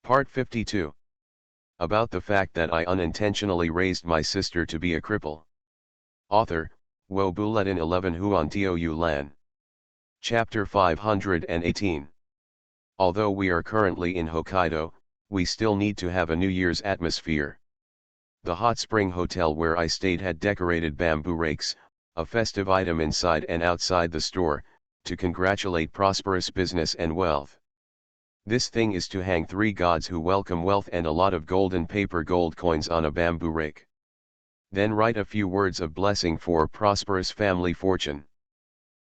Part 52. About the fact that I unintentionally raised my sister to be a cripple. Author, Wo Buletin 11 Huan Tiu Lan. Chapter 518. Although we are currently in Hokkaido, we still need to have a New Year's atmosphere. The hot spring hotel where I stayed had decorated bamboo rakes, a festive item inside and outside the store, to congratulate prosperous business and wealth. This thing is to hang 3 gods who welcome wealth and a lot of golden paper gold coins on a bamboo rake. Then write a few words of blessing for prosperous family fortune.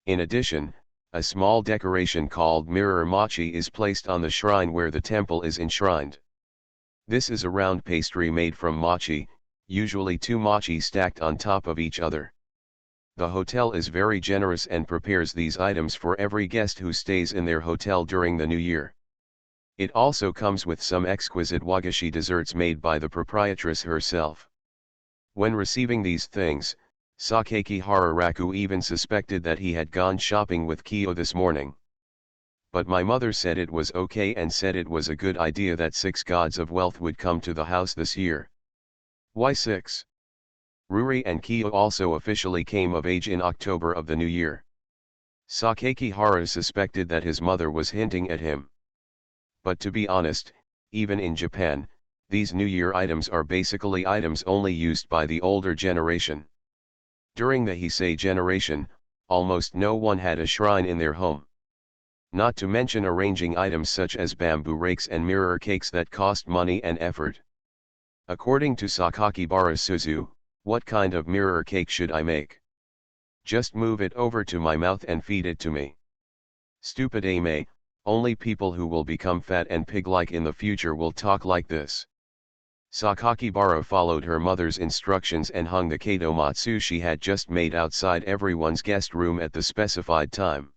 In addition, a small decoration called mirror machi is placed on the shrine where the temple is enshrined. This is a round pastry made from machi, usually 2 machi stacked on top of each other. The hotel is very generous and prepares these items for every guest who stays in their hotel during the new year. It also comes with some exquisite wagashi desserts made by the proprietress herself. When receiving these things, Sakakihara Raku even suspected that he had gone shopping with Kyo this morning. But my mother said it was okay and said it was a good idea that 6 gods of wealth would come to the house this year. Why 6? Ruri and Kyo also officially came of age in October of the new year. Sakakihara suspected that his mother was hinting at him. But to be honest, even in Japan, these New Year items are basically items only used by the older generation. During the Heisei generation, almost no one had a shrine in their home. Not to mention arranging items such as bamboo rakes and mirror cakes that cost money and effort. According to Sakakibara Suzu, what kind of mirror cake should I make? Just move it over to my mouth and feed it to me. Stupid Ame. Only people who will become fat and pig-like in the future will talk like this. Sakakibara followed her mother's instructions and hung the kadomatsu she had just made outside everyone's guest room at the specified time.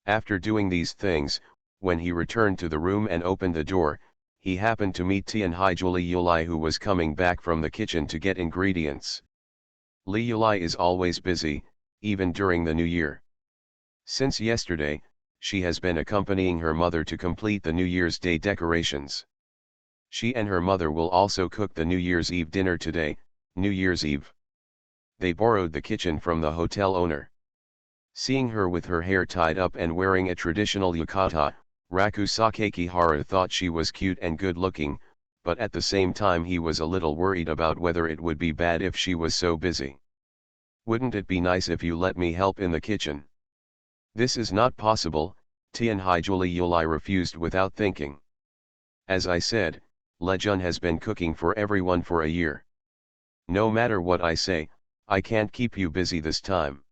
After doing these things, when he returned to the room and opened the door, he happened to meet Tianhaijuli Yulai, who was coming back from the kitchen to get ingredients. Li Yulai is always busy, even during the new year. Since yesterday, she has been accompanying her mother to complete the New Year's Day decorations. She and her mother will also cook the New Year's Eve dinner today, New Year's Eve. They borrowed the kitchen from the hotel owner. Seeing her with her hair tied up and wearing a traditional yukata, Raku Sakakihara thought she was cute and good looking, but at the same time he was a little worried about whether it would be bad if she was so busy. Wouldn't it be nice if you let me help in the kitchen? This is not possible, Tianhaijuli Yulai refused without thinking. As I said, Lejun has been cooking for everyone for a year. No matter what I say, I can't keep you busy this time.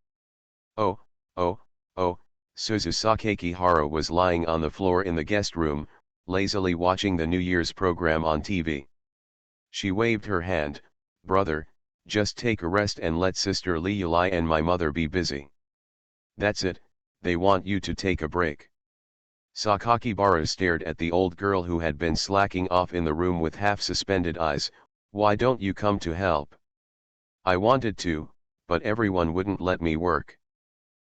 Oh, Suzu Sakakihara was lying on the floor in the guest room, lazily watching the New Year's program on TV. She waved her hand, brother, just take a rest and let Sister Li Yulai and my mother be busy. That's it. They want you to take a break. Sakakibara stared at the old girl who had been slacking off in the room with half-suspended eyes. Why don't you come to help? I wanted to, but everyone wouldn't let me work.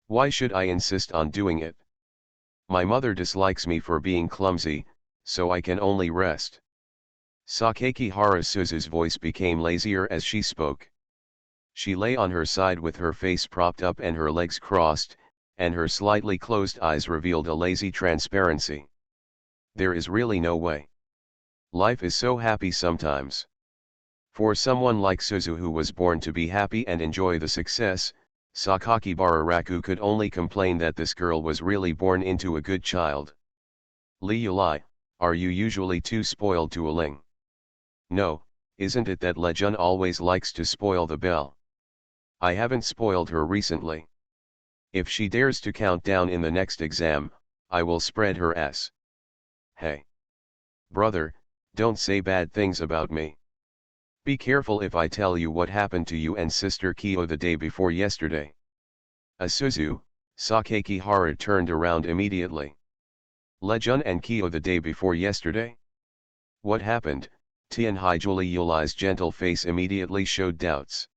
Why should I insist on doing it? My mother dislikes me for being clumsy, so I can only rest. Sakakihara Suzu's voice became lazier as she spoke. She lay on her side with her face propped up and her legs crossed, and her slightly closed eyes revealed a lazy transparency. There is really no way. Life is so happy sometimes. For someone like Suzu who was born to be happy and enjoy the success, Sakakibara Raku could only complain that this girl was really born into a good child. Li Yulai, are you usually too spoiled to Ling? No, isn't it that Lejun always likes to spoil the belle? I haven't spoiled her recently. If she dares to count down in the next exam, I will spread her ass. Hey. Brother, don't say bad things about me. Be careful if I tell you what happened to you and Sister Kyo the day before yesterday. Suzu, Sakakihara turned around immediately. Lejun and Kyo the day before yesterday? What happened? Tianhaijuli Yulai's gentle face immediately showed doubts.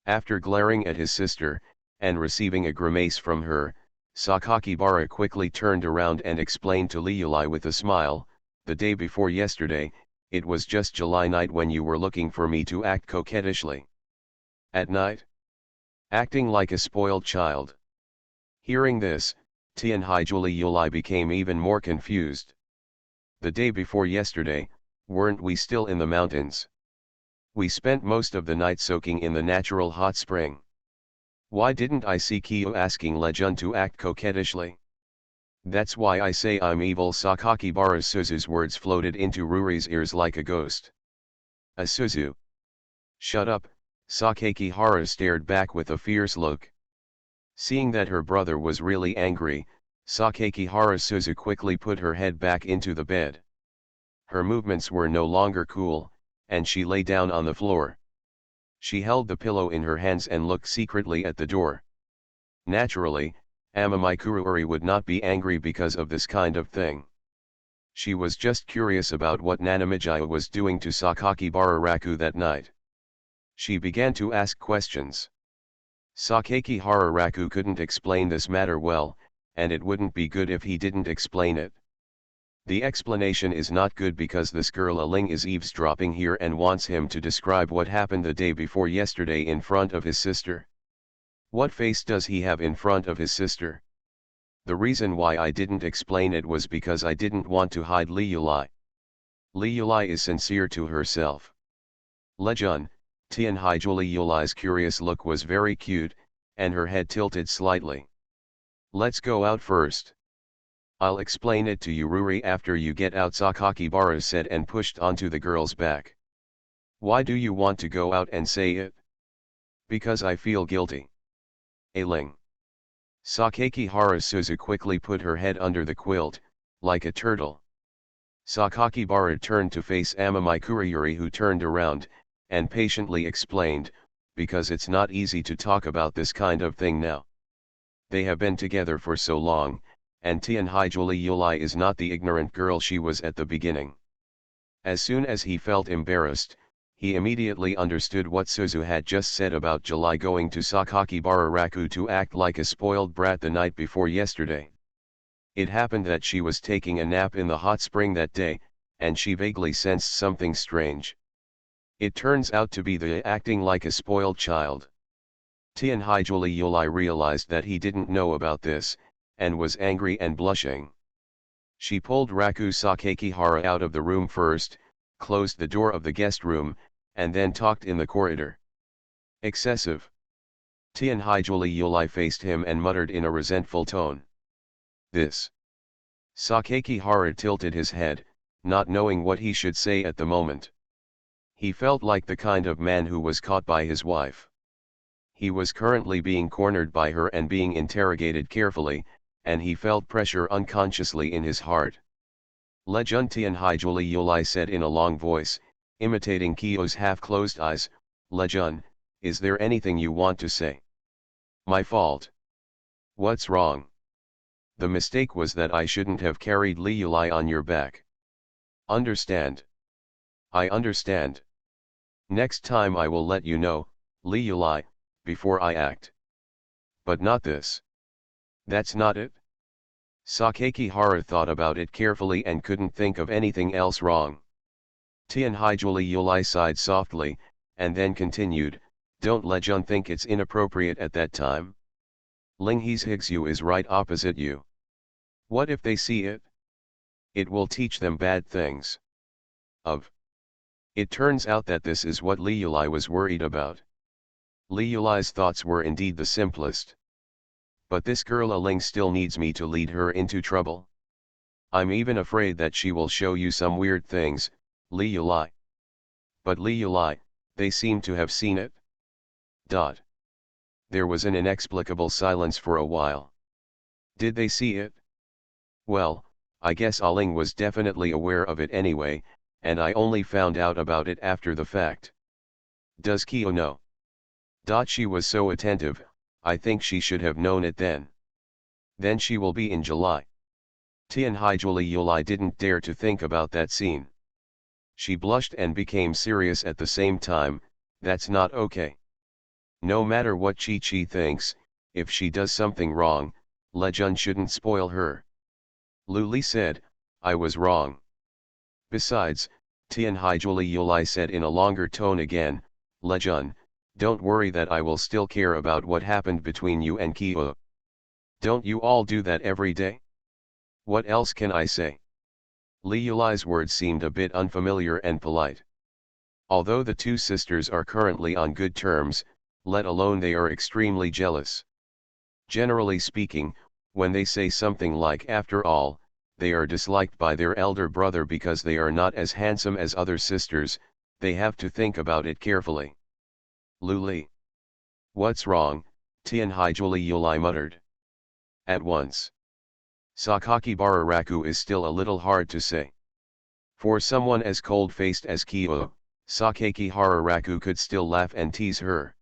After glaring at his sister, and receiving a grimace from her, Sakakibara quickly turned around and explained to Li Yulai with a smile, the day before yesterday, it was just July night when you were looking for me to act coquettishly. At night? Acting like a spoiled child. Hearing this, Tianhai Yuli became even more confused. The day before yesterday, weren't we still in the mountains? We spent most of the night soaking in the natural hot spring. Why didn't I see Kyo asking Lejun to act coquettishly? That's why I say I'm evil. Sakakibara Suzu's words floated into Ruri's ears like a ghost. A Suzu. Shut up, Sakakihara stared back with a fierce look. Seeing that her brother was really angry, Sakakihara Suzu quickly put her head back into the bed. Her movements were no longer cool, and she lay down on the floor. She held the pillow in her hands and looked secretly at the door. Naturally, Amamikuruuri would not be angry because of this kind of thing. She was just curious about what Nanamijiya was doing to Sakakibara Raku that night. She began to ask questions. Sakakihara Raku couldn't explain this matter well, and it wouldn't be good if he didn't explain it. The explanation is not good because this girl Aling is eavesdropping here and wants him to describe what happened the day before yesterday in front of his sister. What face does he have in front of his sister? The reason why I didn't explain it was because I didn't want to hide Li Yulai. Li Yulai is sincere to herself. Lejun, Tianhai Yulai's curious look was very cute, and her head tilted slightly. Let's go out first. I'll explain it to you Ruri after you get out, Sakakibara said and pushed onto the girl's back. Why do you want to go out and say it? Because I feel guilty. Ailing. Sakakihara Suzu quickly put her head under the quilt, like a turtle. Sakakibara turned to face Amamikuruuri, who turned around, and patiently explained, because it's not easy to talk about this kind of thing now. They have been together for so long, and Tianhai Yuli is not the ignorant girl she was at the beginning. As soon as he felt embarrassed, he immediately understood what Suzu had just said about July going to Sakakibara Raku to act like a spoiled brat the night before yesterday. It happened that she was taking a nap in the hot spring that day, and she vaguely sensed something strange. It turns out to be the acting like a spoiled child. Tianhai Yuli realized that he didn't know about this, and was angry and blushing. She pulled Raku Sakakihara out of the room first, closed the door of the guest room, and then talked in the corridor. Excessive. Tianhai Yuli faced him and muttered in a resentful tone. This. Sakakihara tilted his head, not knowing what he should say at the moment. He felt like the kind of man who was caught by his wife. He was currently being cornered by her and being interrogated carefully, and he felt pressure unconsciously in his heart. Lejun Tianhai Yuli said in a long voice, imitating Kyo's half-closed eyes, Lejun, is there anything you want to say? My fault. What's wrong? The mistake was that I shouldn't have carried Li Yulai on your back. Understand? I understand. Next time I will let you know, Li Yulai, before I act. But not this. That's not it. Sakakihara thought about it carefully and couldn't think of anything else wrong. Tianhai Yuli sighed softly, and then continued, don't let Jun think it's inappropriate at that time. Ling He's Higsu is right opposite you. What if they see it? It will teach them bad things. It turns out that this is what Li Yulai was worried about. Li Yulai's thoughts were indeed the simplest. But this girl Aling still needs me to lead her into trouble. I'm even afraid that she will show you some weird things, Li Yulai. But Li Yulai, they seem to have seen it. There was an inexplicable silence for a while. Did they see it? Well, I guess Aling was definitely aware of it anyway, and I only found out about it after the fact. Does Kyo know? She was so attentive, I think she should have known it then. Then she will be in July. Tianhai Yuli didn't dare to think about that scene. She blushed and became serious at the same time, that's not okay. No matter what Chi thinks, if she does something wrong, Lejun shouldn't spoil her. Luli said, I was wrong. Besides, Tianhaijuli Yulai said in a longer tone again, Lejun, don't worry that I will still care about what happened between you and Kyo. Don't you all do that every day? What else can I say? Li Yulai's words seemed a bit unfamiliar and polite. Although the two sisters are currently on good terms, let alone they are extremely jealous. Generally speaking, when they say something like after all, they are disliked by their elder brother because they are not as handsome as other sisters, they have to think about it carefully. Luli. What's wrong? Tianhaijuli Yulai muttered. At once. Sakakibara Raku is still a little hard to say. For someone as cold-faced as Kyo, Sakakihara Raku could still laugh and tease her.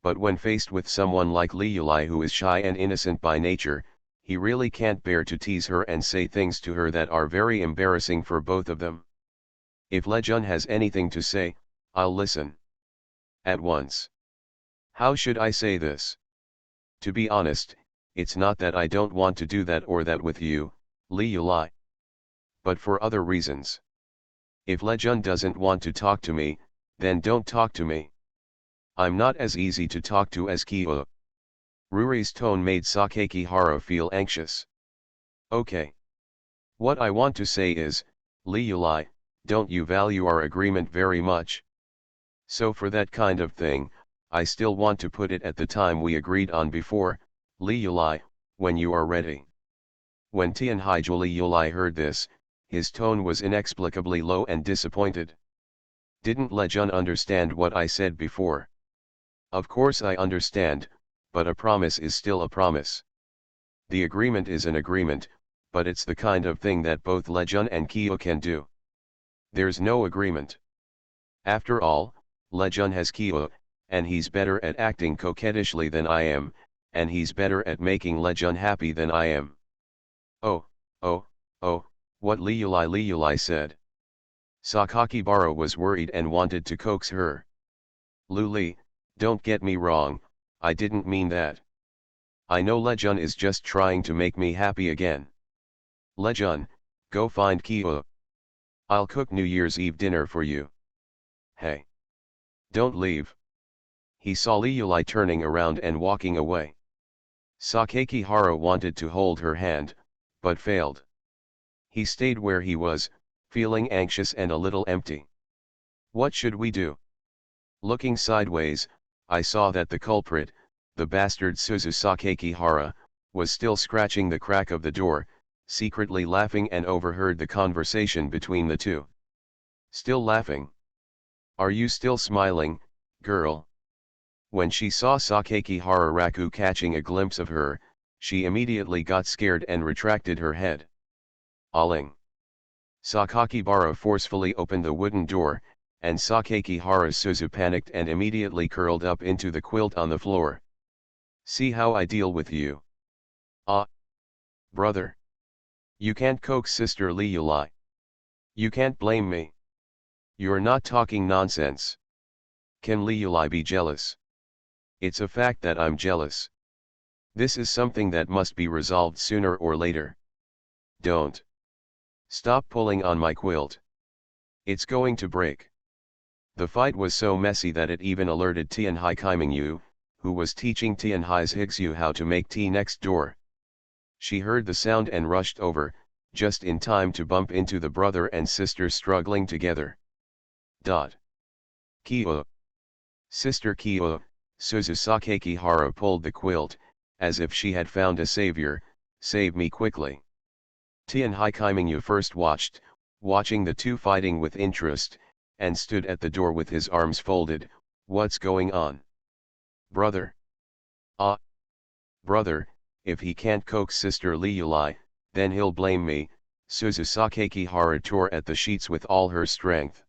But when faced with someone like Li Yulai who is shy and innocent by nature, he really can't bear to tease her and say things to her that are very embarrassing for both of them. If Lejun has anything to say, I'll listen. At once. How should I say this? To be honest, it's not that I don't want to do that or that with you, Li Yulai. But for other reasons. If Lejun doesn't want to talk to me, then don't talk to me. I'm not as easy to talk to as Kyo. Ruri's tone made Sakakihara feel anxious. Okay. What I want to say is, Li Yulai, don't you value our agreement very much? So for that kind of thing, I still want to put it at the time we agreed on before, Li Yulai, when you are ready. When Tianhaijuli Yulai heard this, his tone was inexplicably low and disappointed. Didn't Lejun understand what I said before? Of course I understand, but a promise is still a promise. The agreement is an agreement, but it's the kind of thing that both Lejun and Kyo can do. There's no agreement. After all, Lejun has Kyo, and he's better at acting coquettishly than I am, and he's better at making Lejun happy than I am. Oh, oh, oh, what Li Yulai said. Sakakibara was worried and wanted to coax her. Luli, don't get me wrong, I didn't mean that. I know Lejun is just trying to make me happy again. Lejun, go find Kyo. I'll cook New Year's Eve dinner for you. Hey. Don't leave. He saw Li Yulai turning around and walking away. Sakakihara wanted to hold her hand, but failed. He stayed where he was, feeling anxious and a little empty. What should we do? Looking sideways, I saw that the culprit, the bastard Suzu Sakakihara, was still scratching the crack of the door, secretly laughing, and overheard the conversation between the two. Still laughing? Are you still smiling, girl? When she saw Sakakihara Raku catching a glimpse of her, she immediately got scared and retracted her head. Aling. Sakakibara forcefully opened the wooden door, and Sakakihara Suzu panicked and immediately curled up into the quilt on the floor. See how I deal with you. Ah. Brother. You can't coax Sister Li Yulai. You can't blame me. You're not talking nonsense. Can Li Yulai be jealous? It's a fact that I'm jealous. This is something that must be resolved sooner or later. Don't. Stop pulling on my quilt. It's going to break. The fight was so messy that it even alerted Tianhai Kaimingyu, who was teaching Tianhai's Higsu how to make tea next door. She heard the sound and rushed over, just in time to bump into the brother and sister struggling together. Kyo. Sister Kyo, Suzu Sakakihara pulled the quilt, as if she had found a savior. Save me quickly. Tianhai Kaimingyu first watching the two fighting with interest, and stood at the door with his arms folded. What's going on? Brother. Ah. Brother, if he can't coax Sister Li Yulai, then he'll blame me. Suzu Sakakihara tore at the sheets with all her strength.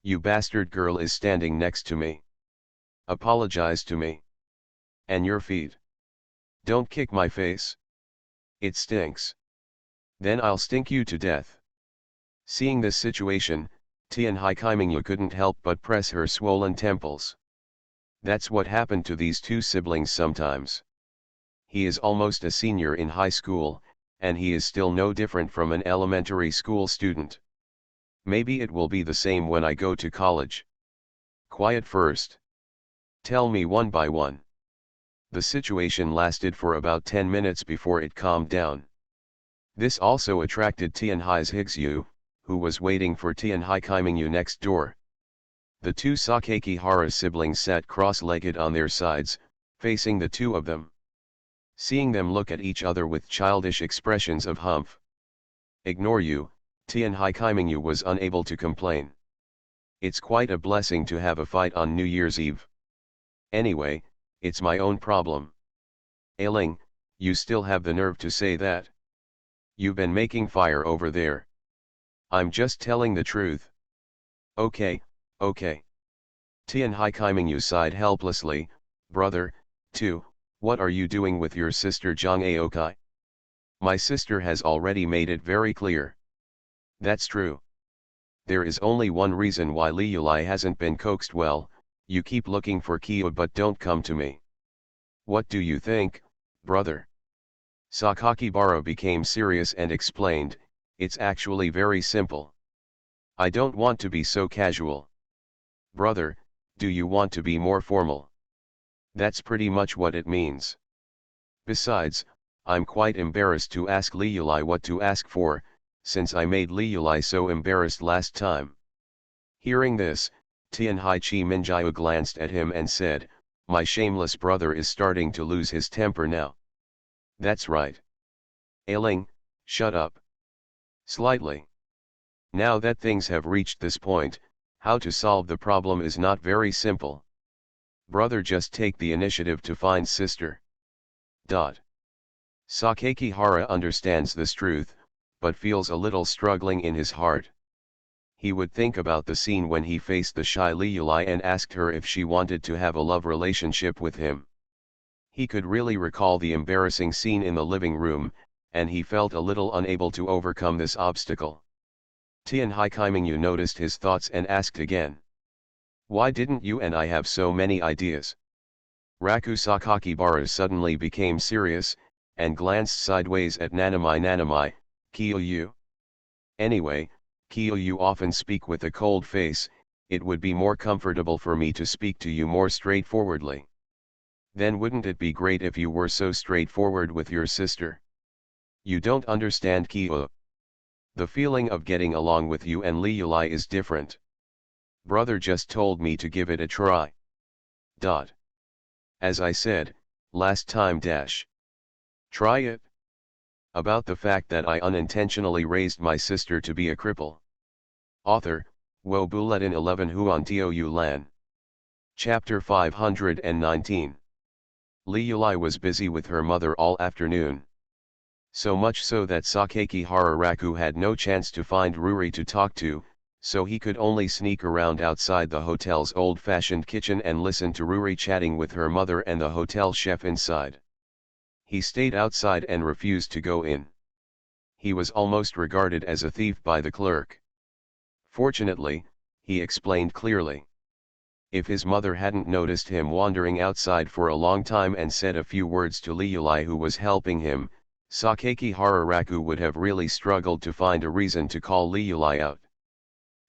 You bastard girl is standing next to me. Apologize to me. And your feet. Don't kick my face. It stinks. Then I'll stink you to death. Seeing this situation, Tianhai Kaimingyu couldn't help but press her swollen temples. That's what happened to these two siblings sometimes. He is almost a senior in high school, and he is still no different from an elementary school student. Maybe it will be the same when I go to college. Quiet first. Tell me one by one. The situation lasted for about 10 minutes before it calmed down. This also attracted Tianhai's Higsu, who was waiting for Tianhai Kaimingyu next door. The two Sakakihara siblings sat cross-legged on their sides, facing the two of them. Seeing them look at each other with childish expressions of humph. Ignore you, Tianhai Kaimingyu was unable to complain. It's quite a blessing to have a fight on New Year's Eve. Anyway, it's my own problem. Ailing, you still have the nerve to say that? You've been making fire over there. I'm just telling the truth. Okay, okay. Tianhai Kaimingyu sighed helplessly. Brother, too, what are you doing with your sister Zhang Aokai? My sister has already made it very clear. That's true. There is only one reason why Li Yulai hasn't been coaxed well. You keep looking for Kyo but don't come to me. What do you think, brother? Sakakibara became serious and explained, it's actually very simple. I don't want to be so casual. Brother, do you want to be more formal? That's pretty much what it means. Besides, I'm quite embarrassed to ask Li Yulai what to ask for, since I made Li Yulai so embarrassed last time. Hearing this, Tianhai Chi Minjiu glanced at him and said, my shameless brother is starting to lose his temper now. That's right. Ailing, shut up. Slightly. Now that things have reached this point, how to solve the problem is not very simple. Brother, just take the initiative to find sister. Sakakihara understands this truth, but feels a little struggling in his heart. He would think about the scene when he faced the shy Li Yulai and asked her if she wanted to have a love relationship with him. He could really recall the embarrassing scene in the living room, and he felt a little unable to overcome this obstacle. Tianhai Kaimingyu noticed his thoughts and asked again. Why didn't you and I have so many ideas? Raku Sakakibara suddenly became serious, and glanced sideways at Nanamai. Kyo-yu? Anyway, Kyo-yu often speak with a cold face, it would be more comfortable for me to speak to you more straightforwardly. Then wouldn't it be great if you were so straightforward with your sister? You don't understand, Kyo. The feeling of getting along with you and Li Yulai is different. Brother just told me to give it a try. As I said, last time. Try it. About the fact that I unintentionally raised my sister to be a cripple. Author, Wo Bulletin 11 Huan Tou Lan. Chapter 519. Li Yulai was busy with her mother all afternoon. So much so that Sakakihara Raku had no chance to find Ruri to talk to, so he could only sneak around outside the hotel's old-fashioned kitchen and listen to Ruri chatting with her mother and the hotel chef inside. He stayed outside and refused to go in. He was almost regarded as a thief by the clerk. Fortunately, he explained clearly. If his mother hadn't noticed him wandering outside for a long time and said a few words to Li Yulai who was helping him, Sakakihara Raku would have really struggled to find a reason to call Li Yulai out.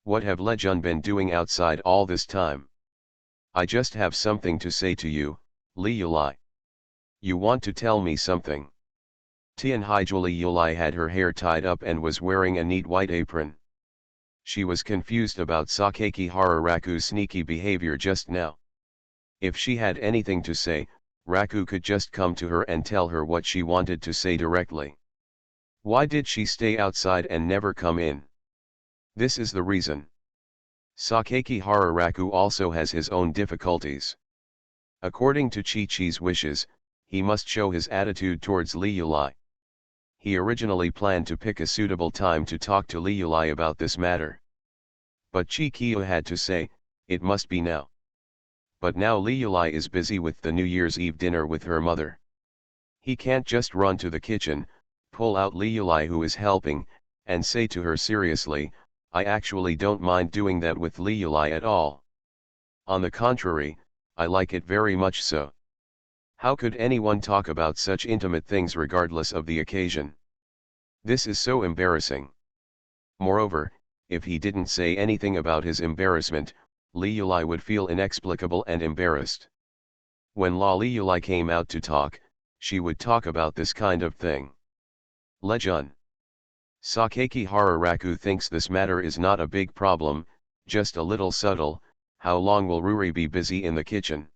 What have Lejun been doing outside all this time? I just have something to say to you, Li Yulai. You want to tell me something? Tianhai Li Yulai had her hair tied up and was wearing a neat white apron. She was confused about Sakakihara Raku's sneaky behavior just now. If she had anything to say, Raku could just come to her and tell her what she wanted to say directly. Why did she stay outside and never come in? This is the reason. Sakakihara Raku also has his own difficulties. According to Chi-Chi's wishes, he must show his attitude towards Li Yulai. He originally planned to pick a suitable time to talk to Li Yulai about this matter. But Chi-Kyo had to say, it must be now. But now Li Yulai is busy with the New Year's Eve dinner with her mother. He can't just run to the kitchen, pull out Li Yulai who is helping, and say to her seriously, I actually don't mind doing that with Li Yulai at all. On the contrary, I like it very much so. How could anyone talk about such intimate things regardless of the occasion? This is so embarrassing. Moreover, if he didn't say anything about his embarrassment, Li Yulai would feel inexplicable and embarrassed. When Li Yulai came out to talk, she would talk about this kind of thing. Lejun. Sakaki Hararaku thinks this matter is not a big problem, just a little subtle. How long will Ruri be busy in the kitchen?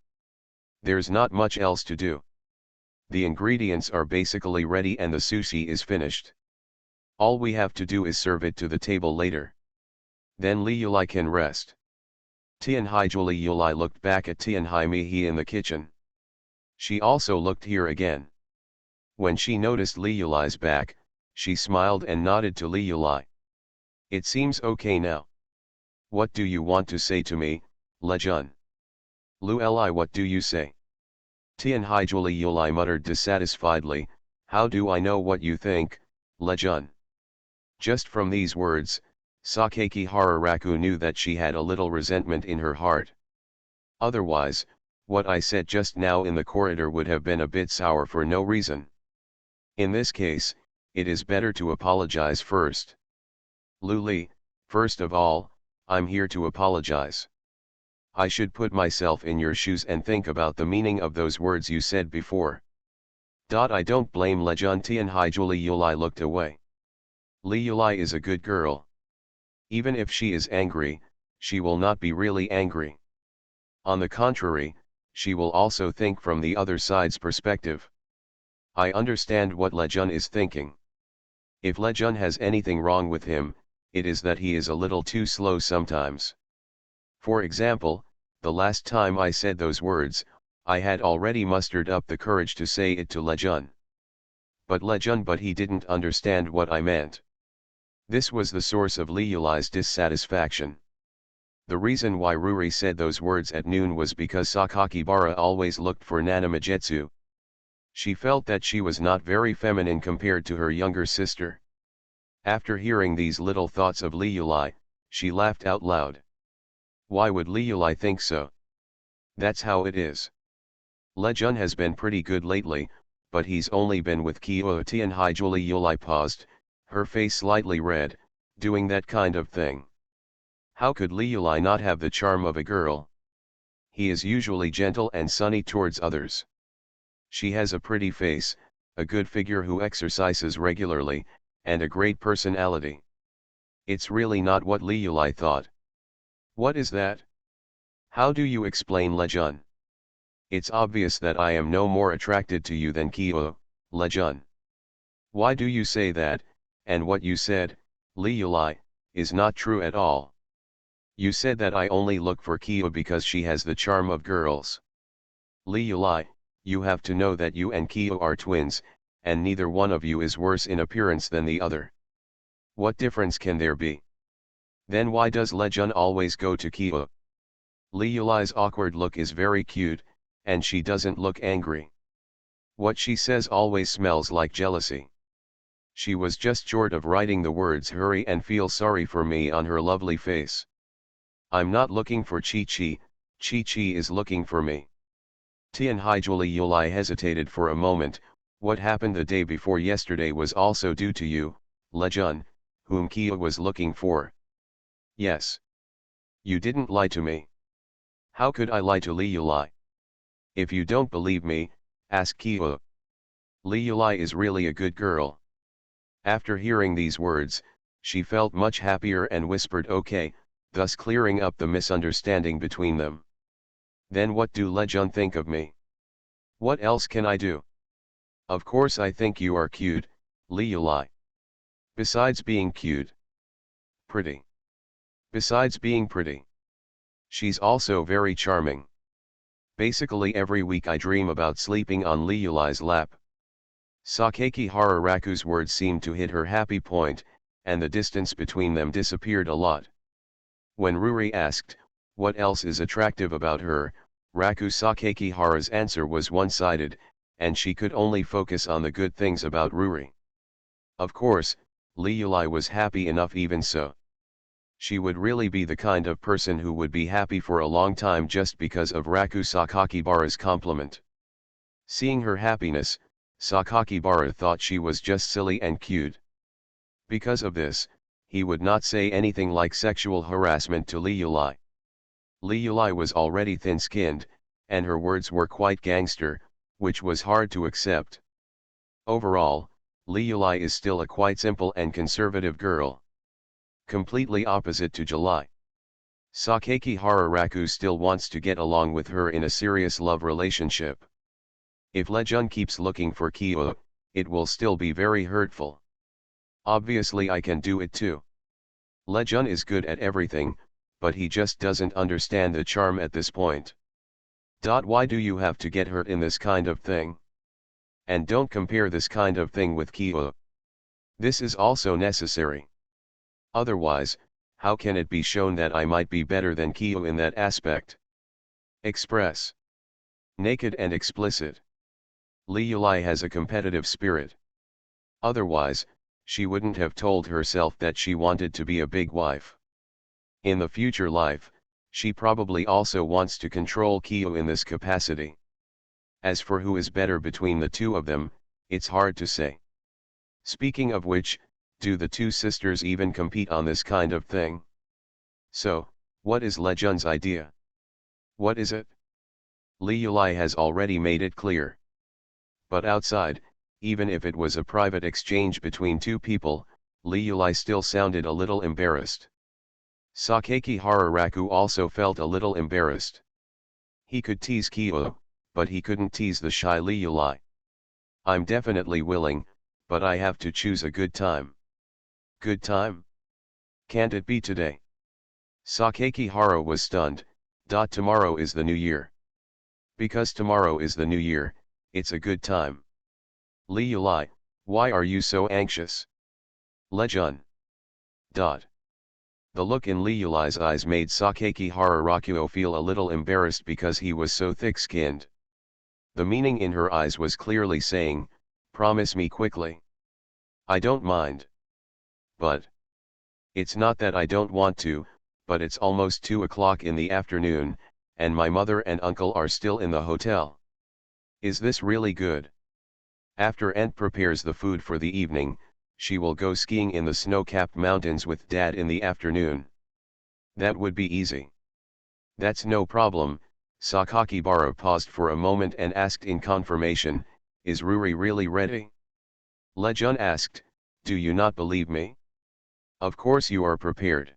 There's not much else to do. The ingredients are basically ready and the sushi is finished. All we have to do is serve it to the table later. Then Li Yulai can rest. Tianhai Julie Yulai looked back at Tianhai Mihi in the kitchen. She also looked here again. When she noticed Li Yulai's back, she smiled and nodded to Li Yulai. It seems okay now. What do you want to say to me, Lejun? Lu Li, what do you say? Tianhai Julie Yulai muttered dissatisfiedly, how do I know what you think, Lejun? Just from these words, Sakaki Hararaku knew that she had a little resentment in her heart. Otherwise, what I said just now in the corridor would have been a bit sour for no reason. In this case, it is better to apologize first. Lu Li, first of all, I'm here to apologize. I should put myself in your shoes and think about the meaning of those words you said before. I don't blame Lejun. Tianhai Julie Yulai looked away. Li Yulai is a good girl. Even if she is angry, she will not be really angry. On the contrary, she will also think from the other side's perspective. I understand what Lejun is thinking. If Lejun has anything wrong with him, it is that he is a little too slow sometimes. For example, the last time I said those words, I had already mustered up the courage to say it to Lejun. But he didn't understand what I meant. This was the source of Li Yulai's dissatisfaction. The reason why Ruri said those words at noon was because Sakakibara always looked for Nanamajetsu. She felt that she was not very feminine compared to her younger sister. After hearing these little thoughts of Li Yulai, she laughed out loud. Why would Li Yulai think so? That's how it is. Lejun has been pretty good lately, but he's only been with Kyo. Tianhai Julie Yulai paused, her face slightly red, doing that kind of thing. How could Li Yulai not have the charm of a girl? He is usually gentle and sunny towards others. She has a pretty face, a good figure who exercises regularly, and a great personality. It's really not what Li Yulai thought. What is that? How do you explain Lejun? It's obvious that I am no more attracted to you than Kyo, Lejun. Why do you say that, and what you said, Li Yulai, is not true at all. You said that I only look for Kyo because she has the charm of girls. Li Yulai, you have to know that you and Kyo are twins, and neither one of you is worse in appearance than the other. What difference can there be? Then why does Lejun always go to Kyo? Li Yulai's awkward look is very cute, and she doesn't look angry. What she says always smells like jealousy. She was just short of writing the words hurry and feel sorry for me on her lovely face. I'm not looking for Chi-Chi, Chi-Chi is looking for me. Tianhai Julie Yulai hesitated for a moment. What happened the day before yesterday was also due to you, Lejun, whom Kyo was looking for. Yes. You didn't lie to me. How could I lie to Li Yulai? If you don't believe me, ask Kyo. Li Yulai is really a good girl. After hearing these words, she felt much happier and whispered okay, thus clearing up the misunderstanding between them. Then what do Lejun think of me? What else can I do? Of course I think you are cute, Li Yulai. Besides being cute. Pretty. Besides being pretty. She's also very charming. Basically every week I dream about sleeping on Li Yulai's lap. Sakaki Hararaku's words seemed to hit her happy point, and the distance between them disappeared a lot. When Ruri asked, what else is attractive about her, Raku Sakaki Hara's answer was one-sided, and she could only focus on the good things about Ruri. Of course, Li Yulai was happy enough even so. She would really be the kind of person who would be happy for a long time just because of Raku Sakakibara's compliment. Seeing her happiness, Sakakibara thought she was just silly and cute. Because of this, he would not say anything like sexual harassment to Li Yulai. Li Yulai was already thin-skinned, and her words were quite gangster, which was hard to accept. Overall, Li Yulai is still a quite simple and conservative girl. Completely opposite to July. Sakaki Hararaku still wants to get along with her in a serious love relationship. If Lejun keeps looking for Kyo, it will still be very hurtful. Obviously I can do it too. Lejun is good at everything, but he just doesn't understand the charm at this point. Why do you have to get hurt in this kind of thing? And don't compare this kind of thing with Kyo. This is also necessary. Otherwise, how can it be shown that I might be better than Kyo in that aspect? Express. Naked and explicit. Li Yulai has a competitive spirit. Otherwise, she wouldn't have told herself that she wanted to be a big wife. In the future life, she probably also wants to control Kyo in this capacity. As for who is better between the two of them, it's hard to say. Speaking of which, do the two sisters even compete on this kind of thing? So, what is Lejun's idea? What is it? Li Yulai has already made it clear. But outside, even if it was a private exchange between two people, Li Yulai still sounded a little embarrassed. Sakaki Hararaku also felt a little embarrassed. He could tease Kyo, but he couldn't tease the shy Li Yulai. I'm definitely willing, but I have to choose a good time. Good time? Can't it be today? Sakaki Hara was stunned. Tomorrow is the new year. Because tomorrow is the new year, it's a good time. Li Yulai, why are you so anxious? Lejun. The look in Li Yulai's eyes made Sakaki Hararaku feel a little embarrassed because he was so thick-skinned. The meaning in her eyes was clearly saying, promise me quickly. I don't mind. But it's not that I don't want to, but it's almost 2 o'clock in the afternoon, and my mother and uncle are still in the hotel. Is this really good? After Aunt prepares the food for the evening, she will go skiing in the snow-capped mountains with Dad in the afternoon. That would be easy. That's no problem. Sakakibara paused for a moment and asked in confirmation, is Ruri really ready? Lejun asked, do you not believe me? Of course you are prepared.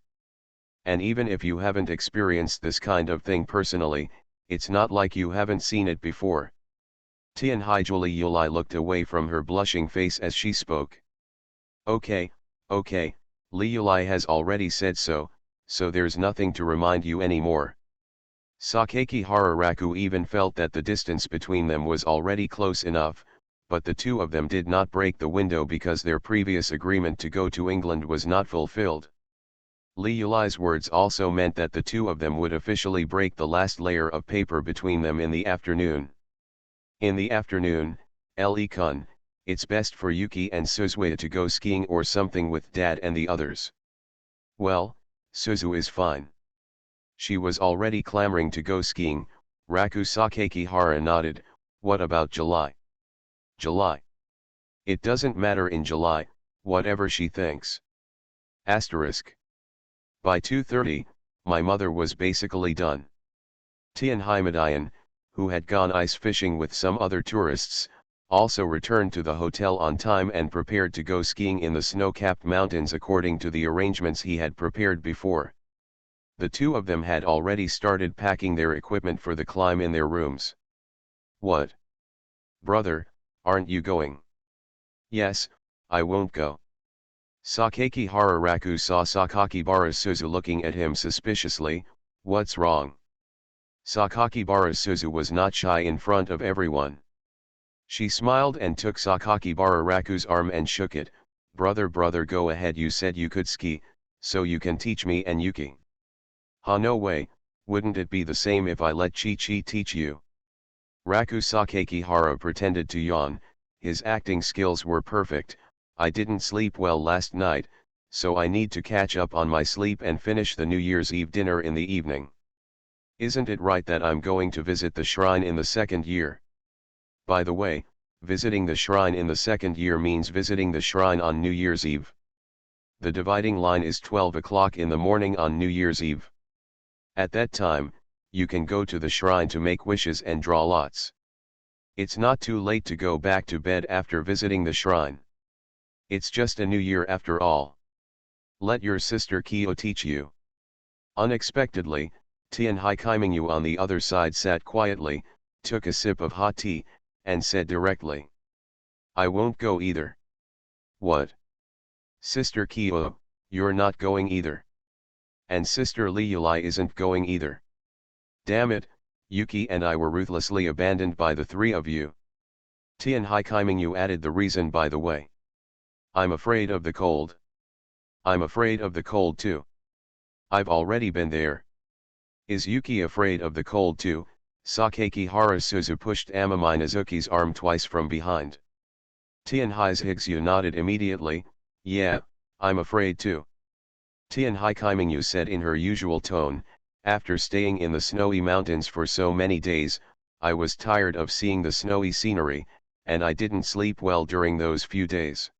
And even if you haven't experienced this kind of thing personally, it's not like you haven't seen it before. Tianhaijuli Yulai looked away from her blushing face as she spoke. Okay, Li Yulai has already said so, so there's nothing to remind you anymore. Sakaki Hararaku even felt that the distance between them was already close enough, but the two of them did not break the window because their previous agreement to go to England was not fulfilled. Li Yulai's words also meant that the two of them would officially break the last layer of paper between them in the afternoon. In the afternoon, Li-kun, it's best for Yuki and Suzuya to go skiing or something with Dad and the others. Well, Suzu is fine. She was already clamoring to go skiing. Raku Sakaki Hara nodded, what about July? July. It doesn't matter in July, whatever she thinks. Asterisk. By 2:30, my mother was basically done. Tianhaimadayan, who had gone ice fishing with some other tourists, also returned to the hotel on time and prepared to go skiing in the snow-capped mountains according to the arrangements he had prepared before. The two of them had already started packing their equipment for the climb in their rooms. What? Brother, aren't you going? Yes, I won't go. Sakaki Hararaku saw Sakakibara Suzu looking at him suspiciously. What's wrong? Sakakibara Suzu was not shy in front of everyone. She smiled and took Sakakibara Raku's arm and shook it. Brother, go ahead, you said you could ski, so you can teach me and Yuki. No way, wouldn't it be the same if I let Chi-Chi teach you? Raku Sakaki Hara pretended to yawn. His acting skills were perfect. I didn't sleep well last night, so I need to catch up on my sleep and finish the New Year's Eve dinner in the evening. Isn't it right that I'm going to visit the shrine in the second year? By the way, visiting the shrine in the second year means visiting the shrine on New Year's Eve. the dividing line is 12 o'clock in the morning on New Year's Eve. At that time, you can go to the shrine to make wishes and draw lots. It's not too late to go back to bed after visiting the shrine. It's just a new year after all. Let your sister Kyo teach you. Unexpectedly, Tianhai Kaimingyu on the other side sat quietly, took a sip of hot tea, and said directly. I won't go either. What? Sister Kyo, you're not going either. And Sister Li Yulai isn't going either. Damn it, Yuki and I were ruthlessly abandoned by the three of you. Tianhai Kaimingyu added the reason by the way. I'm afraid of the cold. I'm afraid of the cold too. I've already been there. Is Yuki afraid of the cold too? Sakeki Harasuzu pushed Amami Nazuki's arm twice from behind. Tianhai's Higsu nodded immediately. Yeah, I'm afraid too. Tianhai Kaimingyu said in her usual tone, after staying in the snowy mountains for so many days, I was tired of seeing the snowy scenery, and I didn't sleep well during those few days.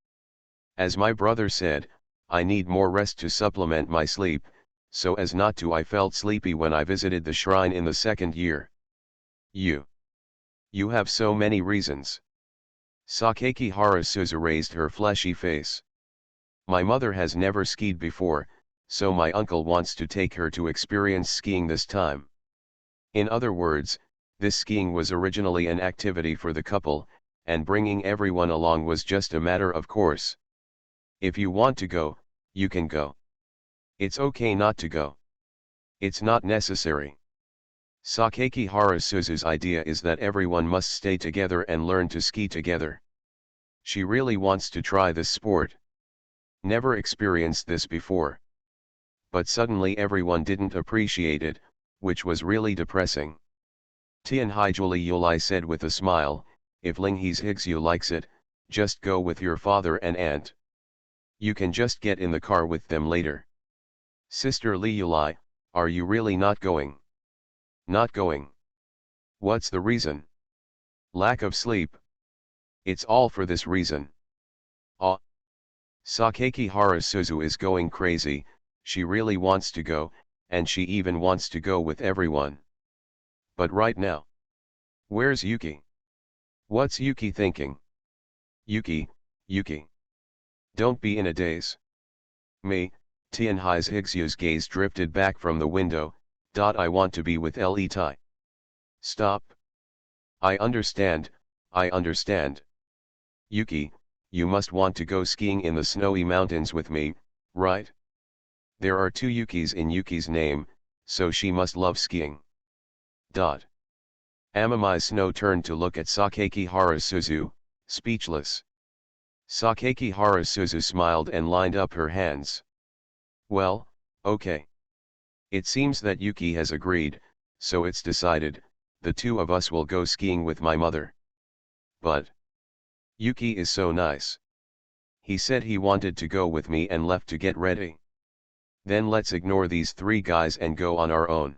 As my brother said, I need more rest to supplement my sleep, so as not to I felt sleepy when I visited the shrine in the second year. You have so many reasons. Sakeki Harasuzu raised her fleshy face. My mother has never skied before, so my uncle wants to take her to experience skiing this time. In other words, this skiing was originally an activity for the couple, and bringing everyone along was just a matter of course. If you want to go, you can go. It's okay not to go. It's not necessary. Sakeki Harasuzu's idea is that everyone must stay together and learn to ski together. She really wants to try this sport. Never experienced this before. But suddenly everyone didn't appreciate it, which was really depressing. Tianhai Julie Yulai said with a smile, if Linghe's Higsu likes it, just go with your father and aunt. You can just get in the car with them later. Sister Li Yulai, are you really not going? Not going. What's the reason? Lack of sleep. It's all for this reason. Ah. Sakeki Harasuzu is going crazy, she really wants to go, and she even wants to go with everyone. But right now. Where's Yuki? What's Yuki thinking? Yuki. Don't be in a daze. Me, Tianhai's Higsu's gaze drifted back from the window. I want to be with Li Tai. Stop. I understand. Yuki, you must want to go skiing in the snowy mountains with me, right? There are two Yukis in Yuki's name, so she must love skiing. Amami Snow turned to look at Sakeki Harasuzu, speechless. Sakeki Harasuzu smiled and lined up her hands. Well, okay. It seems that Yuki has agreed, so it's decided, the two of us will go skiing with my mother. But Yuki is so nice. He said he wanted to go with me and left to get ready. Then let's ignore these three guys and go on our own.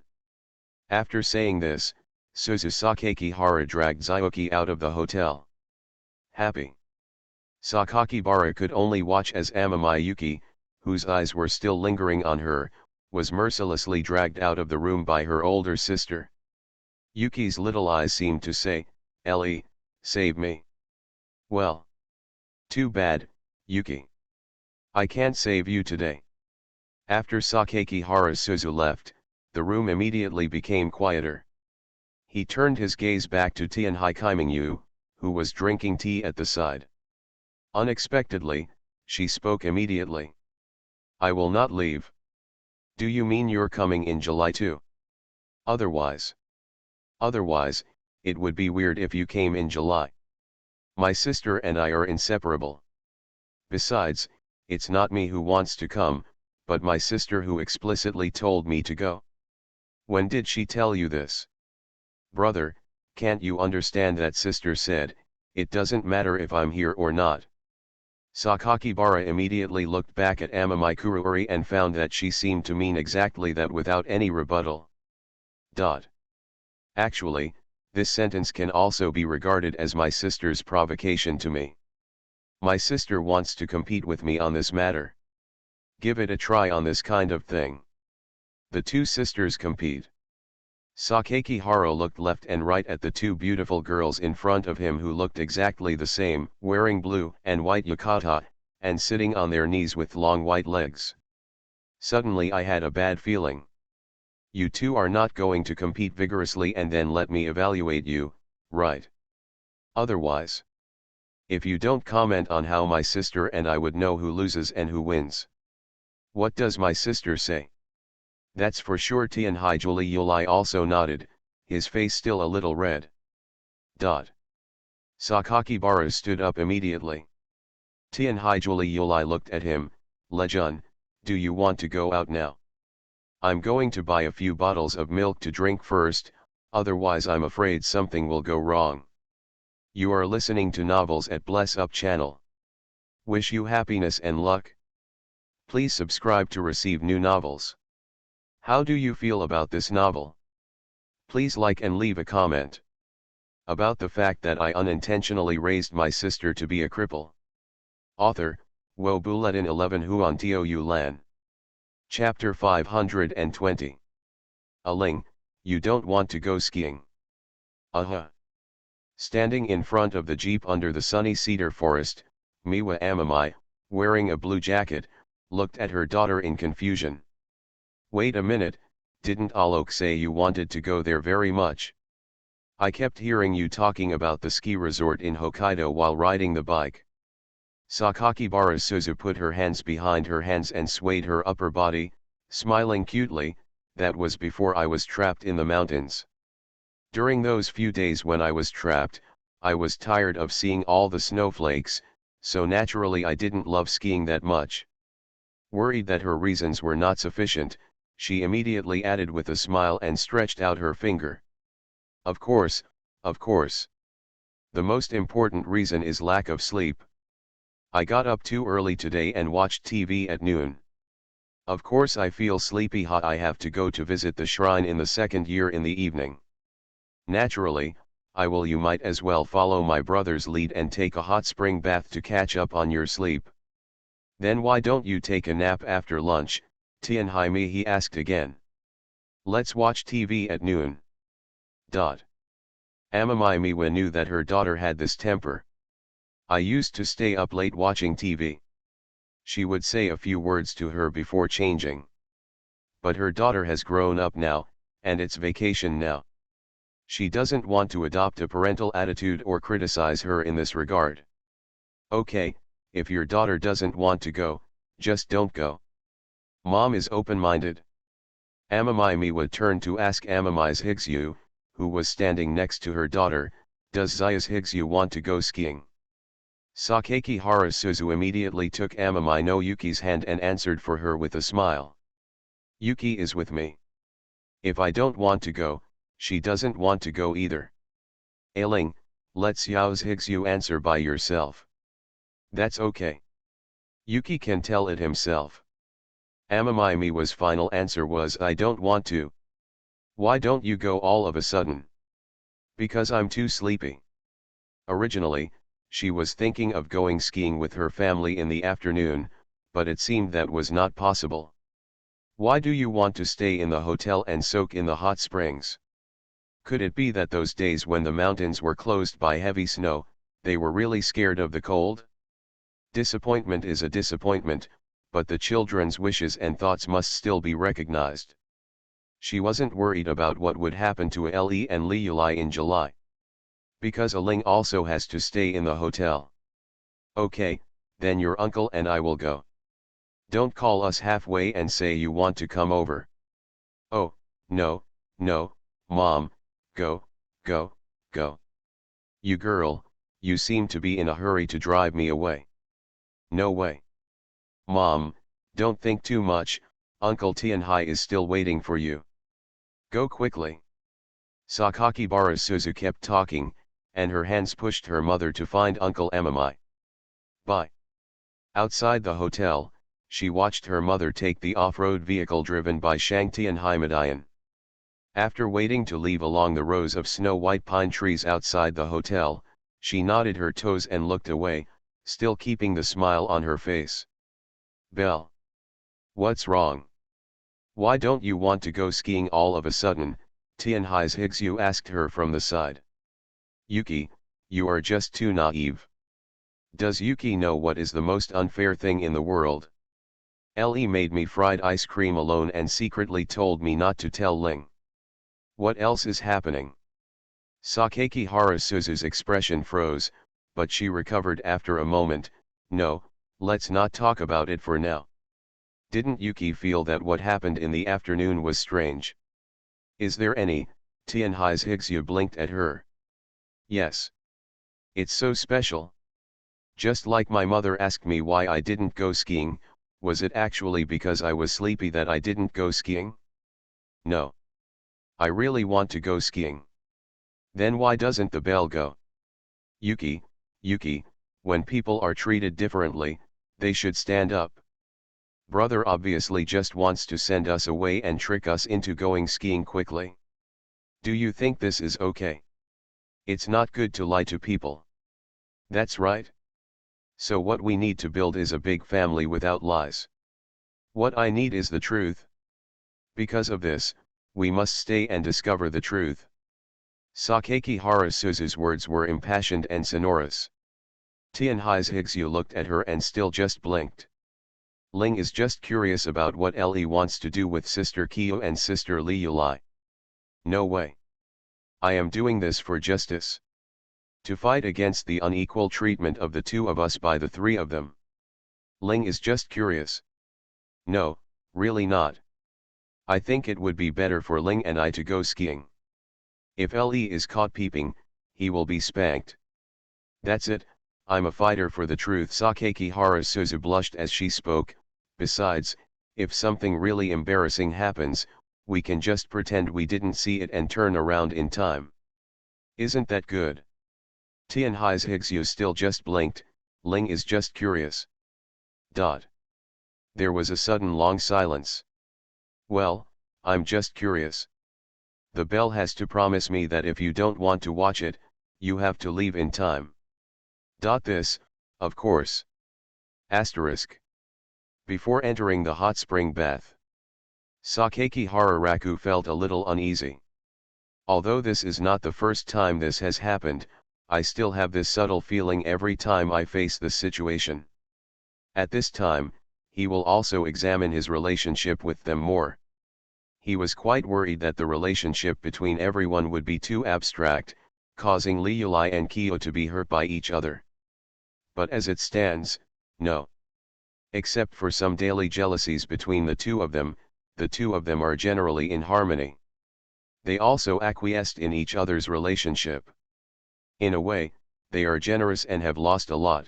After saying this, Suzu Sakeki Hara dragged Zyuki out of the hotel. Happy. Sakakibara could only watch as Amami Yuki, whose eyes were still lingering on her, was mercilessly dragged out of the room by her older sister. Yuki's little eyes seemed to say, Ellie, save me. Well. Too bad, Yuki. I can't save you today. After Sakeki Harasuzu left, the room immediately became quieter. He turned his gaze back to Tianhai Kaimingyu, who was drinking tea at the side. Unexpectedly, she spoke immediately. I will not leave. Do you mean you're coming in July too? Otherwise, it would be weird if you came in July. My sister and I are inseparable. Besides, it's not me who wants to come, but my sister who explicitly told me to go. When did she tell you this? Brother, can't you understand that sister said, it doesn't matter if I'm here or not. Sakakibara immediately looked back at Amami Kururi and found that she seemed to mean exactly that without any rebuttal. Actually, this sentence can also be regarded as my sister's provocation to me. My sister wants to compete with me on this matter. Give it a try on this kind of thing. The two sisters compete. Sakakihara looked left and right at the two beautiful girls in front of him who looked exactly the same, wearing blue and white yukata, and sitting on their knees with long white legs. Suddenly I had a bad feeling. You two are not going to compete vigorously and then let me evaluate you, right? Otherwise, if you don't comment on how my sister and I would know who loses and who wins. What does my sister say? That's for sure. Tianhaijuli Yulai also nodded, his face still a little red. Sakakibara stood up immediately. Tianhaijuli Yulai looked at him. Lejun, do you want to go out now? I'm going to buy a few bottles of milk to drink first, otherwise I'm afraid something will go wrong. You are listening to Novels at Bless Up channel. Wish you happiness and luck. Please subscribe to receive new novels. How do you feel about this novel? Please like and leave a comment. About the fact that I unintentionally raised my sister to be a cripple. Author, Wo Buletin 11 Huan Tou Lan. Chapter 520. Aling, you don't want to go skiing. Standing in front of the jeep under the sunny cedar forest, Miwa Amamai, wearing a blue jacket, looked at her daughter in confusion. Wait a minute, didn't Alok say you wanted to go there very much? I kept hearing you talking about the ski resort in Hokkaido while riding the bike. Sakakibara Suzu put her hands behind her hands and swayed her upper body, smiling cutely. That was before I was trapped in the mountains. During those few days when I was trapped, I was tired of seeing all the snowflakes, so naturally I didn't love skiing that much. Worried that her reasons were not sufficient, she immediately added with a smile and stretched out her finger. Of course, of course. The most important reason is lack of sleep. I got up too early today and watched TV at noon. Of course I feel sleepy. I have to go to visit the shrine in the second year in the evening. Naturally, you might as well follow my brother's lead and take a hot spring bath to catch up on your sleep. Then why don't you take a nap after lunch, Tianhaimi? He asked again. Let's watch TV at noon. Amamai Miwa knew that her daughter had this temper. I used to stay up late watching TV. She would say a few words to her before changing. But her daughter has grown up now, and it's vacation now. She doesn't want to adopt a parental attitude or criticize her in this regard. Okay, if your daughter doesn't want to go, just don't go. Mom is open-minded. Amamai Miwa turned to ask Amamai's Higsu, who was standing next to her daughter, does Zaya's Higsu want to go skiing? Sakakihara Suzu immediately took Amamai no Yuki's hand and answered for her with a smile. Yuki is with me. If I don't want to go, she doesn't want to go either. Ailing, let Xiao's Higsu answer by yourself. That's okay. Yuki can tell it himself. Amamai Miwa's final answer was I don't want to. Why don't you go all of a sudden? Because I'm too sleepy. Originally, she was thinking of going skiing with her family in the afternoon, but it seemed that was not possible. Why do you want to stay in the hotel and soak in the hot springs? Could it be that those days when the mountains were closed by heavy snow, they were really scared of the cold? Disappointment is a disappointment, but the children's wishes and thoughts must still be recognized. She wasn't worried about what would happen to Le and Liulai in July. Because Aling also has to stay in the hotel. Okay, then your uncle and I will go. Don't call us halfway and say you want to come over. Oh, no, Mom, go. You girl, you seem to be in a hurry to drive me away. No way. Mom, don't think too much, Uncle Tianhai is still waiting for you. Go quickly. Sakakibara Suzu kept talking, and her hands pushed her mother to find Uncle Amamai. Bye. Outside the hotel, she watched her mother take the off-road vehicle driven by Shang Tianhai Madayan. After waiting to leave along the rows of snow-white pine trees outside the hotel, she nodded her toes and looked away, still keeping the smile on her face. Bell. What's wrong? Why don't you want to go skiing all of a sudden? Tianhai's Higsu asked her from the side. Yuki, you are just too naive. Does Yuki know what is the most unfair thing in the world? Le made me fried ice cream alone and secretly told me not to tell Ling. What else is happening? Sakaki Harasuzu's expression froze, but she recovered after a moment. No, let's not talk about it for now. Didn't Yuki feel that what happened in the afternoon was strange? Is there any? Tianhai's Higsu blinked at her. Yes. It's so special. Just like my mother asked me why I didn't go skiing, was it actually because I was sleepy that I didn't go skiing? No. I really want to go skiing. Then why doesn't the bell go? Yuki, when people are treated differently, they should stand up. Brother obviously just wants to send us away and trick us into going skiing quickly. Do you think this is okay? It's not good to lie to people. That's right. So what we need to build is a big family without lies. What I need is the truth. Because of this, we must stay and discover the truth. Sakaki Harasuzu's words were impassioned and sonorous. Tianhai's Higsu looked at her and still just blinked. Ling is just curious about what Le wants to do with Sister Kyo and Sister Li Yulai. No way. I am doing this for justice. To fight against the unequal treatment of the two of us by the three of them. Ling is just curious. No, really not. I think it would be better for Ling and I to go skiing. If Le is caught peeping, he will be spanked. That's it, I'm a fighter for the truth. Sakaki Harasuzu blushed as she spoke. Besides, if something really embarrassing happens, we can just pretend we didn't see it and turn around in time. Isn't that good? Tianhai's Higsu still just blinked. Ling is just curious. There was a sudden long silence. Well, I'm just curious. The bell has to promise me that if you don't want to watch it, you have to leave in time. This, of course. Asterisk. Before entering the hot spring bath, Sakaki Hararaku felt a little uneasy. Although this is not the first time this has happened, I still have this subtle feeling every time I face this situation. At this time, he will also examine his relationship with them more. He was quite worried that the relationship between everyone would be too abstract, causing Li Yulai and Kyo to be hurt by each other. But as it stands, no. Except for some daily jealousies between the two of them are generally in harmony. They also acquiesced in each other's relationship. In a way, they are generous and have lost a lot.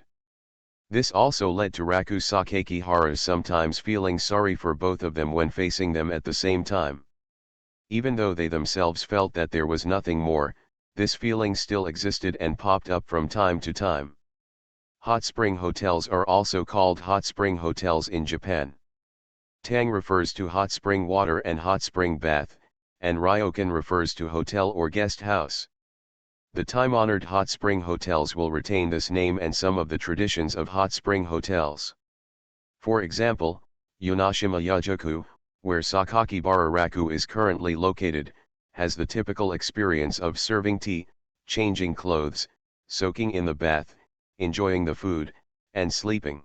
This also led to Raku Sakaki Hara sometimes feeling sorry for both of them when facing them at the same time. Even though they themselves felt that there was nothing more, this feeling still existed and popped up from time to time. Hot spring hotels are also called hot spring hotels in Japan. Tang refers to hot spring water and hot spring bath, and ryokan refers to hotel or guest house. The time-honored hot spring hotels will retain this name and some of the traditions of hot spring hotels. For example, Yonashima Yajuku, where Sakaki Raku is currently located, has the typical experience of serving tea, changing clothes, soaking in the bath, enjoying the food, and sleeping.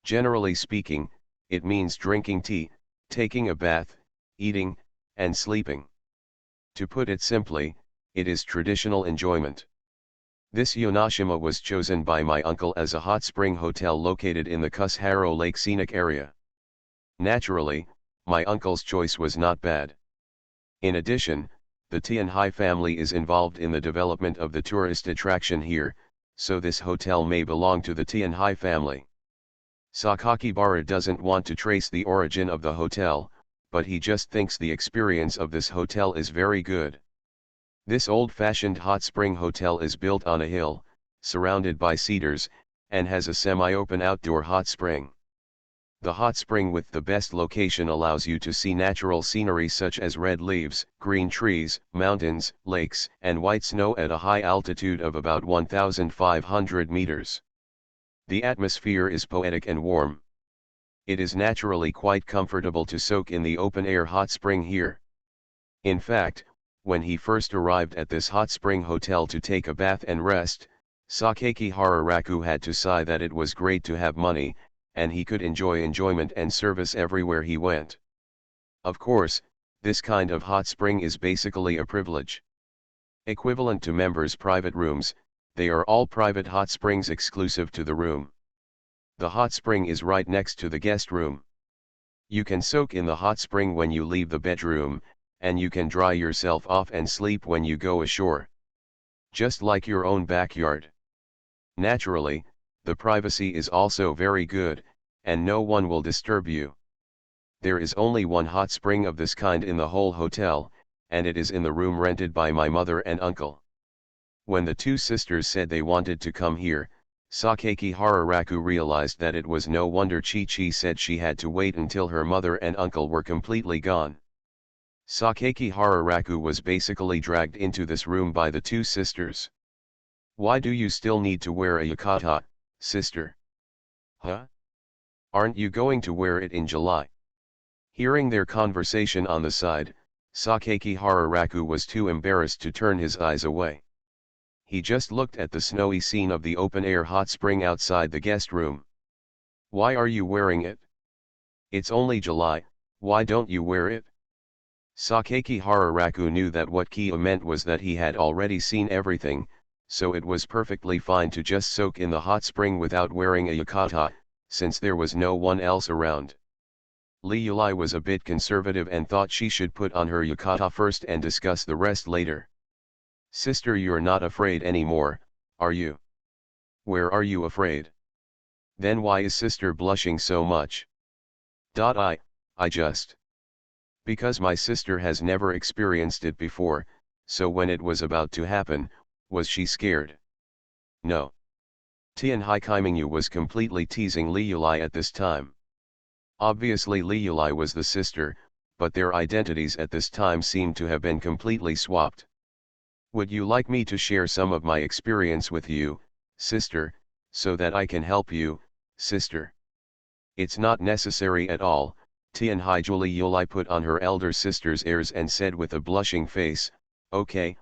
Generally speaking, it means drinking tea, taking a bath, eating, and sleeping. To put it simply, it is traditional enjoyment. This Yonashima was chosen by my uncle as a hot spring hotel located in the Kushiro Lake scenic area. Naturally, my uncle's choice was not bad. In addition, the Tianhai family is involved in the development of the tourist attraction here, so this hotel may belong to the Tianhai family. Sakakibara doesn't want to trace the origin of the hotel, but he just thinks the experience of this hotel is very good. This old-fashioned hot spring hotel is built on a hill, surrounded by cedars, and has a semi-open outdoor hot spring. The hot spring with the best location allows you to see natural scenery such as red leaves, green trees, mountains, lakes, and white snow at a high altitude of about 1,500 meters. The atmosphere is poetic and warm. It is naturally quite comfortable to soak in the open-air hot spring here. In fact, when he first arrived at this hot spring hotel to take a bath and rest, Sakaki Hararaku had to sigh that it was great to have money, and he could enjoy enjoyment and service everywhere he went. Of course, this kind of hot spring is basically a privilege. Equivalent to members' private rooms, they are all private hot springs exclusive to the room. The hot spring is right next to the guest room. You can soak in the hot spring when you leave the bedroom, and you can dry yourself off and sleep when you go ashore. Just like your own backyard. Naturally, the privacy is also very good, and no one will disturb you. There is only one hot spring of this kind in the whole hotel, and it is in the room rented by my mother and uncle. When the two sisters said they wanted to come here, Sakaki Hararaku realized that it was no wonder Chi-Chi said she had to wait until her mother and uncle were completely gone. Sakaki Hararaku was basically dragged into this room by the two sisters. "Why do you still need to wear a yukata, sister? Huh? Aren't you going to wear it in July?" Hearing their conversation on the side, Sakaki Hararaku was too embarrassed to turn his eyes away. He just looked at the snowy scene of the open-air hot spring outside the guest room. "Why are you wearing it? It's only July, why don't you wear it?" Sakaki Hararaku knew that what Kia meant was that he had already seen everything, so it was perfectly fine to just soak in the hot spring without wearing a yukata, since there was no one else around. Liuli was a bit conservative and thought she should put on her yukata first and discuss the rest later. "Sister, you're not afraid anymore, are you? Where are you afraid? Then why is sister blushing so much?" I just. Because my sister has never experienced it before, so when it was about to happen, was she scared? No. Tian Haikaimingu was completely teasing Liuli at this time. Obviously Liuli was the sister, but their identities at this time seemed to have been completely swapped. "Would you like me to share some of my experience with you, sister, so that I can help you, sister?" "It's not necessary at all," Tianhai Yuli put on her elder sister's airs and said with a blushing face, okay,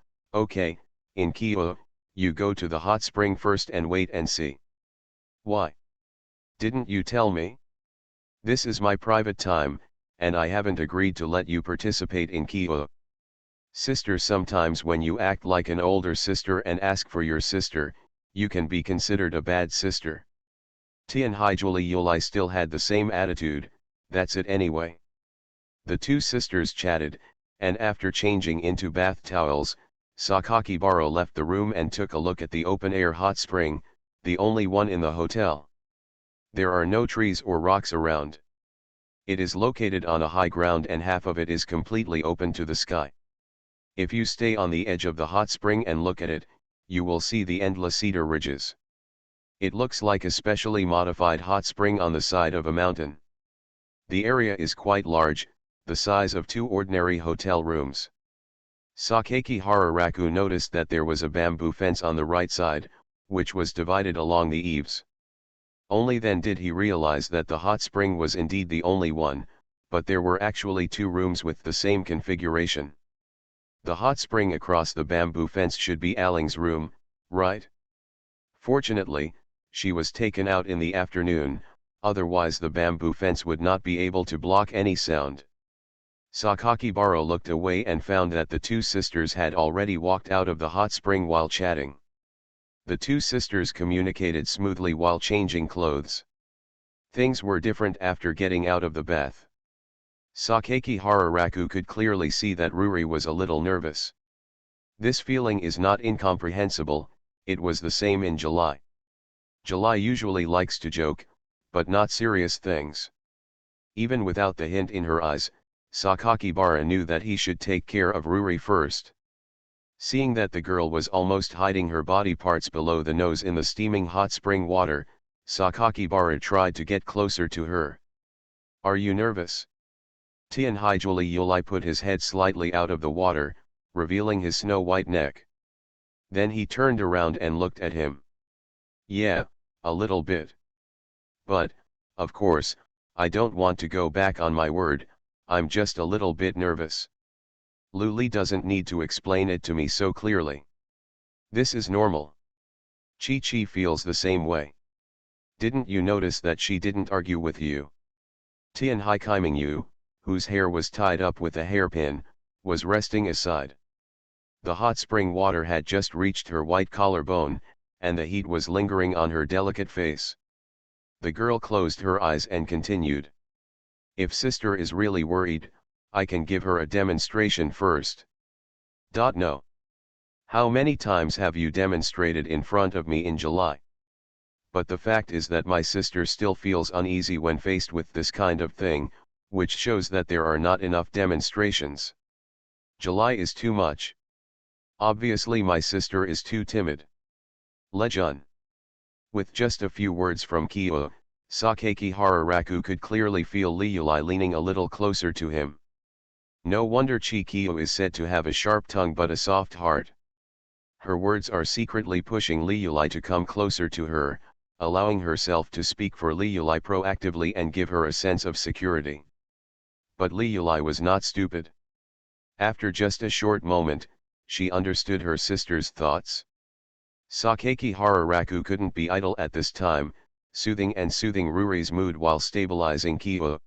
in Kyo, you go to the hot spring first and wait and see." "Why? Didn't you tell me? This is my private time, and I haven't agreed to let you participate in Kyo." "Sister, sometimes when you act like an older sister and ask for your sister, you can be considered a bad sister." Tianhai Yuli still had the same attitude, "That's it anyway." The two sisters chatted, and after changing into bath towels, Sakakibara left the room and took a look at the open-air hot spring, the only one in the hotel. There are no trees or rocks around. It is located on a high ground and half of it is completely open to the sky. If you stay on the edge of the hot spring and look at it, you will see the endless cedar ridges. It looks like a specially modified hot spring on the side of a mountain. The area is quite large, the size of 2 ordinary hotel rooms. Sakaki Hararaku noticed that there was a bamboo fence on the right side, which was divided along the eaves. Only then did he realize that the hot spring was indeed the only one, but there were actually 2 rooms with the same configuration. The hot spring across the bamboo fence should be Aling's room, right? Fortunately, she was taken out in the afternoon, otherwise the bamboo fence would not be able to block any sound. Sakakibara looked away and found that the two sisters had already walked out of the hot spring while chatting. The two sisters communicated smoothly while changing clothes. Things were different after getting out of the bath. Sakaki Hararaku could clearly see that Ruri was a little nervous. This feeling is not incomprehensible, it was the same in July. July usually likes to joke, but not serious things. Even without the hint in her eyes, Sakakibara knew that he should take care of Ruri first. Seeing that the girl was almost hiding her body parts below the nose in the steaming hot spring water, Sakakibara tried to get closer to her. "Are you nervous?" Tianhai Yuli put his head slightly out of the water, revealing his snow-white neck. Then he turned around and looked at him. "Yeah, a little bit. But, of course, I don't want to go back on my word, I'm just a little bit nervous. Luli doesn't need to explain it to me so clearly. This is normal. Chi-Chi feels the same way. Didn't you notice that she didn't argue with you? Tian Hai Yu, whose hair was tied up with a hairpin, was resting aside. The hot spring water had just reached her white collarbone, and the heat was lingering on her delicate face. The girl closed her eyes and continued. If sister is really worried, I can give her a demonstration first. No. How many times have you demonstrated in front of me in July? But the fact is that my sister still feels uneasy when faced with this kind of thing, which shows that there are not enough demonstrations. July is too much. Obviously my sister is too timid. Lejun. With just a few words from Kyo, Sakaki Hararaku could clearly feel Liuli leaning a little closer to him. No wonder Kyo is said to have a sharp tongue but a soft heart. Her words are secretly pushing Liuli to come closer to her, allowing herself to speak for Liuli proactively and give her a sense of security. But Liuli was not stupid. After just a short moment, she understood her sister's thoughts. Sakaki Hararaku couldn't be idle at this time, soothing Ruri's mood while stabilizing Kyo.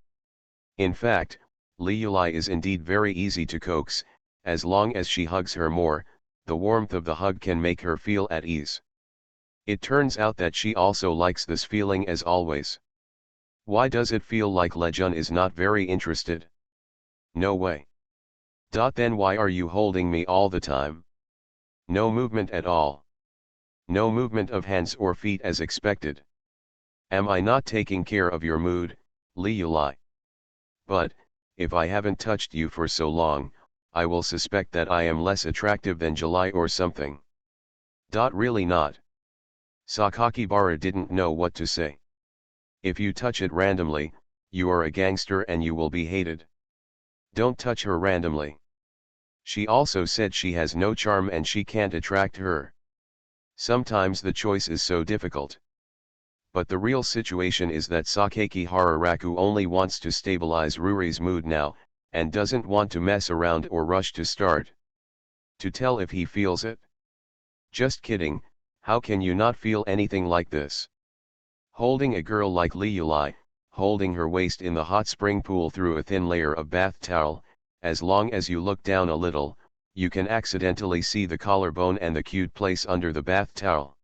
In fact, Liuli is indeed very easy to coax, as long as she hugs her more, the warmth of the hug can make her feel at ease. It turns out that she also likes this feeling as always. Why does it feel like Lejun is not very interested? No way. Then why are you holding me all the time? No movement at all. No movement of hands or feet as expected. Am I not taking care of your mood, Liuli? But, if I haven't touched you for so long, I will suspect that I am less attractive than July or something. Really not. Sakakibara didn't know what to say. If you touch it randomly, you are a gangster and you will be hated. Don't touch her randomly. She also said she has no charm and she can't attract her. Sometimes the choice is so difficult. But the real situation is that Sakaki Hararaku only wants to stabilize Ruri's mood now, and doesn't want to mess around or rush to start. To tell if he feels it? Just kidding, how can you not feel anything like this? Holding a girl like Liuli, holding her waist in the hot spring pool through a thin layer of bath towel, as long as you look down a little, you can accidentally see the collarbone and the cute place under the bath towel.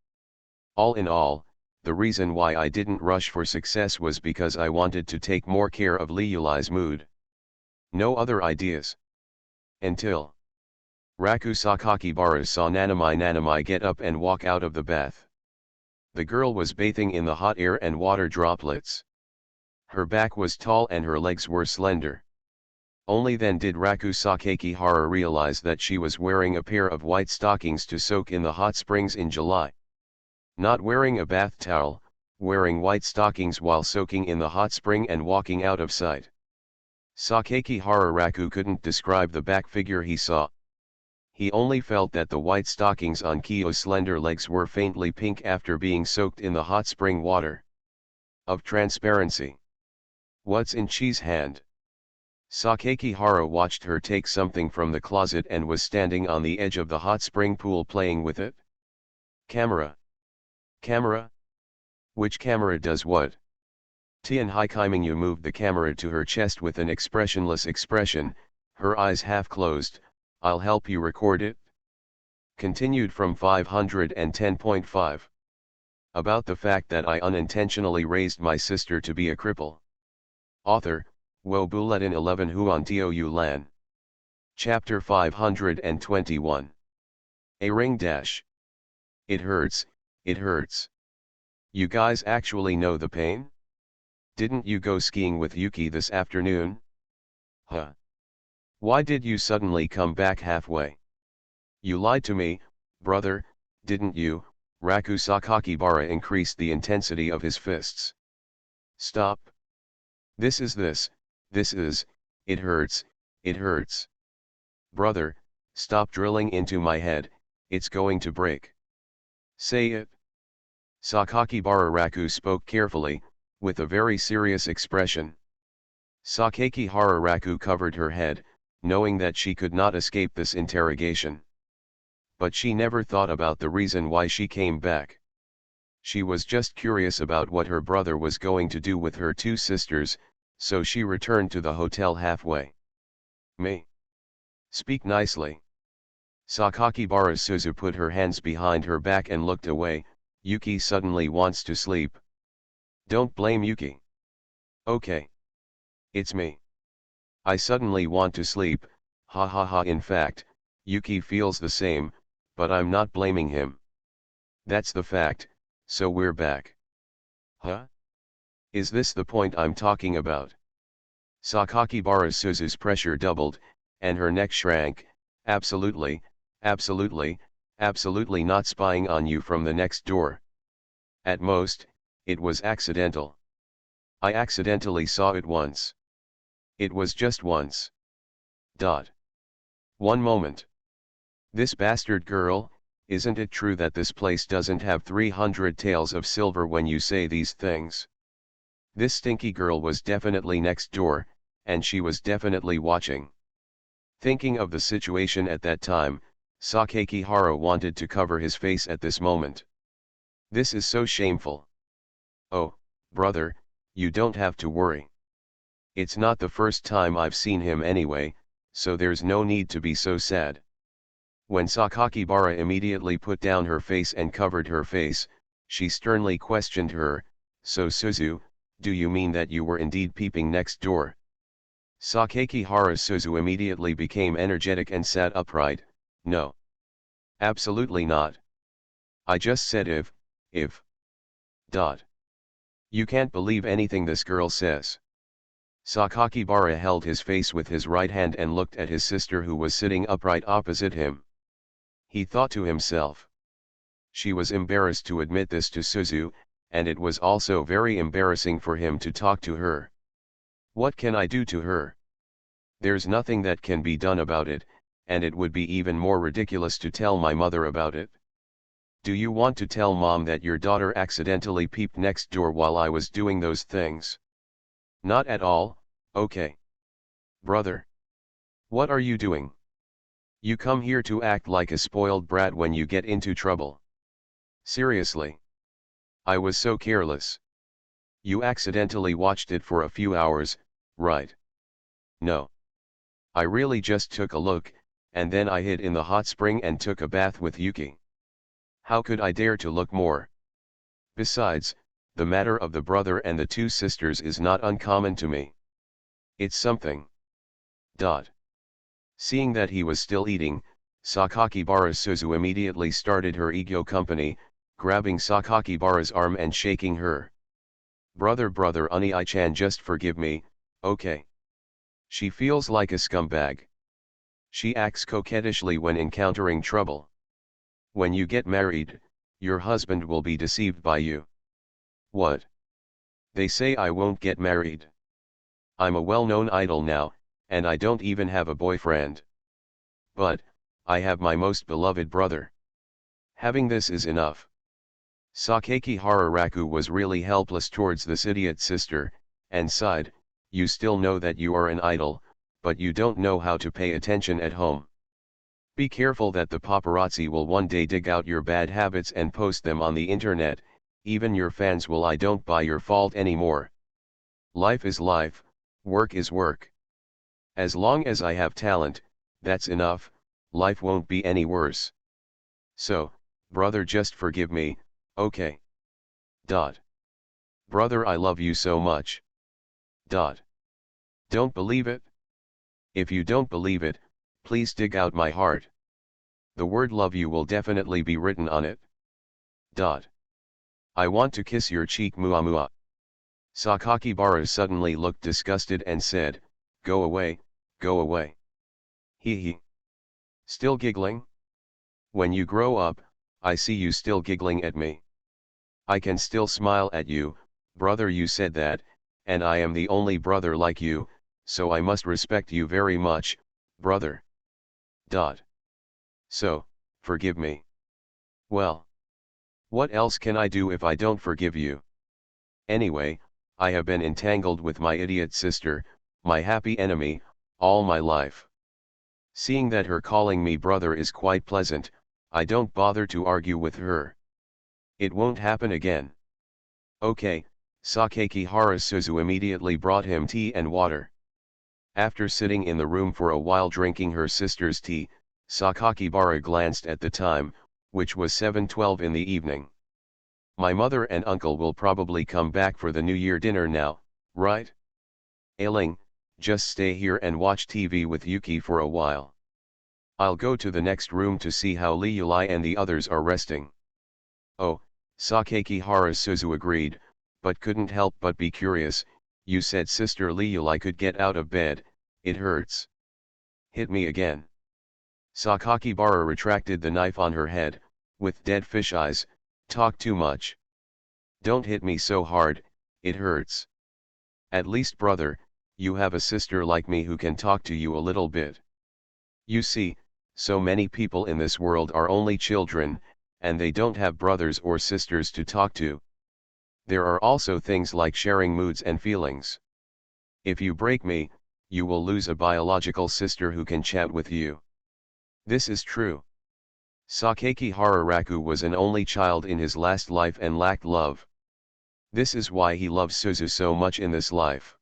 All in all, the reason why I didn't rush for success was because I wanted to take more care of Liuli's mood. No other ideas. Until Raku Sakakibara saw Nanami get up and walk out of the bath. The girl was bathing in the hot air and water droplets. Her back was tall and her legs were slender. Only then did Raku Sakakihara realize that she was wearing a pair of white stockings to soak in the hot springs in July. Not wearing a bath towel, wearing white stockings while soaking in the hot spring and walking out of sight. Sakakihara Raku couldn't describe the back figure he saw. He only felt that the white stockings on Kyo's slender legs were faintly pink after being soaked in the hot spring water. Of transparency. What's in Chi's hand? Sakakihara watched her take something from the closet and was standing on the edge of the hot spring pool playing with it. Camera. Camera? Which camera does what? Tian Haikimingyu moved the camera to her chest with an expressionless expression, her eyes half closed. I'll help you record it. Continued from 510.5. About the fact that I unintentionally raised my sister to be a cripple. Author, Wo Bulletin 11 Huan Tiu Lan. Chapter 521. A ring dash. It hurts, it hurts. You guys actually know the pain? Didn't you go skiing with Yuki this afternoon? Huh. Why did you suddenly come back halfway? You lied to me, brother, didn't you? Raku Sakakibara increased the intensity of his fists. Stop. This is, it hurts, it hurts. Brother, stop drilling into my head, it's going to break. Say it. Sakakibara Raku spoke carefully, with a very serious expression. Sakaki Hararaku covered her head, knowing that she could not escape this interrogation. But she never thought about the reason why she came back. She was just curious about what her brother was going to do with her two sisters, so she returned to the hotel halfway. Me. Speak nicely. Sakakibara Suzu put her hands behind her back and looked away. Yuki suddenly wants to sleep. Don't blame Yuki. Okay. It's me. I suddenly want to sleep, ha ha ha. In fact, Yuki feels the same, but I'm not blaming him. That's the fact, so we're back. Huh? Is this the point I'm talking about? Sakakibara Suzu's pressure doubled, and her neck shrank. Absolutely, absolutely, absolutely not spying on you from the next door. At most, it was accidental. I accidentally saw it once. It was just once. Dot. One moment. This bastard girl, isn't it true that this place doesn't have 300 taels of silver when you say these things? This stinky girl was definitely next door, and she was definitely watching. Thinking of the situation at that time, Sakakihara wanted to cover his face at this moment. This is so shameful. Oh, brother, you don't have to worry. It's not the first time I've seen him anyway, so there's no need to be so sad. When Sakakibara immediately put down her face and covered her face, she sternly questioned her, So Suzu, do you mean that you were indeed peeping next door? Sakakihara Suzu immediately became energetic and sat upright. No. Absolutely not. I just said if. Dot. You can't believe anything this girl says. Sakakibara held his face with his right hand and looked at his sister who was sitting upright opposite him. He thought to himself. She was embarrassed to admit this to Suzu, and it was also very embarrassing for him to talk to her. What can I do to her? There's nothing that can be done about it, and it would be even more ridiculous to tell my mother about it. Do you want to tell mom that your daughter accidentally peeped next door while I was doing those things? Not at all, okay. Brother. What are you doing? You come here to act like a spoiled brat when you get into trouble. Seriously. I was so careless. You accidentally watched it for a few hours, right? No. I really just took a look, and then I hid in the hot spring and took a bath with Yuki. How could I dare to look more? Besides, the matter of the brother and the two sisters is not uncommon to me. It's something. Dot. Seeing that he was still eating, Sakakibara Suzu immediately started her ego company, grabbing Sakakibara's arm and shaking her. Brother Uni-chan, just forgive me, okay? She feels like a scumbag. She acts coquettishly when encountering trouble. When you get married, your husband will be deceived by you. What? They say I won't get married. I'm a well-known idol now, and I don't even have a boyfriend. But, I have my most beloved brother. Having this is enough. Sakaki Hararaku was really helpless towards this idiot sister, and sighed, You still know that you are an idol, but you don't know how to pay attention at home. Be careful that the paparazzi will one day dig out your bad habits and post them on the internet, even your fans will. I don't buy your fault anymore. Life is life, work is work. As long as I have talent, that's enough, life won't be any worse. So, brother, just forgive me, okay? Dot. Brother, I love you so much. Dot. Don't believe it? If you don't believe it, please dig out my heart. The word love you will definitely be written on it. Dot. I want to kiss your cheek, mua mua. Sakakibara suddenly looked disgusted and said, Go away, go away. Hee hee. Still giggling? When you grow up, I see you still giggling at me. I can still smile at you, brother. You said that, and I am the only brother like you, so I must respect you very much, brother. Dot. So, forgive me. Well. What else can I do if I don't forgive you? Anyway, I have been entangled with my idiot sister, my happy enemy, all my life. Seeing that her calling me brother is quite pleasant, I don't bother to argue with her. It won't happen again. Okay, Sakakihara Suzu immediately brought him tea and water. After sitting in the room for a while drinking her sister's tea, Sakakibara glanced at the time, which was 7:12 in the evening. My mother and uncle will probably come back for the New Year dinner now, right? Ailing, just stay here and watch TV with Yuki for a while. I'll go to the next room to see how Liulai and the others are resting. Oh, Sakakihara Suzu agreed, but couldn't help but be curious. You said Sister Liulai could get out of bed, it hurts. Hit me again. Sakakibara retracted the knife on her head, with dead fish eyes. Talk too much. Don't hit me so hard, it hurts. At least brother, you have a sister like me who can talk to you a little bit. You see, so many people in this world are only children, and they don't have brothers or sisters to talk to. There are also things like sharing moods and feelings. If you break me, you will lose a biological sister who can chat with you. This is true. Sakakihara Raku was an only child in his last life and lacked love. This is why he loves Suzu so much in this life.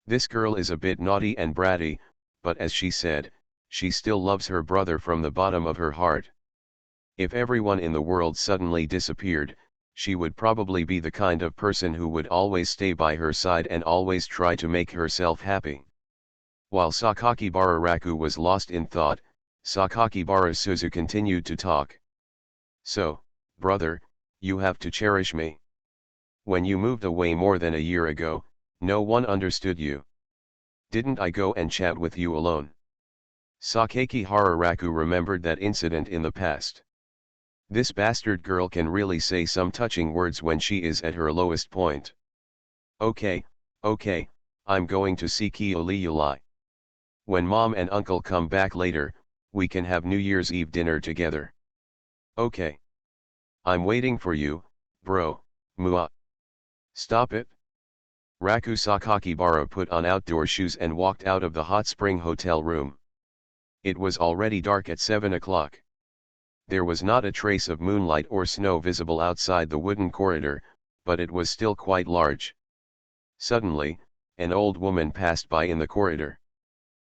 This girl is a bit naughty and bratty, but as she said, she still loves her brother from the bottom of her heart. If everyone in the world suddenly disappeared, she would probably be the kind of person who would always stay by her side and always try to make herself happy. While Sakakibara Raku was lost in thought, Sakakibara Suzu continued to talk. So, brother, you have to cherish me. When you moved away more than a year ago, no one understood you. Didn't I go and chat with you alone? Sakakihara Raku remembered that incident in the past. This bastard girl can really say some touching words when she is at her lowest point. Okay, I'm going to see Liulai. When mom and uncle come back later, we can have New Year's Eve dinner together. Okay. I'm waiting for you, bro, Mua. Stop it. Raku Sakakibara put on outdoor shoes and walked out of the hot spring hotel room. It was already dark at 7 o'clock. There was not a trace of moonlight or snow visible outside the wooden corridor, but it was still quite large. Suddenly, an old woman passed by in the corridor.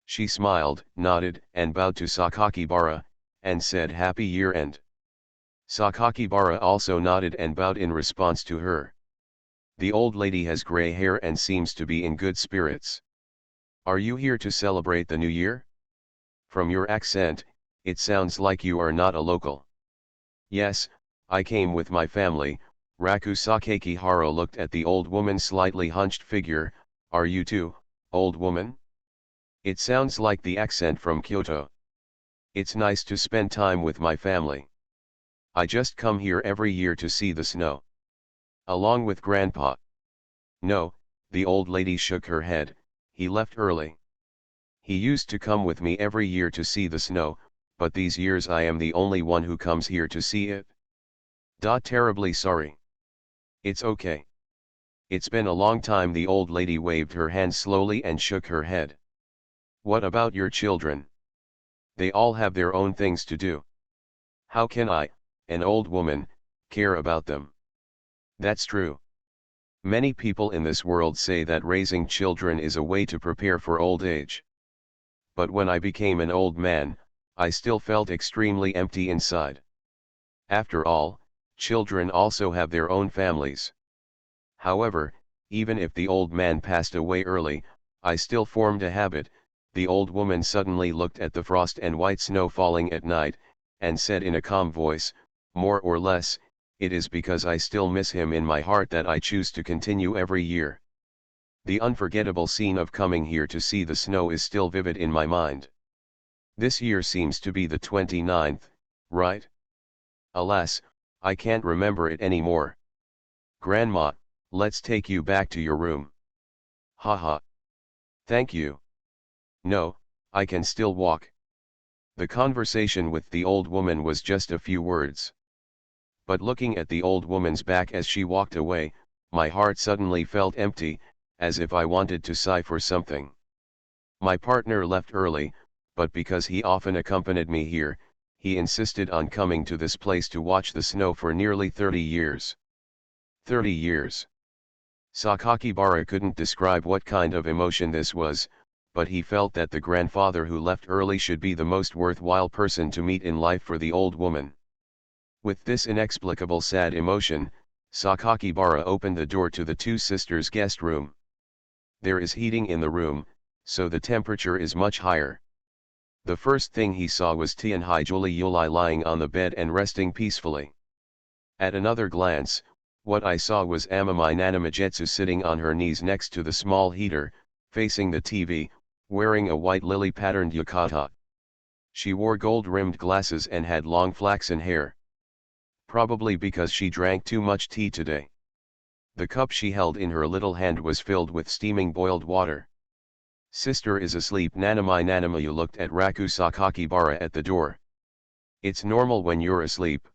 She smiled, nodded, and bowed to Sakakibara, and said Happy Year-End. Sakakibara also nodded and bowed in response to her. The old lady has gray hair and seems to be in good spirits. Are you here to celebrate the New Year? From your accent, it sounds like you are not a local. Yes, I came with my family. Raku Sakakihara looked at the old woman's slightly hunched figure. Are you too, old woman? It sounds like the accent from Kyoto. It's nice to spend time with my family. I just come here every year to see the snow. Along with Grandpa. No, the old lady shook her head, he left early. He used to come with me every year to see the snow, but these years I am the only one who comes here to see it. Terribly sorry. It's okay. It's been a long time. The old lady waved her hand slowly and shook her head. What about your children? They all have their own things to do. How can I, an old woman, care about them? That's true. Many people in this world say that raising children is a way to prepare for old age. But when I became an old man, I still felt extremely empty inside. After all, children also have their own families. However, even if the old man passed away early, I still formed a habit. The old woman suddenly looked at the frost and white snow falling at night, and said in a calm voice, more or less, it is because I still miss him in my heart that I choose to continue every year. The unforgettable scene of coming here to see the snow is still vivid in my mind. This year seems to be the 29th, right? Alas, I can't remember it anymore. Grandma, let's take you back to your room. Haha. Thank you. No, I can still walk. The conversation with the old woman was just a few words. But looking at the old woman's back as she walked away, My heart suddenly felt empty, as if I wanted to sigh for something. My partner left early, but because he often accompanied me here, he insisted on coming to this place to watch the snow for nearly 30 years. 30 years. Sakakibara couldn't describe what kind of emotion this was, but he felt that the grandfather who left early should be the most worthwhile person to meet in life for the old woman. With this inexplicable sad emotion, Sakakibara opened the door to the two sisters' guest room. There is heating in the room, so the temperature is much higher. The first thing he saw was Tianhai Juli Yulai lying on the bed and resting peacefully. At another glance, what I saw was Amamai Nanamajetsu sitting on her knees next to the small heater, facing the TV, wearing a white lily-patterned yukata. She wore gold-rimmed glasses and had long flaxen hair. Probably because she drank too much tea today. The cup she held in her little hand was filled with steaming boiled water. Sister is asleep. Nanamayu looked at Raku Sakakibara at the door. It's normal when you're asleep.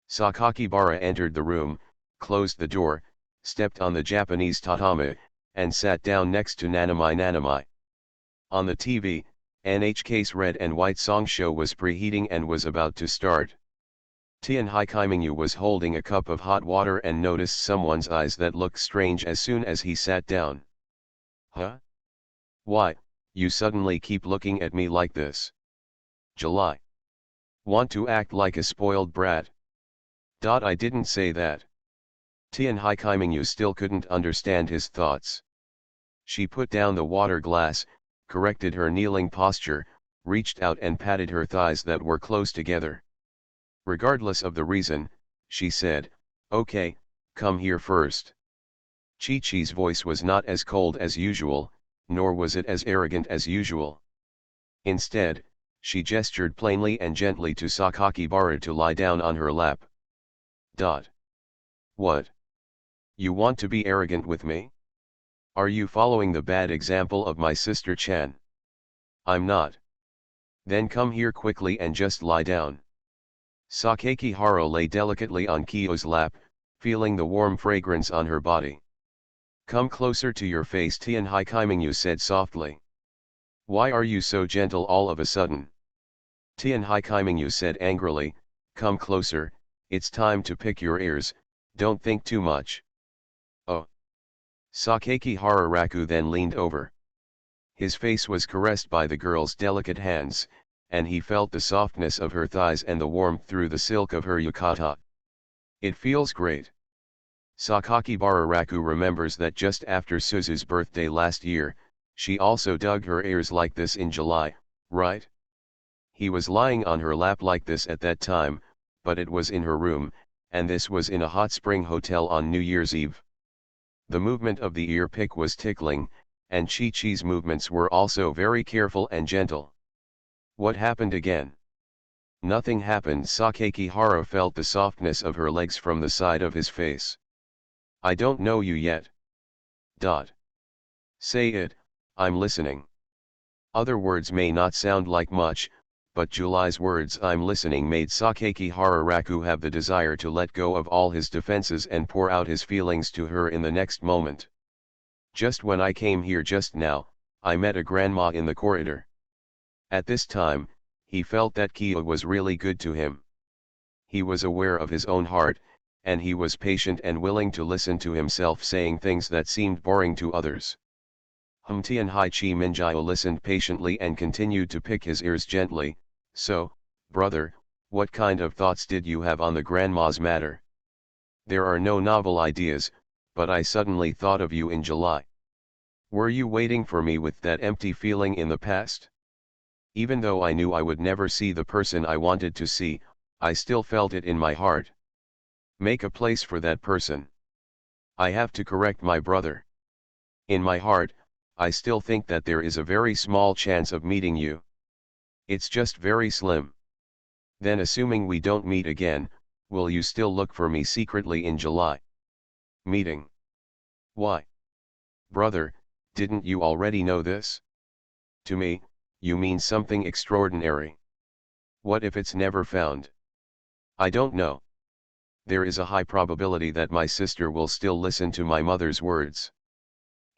Sakakibara entered the room, closed the door, stepped on the Japanese tatami, and sat down next to Nanamai. On the TV, NHK's red and white song show was preheating and was about to start. Tianhai Kaimingyu was holding a cup of hot water and noticed someone's eyes that looked strange as soon as he sat down. Huh? Why, you suddenly keep looking at me like this? July. Want to act like a spoiled brat? I didn't say that. Tianhai Kaimingyu still couldn't understand his thoughts. She put down the water glass, corrected her kneeling posture, reached out and patted her thighs that were close together. Regardless of the reason, she said, "Okay, come here first." Chi-Chi's voice was not as cold as usual, nor was it as arrogant as usual. Instead, she gestured plainly and gently to Sakakibara to lie down on her lap. What? You want to be arrogant with me? Are you following the bad example of my sister Chan? I'm not. Then come here quickly and just lie down. Sakakibara lay delicately on Kyo's lap, feeling the warm fragrance on her body. Come closer to your face, Tianhai Kaimingyu said softly. Why are you so gentle all of a sudden? Tianhai Kaimingyu said angrily, come closer, it's time to pick your ears, don't think too much. Oh. Sakakibara Raku then leaned over. His face was caressed by the girl's delicate hands, and he felt the softness of her thighs and the warmth through the silk of her yukata. It feels great. Sakakibara Raku remembers that just after Suzu's birthday last year, she also dug her ears like this in July, right? He was lying on her lap like this at that time, but it was in her room, and this was in a hot spring hotel on New Year's Eve. The movement of the ear pick was tickling, and Chi-Chi's movements were also very careful and gentle. What happened again? Nothing happened. Sakakibara felt the softness of her legs from the side of his face. I don't know you yet. Say it, I'm listening. Other words may not sound like much, but July's words I'm listening made Sakakibara Raku have the desire to let go of all his defenses and pour out his feelings to her in the next moment. Just when I came here just now, I met a grandma in the corridor. At this time, he felt that Kyo was really good to him. He was aware of his own heart, and he was patient and willing to listen to himself saying things that seemed boring to others. Tianhai Chi-Minjio listened patiently and continued to pick his ears gently. So, brother, what kind of thoughts did you have on the grandma's matter? There are no novel ideas, but I suddenly thought of you in July. Were you waiting for me with that empty feeling in the past? Even though I knew I would never see the person I wanted to see, I still felt it in my heart. Make a place for that person. I have to correct my brother. In my heart, I still think that there is a very small chance of meeting you. It's just very slim. Then assuming we don't meet again, will you still look for me secretly in July? Meeting. Why? Brother, didn't you already know this? To me, you mean something extraordinary. What if it's never found? I don't know. there is a high probability that my sister will still listen to my mother's words.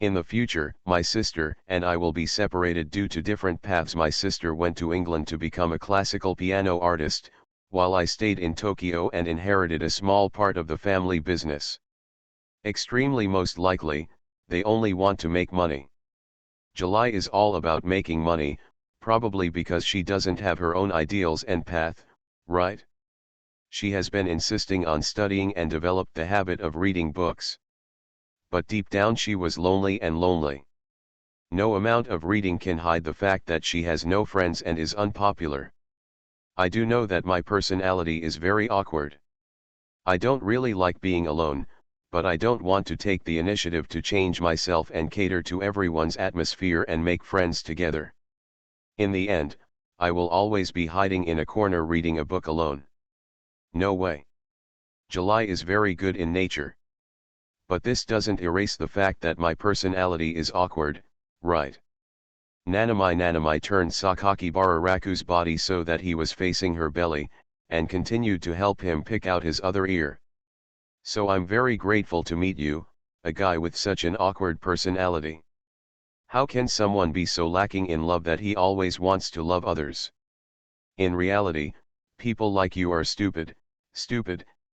In the future, my sister and I will be separated due to different paths. My sister went to England to become a classical piano artist, while I stayed in Tokyo and inherited a small part of the family business. Extremely most likely, they only want to make money. July is all about making money, probably because she doesn't have her own ideals and path, right? She has been insisting on studying and developed the habit of reading books. But deep down she was lonely and lonely. No amount of reading can hide the fact that she has no friends and is unpopular. I do know that my personality is very awkward. I don't really like being alone, but I don't want to take the initiative to change myself and cater to everyone's atmosphere and make friends together. In the end, I will always be hiding in a corner reading a book alone. No way. July is very good in nature. But this doesn't erase the fact that my personality is awkward, right? Nanami turned Sakakibara Raku's body so that he was facing her belly, and continued to help him pick out his other ear. So I'm very grateful to meet you, a guy with such an awkward personality. How can someone be so lacking in love that he always wants to love others? In reality, people like you are stupid,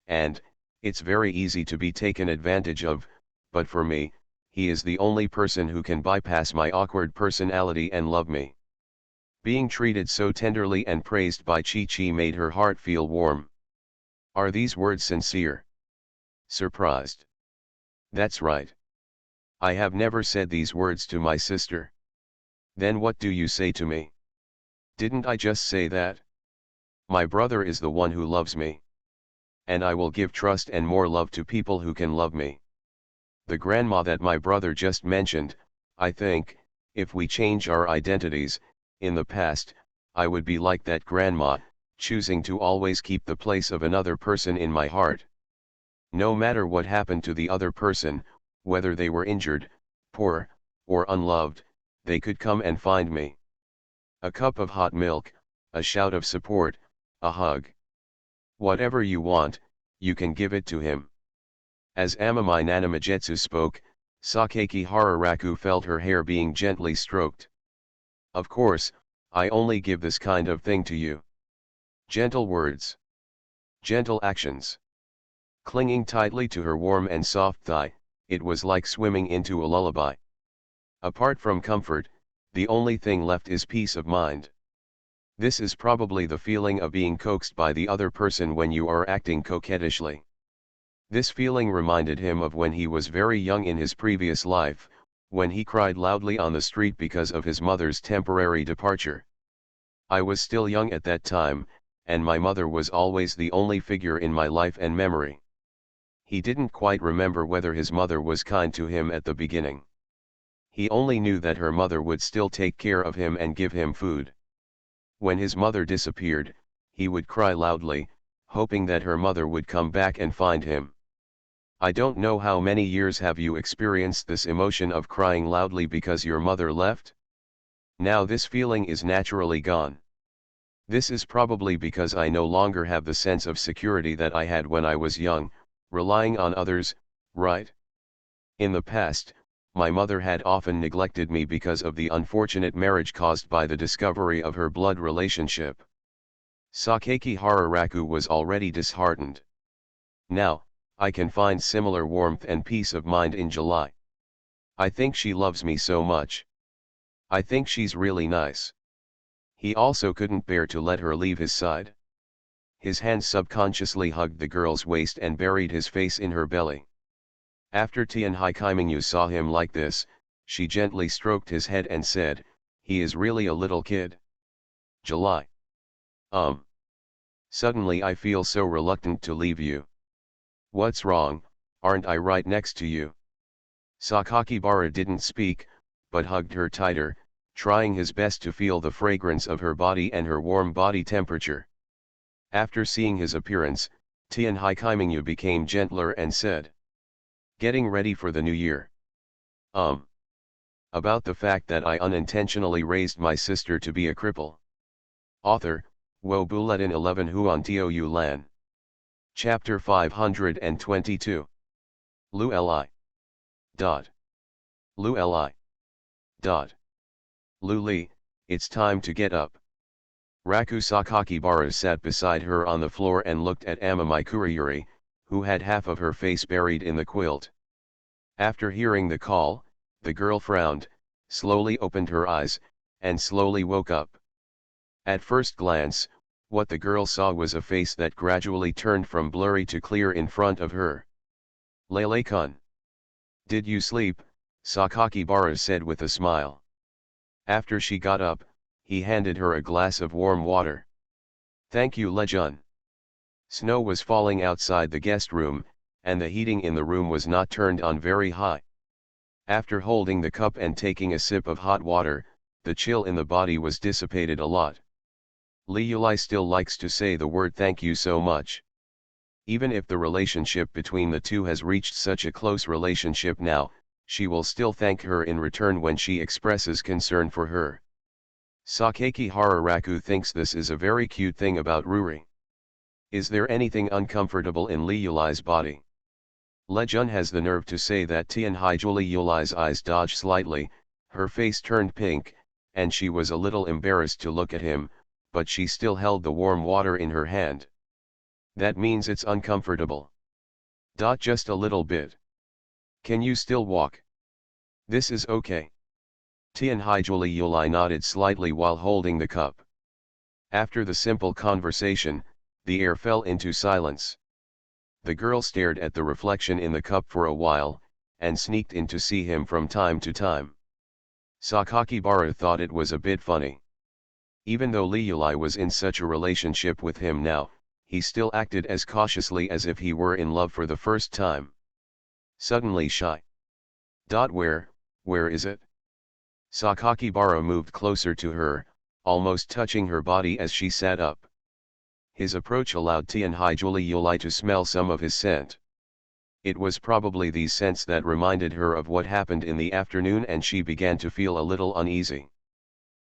and, it's very easy to be taken advantage of, but for me, he is the only person who can bypass my awkward personality and love me. Being treated so tenderly and praised by Chi-Chi made her heart feel warm. Are these words sincere? Surprised. That's right. I have never said these words to my sister. Then what do you say to me? Didn't I just say that? My brother is the one who loves me. And I will give trust and more love to people who can love me. The grandma that my brother just mentioned, I think, if we change our identities, in the past, I would be like that grandma, choosing to always keep the place of another person in my heart. No matter what happened to the other person, whether they were injured, poor, or unloved, they could come and find me. A cup of hot milk, a shout of support, a hug. Whatever you want, you can give it to him. As Amami Nanamajetsu spoke, Sakaki Hararaku felt her hair being gently stroked. Of course, I only give this kind of thing to you. Gentle words. Gentle actions. Clinging tightly to her warm and soft thigh, it was like swimming into a lullaby. Apart from comfort, the only thing left is peace of mind. This is probably the feeling of being coaxed by the other person when you are acting coquettishly. This feeling reminded him of when he was very young in his previous life, when he cried loudly on the street because of his mother's temporary departure. I was still young at that time, and my mother was always the only figure in my life and memory. He didn't quite remember whether his mother was kind to him at the beginning. He only knew that her mother would still take care of him and give him food. When his mother disappeared, he would cry loudly, hoping that her mother would come back and find him. I don't know how many years have you experienced this emotion of crying loudly because your mother left? Now this feeling is naturally gone. This is probably because I no longer have the sense of security that I had when I was young, relying on others, right? In the past, my mother had often neglected me because of the unfortunate marriage caused by the discovery of her blood relationship. Sakaki Hararaku was already disheartened. Now, I can find similar warmth and peace of mind in July. I think she loves me so much. I think she's really nice. He also couldn't bear to let her leave his side. His hand subconsciously hugged the girl's waist and buried his face in her belly. After Tianhai Kaimingyu saw him like this, she gently stroked his head and said, "He is really a little kid." July. Suddenly I feel so reluctant to leave you. What's wrong, aren't I right next to you? Sakakibara didn't speak, but hugged her tighter, trying his best to feel the fragrance of her body and her warm body temperature. After seeing his appearance, Tianhai Kaimingyu became gentler and said, "Getting ready for the new year. About the fact that I unintentionally raised my sister to be a cripple." Author, Wo Bulletin 11 Huan Tiu Lan. Chapter 522. Lu Li. Dot. Lu Li. Dot. Lu Li, it's time to get up. Raku Sakakibara sat beside her on the floor and looked at Amamai Kurayuri, who had half of her face buried in the quilt. After hearing the call, the girl frowned, slowly opened her eyes, and slowly woke up. At first glance, what the girl saw was a face that gradually turned from blurry to clear in front of her. Lele-kun. Did you sleep? Sakakibara said with a smile. After she got up, he handed her a glass of warm water. Thank you, Lejun. Snow was falling outside the guest room, and the heating in the room was not turned on very high. After holding the cup and taking a sip of hot water, the chill in the body was dissipated a lot. Li Yulai still likes to say the word thank you so much. Even if the relationship between the two has reached such a close relationship now, she will still thank her in return when she expresses concern for her. Sakaki Hararaku thinks this is a very cute thing about Ruri. Is there anything uncomfortable in Li Yulai's body? Lejun has the nerve to say that Tianhaiju Li Yulai's eyes dodged slightly, her face turned pink, and she was a little embarrassed to look at him, but she still held the warm water in her hand. That means it's uncomfortable. Just a little bit. Can you still walk? This is okay. Tianhaiju Li Yulai nodded slightly while holding the cup. After the simple conversation, the air fell into silence. The girl stared at the reflection in the cup for a while, and sneaked in to see him from time to time. Sakakibara thought it was a bit funny. Even though Li Yulai was in such a relationship with him now, he still acted as cautiously as if he were in love for the first time. Suddenly shy. Where is it? Sakakibara moved closer to her, almost touching her body as she sat up. His approach allowed Tianhaiju Li Yulai to smell some of his scent. It was probably these scents that reminded her of what happened in the afternoon, and she began to feel a little uneasy.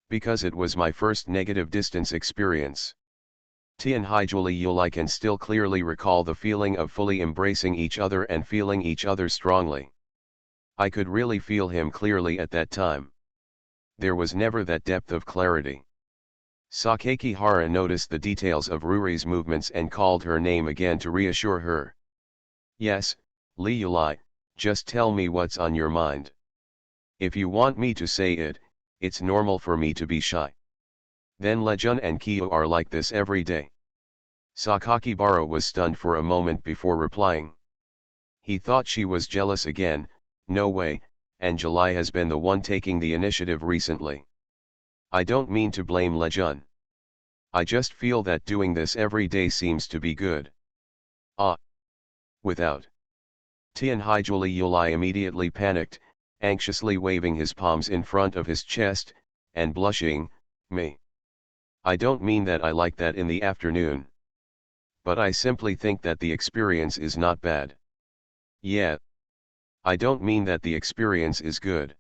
Because it was my first negative distance experience. Tianhaiju Li Yulai can still clearly recall the feeling of fully embracing each other and feeling each other strongly. I could really feel him clearly at that time. There was never that depth of clarity. Sakaki Hara noticed the details of Ruri's movements and called her name again to reassure her. Yes, Li Yulai, just tell me what's on your mind. If you want me to say it, it's normal for me to be shy. Then Lejun and Kyo are like this every day. Sakakibara was stunned for a moment before replying. He thought she was jealous again. No way, and July has been the one taking the initiative recently. I don't mean to blame Lejun. I just feel that doing this every day seems to be good. Without. Tianhaiju Li Yulai immediately panicked, anxiously waving his palms in front of his chest, and blushing, me. I don't mean that I like that in the afternoon. But I simply think that the experience is not bad. Yeah. I don't mean that the experience is good.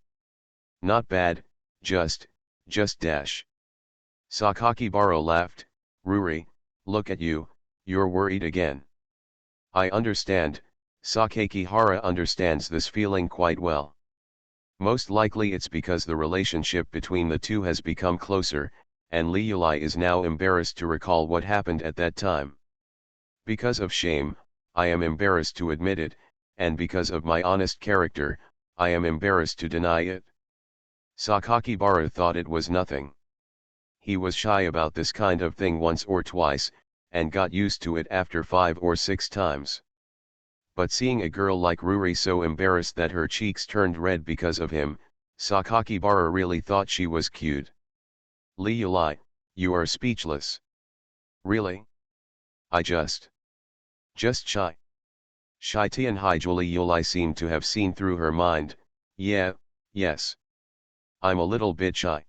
Not bad, just dash. Sakakibara laughed. Ruri, look at you, you're worried again. I understand, Sakakihara understands this feeling quite well. Most likely it's because the relationship between the two has become closer, and Li Yulai is now embarrassed to recall what happened at that time. Because of shame, I am embarrassed to admit it, and because of my honest character, I am embarrassed to deny it. Sakakibara thought it was nothing. He was shy about this kind of thing once or twice, and got used to it after 5 or 6 times. But seeing a girl like Ruri so embarrassed that her cheeks turned red because of him, Sakakibara really thought she was cute. Li Yulai, you are speechless. Really? I just shy. Shy. Tianhaiju Li Yulai seemed to have seen through her mind. Yes. I'm a little bit shy.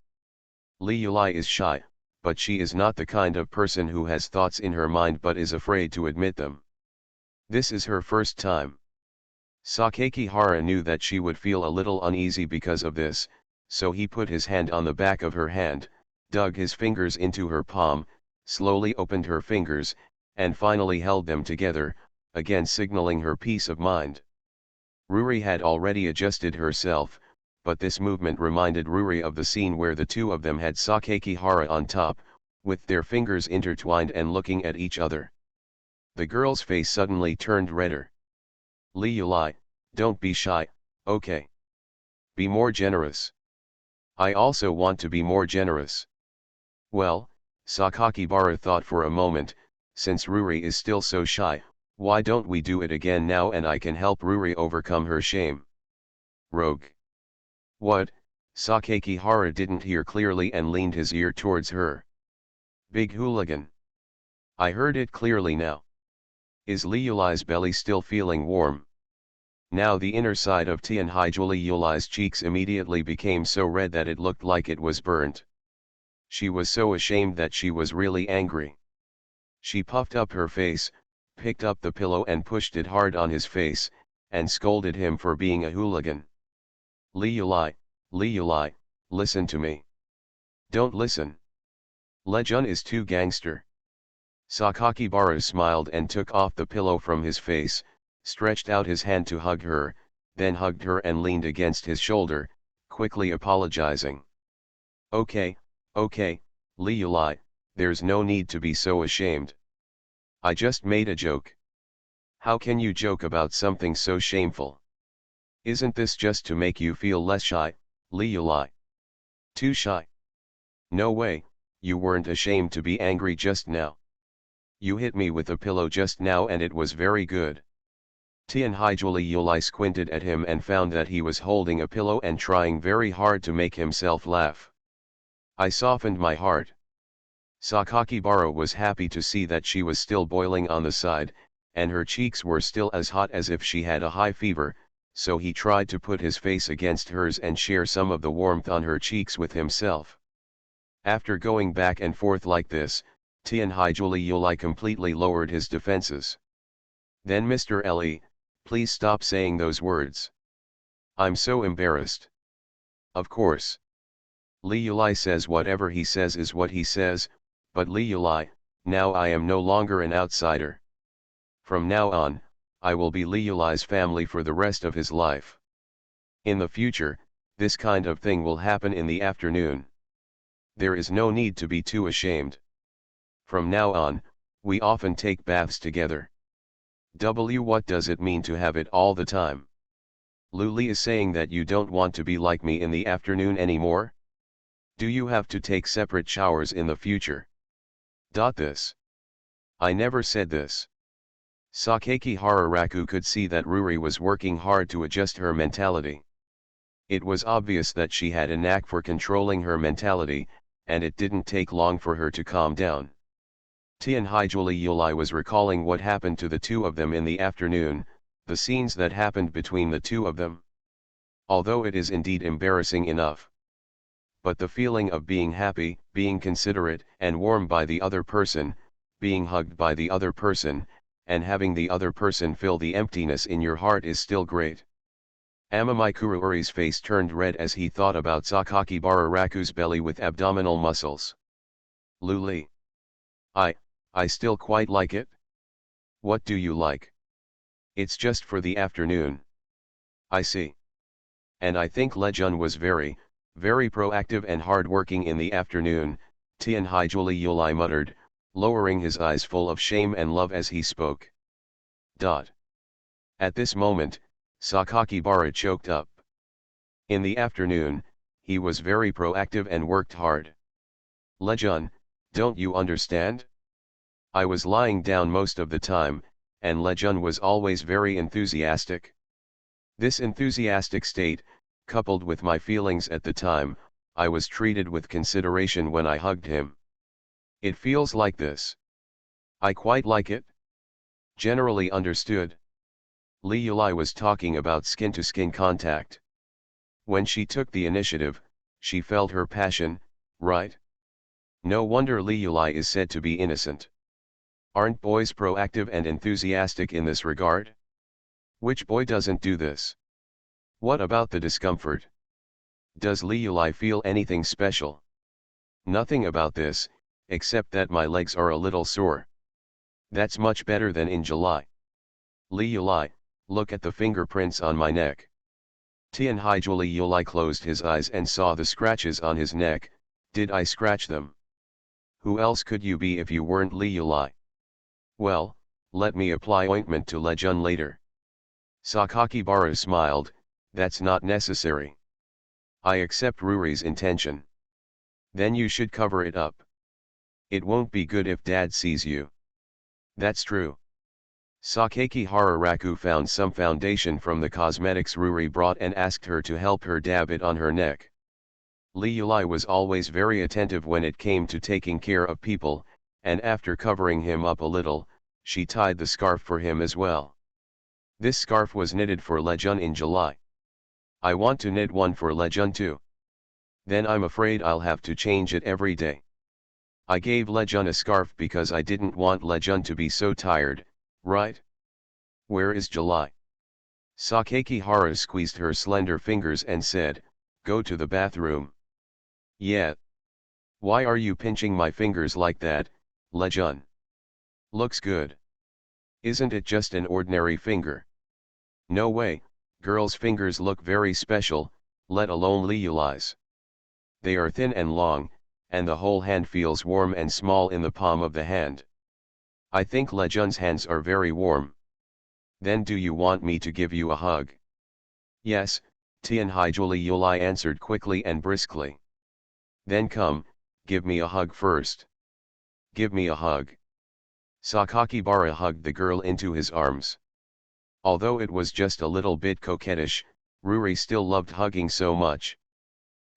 Li Yulai is shy, but she is not the kind of person who has thoughts in her mind but is afraid to admit them. This is her first time. Sakakihara knew that she would feel a little uneasy because of this, so he put his hand on the back of her hand, dug his fingers into her palm, slowly opened her fingers, and finally held them together, again signaling her peace of mind. Ruri had already adjusted herself, but this movement reminded Ruri of the scene where the two of them had Sakakihara on top, with their fingers intertwined and looking at each other. The girl's face suddenly turned redder. Liuli, don't be shy, okay? Be more generous. I also want to be more generous. Well, Sakakibara thought for a moment, since Ruri is still so shy, why don't we do it again now and I can help Ruri overcome her shame? Rogue. What? Sakakihara didn't hear clearly and leaned his ear towards her. Big hooligan. I heard it clearly now. Is Liuli's belly still feeling warm? Now the inner side of Tianhai cheeks immediately became so red that it looked like it was burnt. She was so ashamed that she was really angry. She puffed up her face, picked up the pillow and pushed it hard on his face, and scolded him for being a hooligan. Liuli, listen to me. Don't listen. Lejun is too gangster. Sakakibara smiled and took off the pillow from his face, stretched out his hand to hug her, then hugged her and leaned against his shoulder, quickly apologizing. Okay, Liuli, there's no need to be so ashamed. I just made a joke. How can you joke about something so shameful? Isn't this just to make you feel less shy, Liuli? Too shy? No way, you weren't ashamed to be angry just now. You hit me with a pillow just now and it was very good. Tianhai squinted at him and found that he was holding a pillow and trying very hard to make himself laugh. I softened my heart. Sakakibara was happy to see that she was still boiling on the side, and her cheeks were still as hot as if she had a high fever, so he tried to put his face against hers and share some of the warmth on her cheeks with himself. After going back and forth like this, Tianhai completely lowered his defenses. Then Mr. Li, please stop saying those words. I'm so embarrassed. Of course. Liuli says whatever he says is what he says, but Liuli, now I am no longer an outsider. From now on, I will be Liuli's family for the rest of his life. In the future, this kind of thing will happen in the afternoon. There is no need to be too ashamed. From now on, we often take baths together. What does it mean to have it all the time? Luli is saying that you don't want to be like me in the afternoon anymore? Do you have to take separate showers in the future? This. I never said this. Sakakihara Raku could see that Ruri was working hard to adjust her mentality. It was obvious that she had a knack for controlling her mentality, and it didn't take long for her to calm down. Tianhai was recalling what happened to the two of them in the afternoon, the scenes that happened between the two of them. Although it is indeed embarrassing enough. But the feeling of being happy, being considerate and warm by the other person, being hugged by the other person, and having the other person fill the emptiness in your heart is still great. Amamikuruuri's face turned red as he thought about Sakakibara Raku's belly with abdominal muscles. Luli. I still quite like it. What do you like? It's just for the afternoon. I see. And I think Lejun was very proactive and hard-working in the afternoon, Tianhai muttered, lowering his eyes full of shame and love as he spoke. At this moment, Sakakibara choked up. In the afternoon, he was very proactive and worked hard. Lejun, don't you understand? I was lying down most of the time, and Lejun was always very enthusiastic. This enthusiastic state, coupled with my feelings at the time, I was treated with consideration when I hugged him. It feels like this. I quite like it. Generally understood. Liuli was talking about skin-to-skin contact. When she took the initiative, she felt her passion, right? No wonder Liuli is said to be innocent. Aren't boys proactive and enthusiastic in this regard? Which boy doesn't do this? What about the discomfort? Does Liuli feel anything special? Nothing about this, except that my legs are a little sore. That's much better than in July. Li Yulai, look at the fingerprints on my neck. Tianhaijuli Yulai closed his eyes and saw the scratches on his neck. Did I scratch them? Who else could you be if you weren't Li Yulai? Well, let me apply ointment to Lejun later. Sakakibara smiled, that's not necessary. I accept Ruri's intention. Then you should cover it up. It won't be good if Dad sees you. That's true. Sakaki Hararaku found some foundation from the cosmetics Ruri brought and asked her to help her dab it on her neck. Li Yulai was always very attentive when it came to taking care of people, and after covering him up a little, she tied the scarf for him as well. This scarf was knitted for Lejun in July. I want to knit one for Lejun too. Then I'm afraid I'll have to change it every day. I gave Lejun a scarf because I didn't want Lejun to be so tired, right? Where is July? Sakaki Hara squeezed her slender fingers and said, go to the bathroom. Yeah. Why are you pinching my fingers like that, Lejun? Looks good. Isn't it just an ordinary finger? No way, girls' fingers look very special, let alone Li Yulai's. They are thin and long, and the whole hand feels warm and small in the palm of the hand. I think Lejun's hands are very warm. Then do you want me to give you a hug? Yes, Tianhaijuli Yulai answered quickly and briskly. Then come, give me a hug first. Give me a hug. Sakakibara hugged the girl into his arms. Although it was just a little bit coquettish, Ruri still loved hugging so much.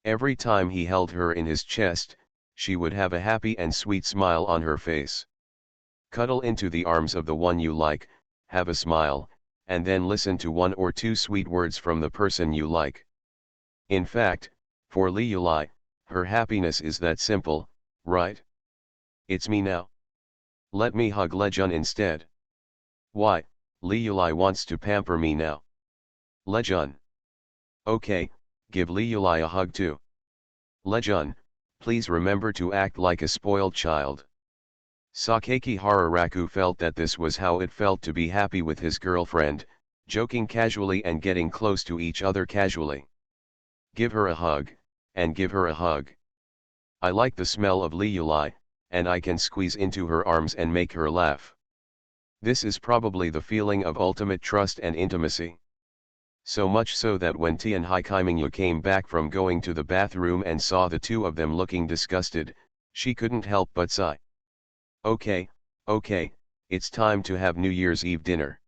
Every time he held her in his chest, she would have a happy and sweet smile on her face. Cuddle into the arms of the one you like, have a smile, and then listen to one or two sweet words from the person you like. In fact, for Li Yulai, her happiness is that simple, right? It's me now. Let me hug Lejun instead. Why, Li Yulai wants to pamper me now. Lejun. Okay, give Li Yulai a hug too. Lejun, please remember to act like a spoiled child. Sakaki Hararaku felt that this was how it felt to be happy with his girlfriend, joking casually and getting close to each other casually. Give her a hug, and give her a hug. I like the smell of Li Yulai, and I can squeeze into her arms and make her laugh. This is probably the feeling of ultimate trust and intimacy. So much so that when Tianhai Kaimingyu came back from going to the bathroom and saw the two of them looking disgusted, she couldn't help but sigh. Okay, it's time to have New Year's Eve dinner.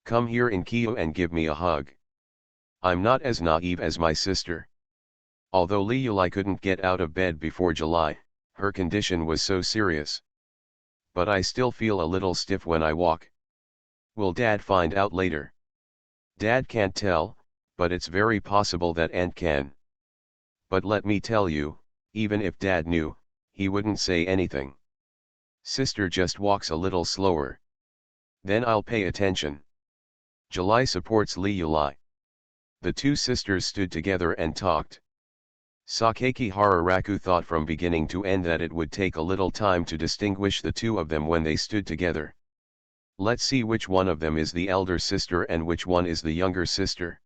Come here in Kyo and give me a hug. I'm not as naive as my sister. Although Li Yulai couldn't get out of bed before July, her condition was so serious. But I still feel a little stiff when I walk. Will Dad find out later? Dad can't tell, but it's very possible that Aunt can. But let me tell you, even if Dad knew, he wouldn't say anything. Sister just walks a little slower. Then I'll pay attention. July supports Li Yulai. The two sisters stood together and talked. Sakaki Hararaku thought from beginning to end that it would take a little time to distinguish the two of them when they stood together. Let's see which one of them is the elder sister and which one is the younger sister.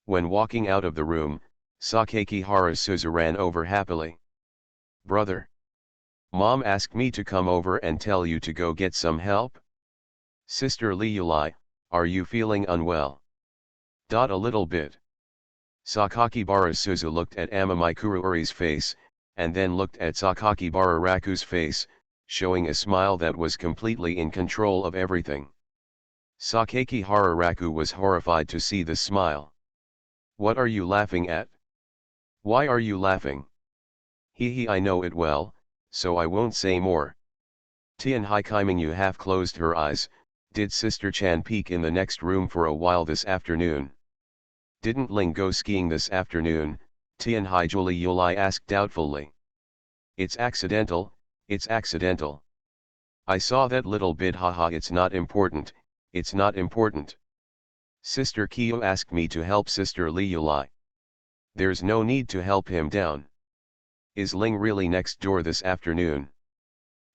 When walking out of the room, Sakaki Harasuzu ran over happily. Brother. Mom asked me to come over and tell you to go get some help. Sister Li Yulai, are you feeling unwell? A little bit. Sakaki Barasuzu looked at Amamai Kuruuri's face, and then looked at Sakaki Bararaku's face, showing a smile that was completely in control of everything. Sakaki Hararaku was horrified to see this smile. What are you laughing at? Why are you laughing? Hee, I know it well, so I won't say more. Tianhai Kaimingyu half closed her eyes. Did Sister Chan peek in the next room for a while this afternoon? Didn't Ling go skiing this afternoon? Tianhaijuli Yulai asked doubtfully. It's accidental, it's accidental. I saw that little bit, haha, it's not important, it's not important. Sister Kyo asked me to help Sister Li Yulai. There's no need to help him down. Is Ling really next door this afternoon?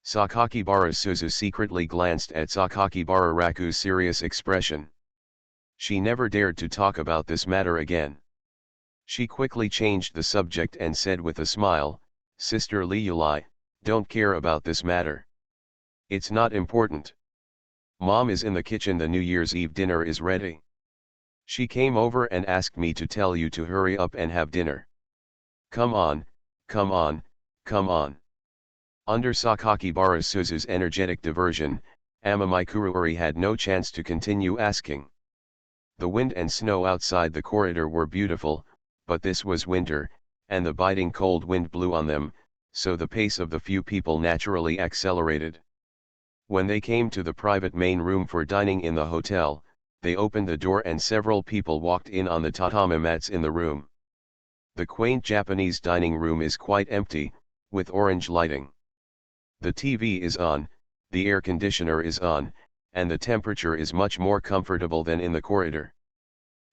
Sakakibara Suzu secretly glanced at Sakakibara Raku's serious expression. She never dared to talk about this matter again. She quickly changed the subject and said with a smile, "Sister Liulai, don't care about this matter. It's not important. Mom is in the kitchen, the New Year's Eve dinner is ready. She came over and asked me to tell you to hurry up and have dinner. Come on, come on, come on." Under Sakakibara Suzu's energetic diversion, Amamai Kuruori had no chance to continue asking. The wind and snow outside the corridor were beautiful, but this was winter, and the biting cold wind blew on them, so the pace of the few people naturally accelerated. When they came to the private main room for dining in the hotel, they opened the door and several people walked in on the tatami mats in the room. The quaint Japanese dining room is quite empty, with orange lighting. The TV is on, the air conditioner is on, and the temperature is much more comfortable than in the corridor.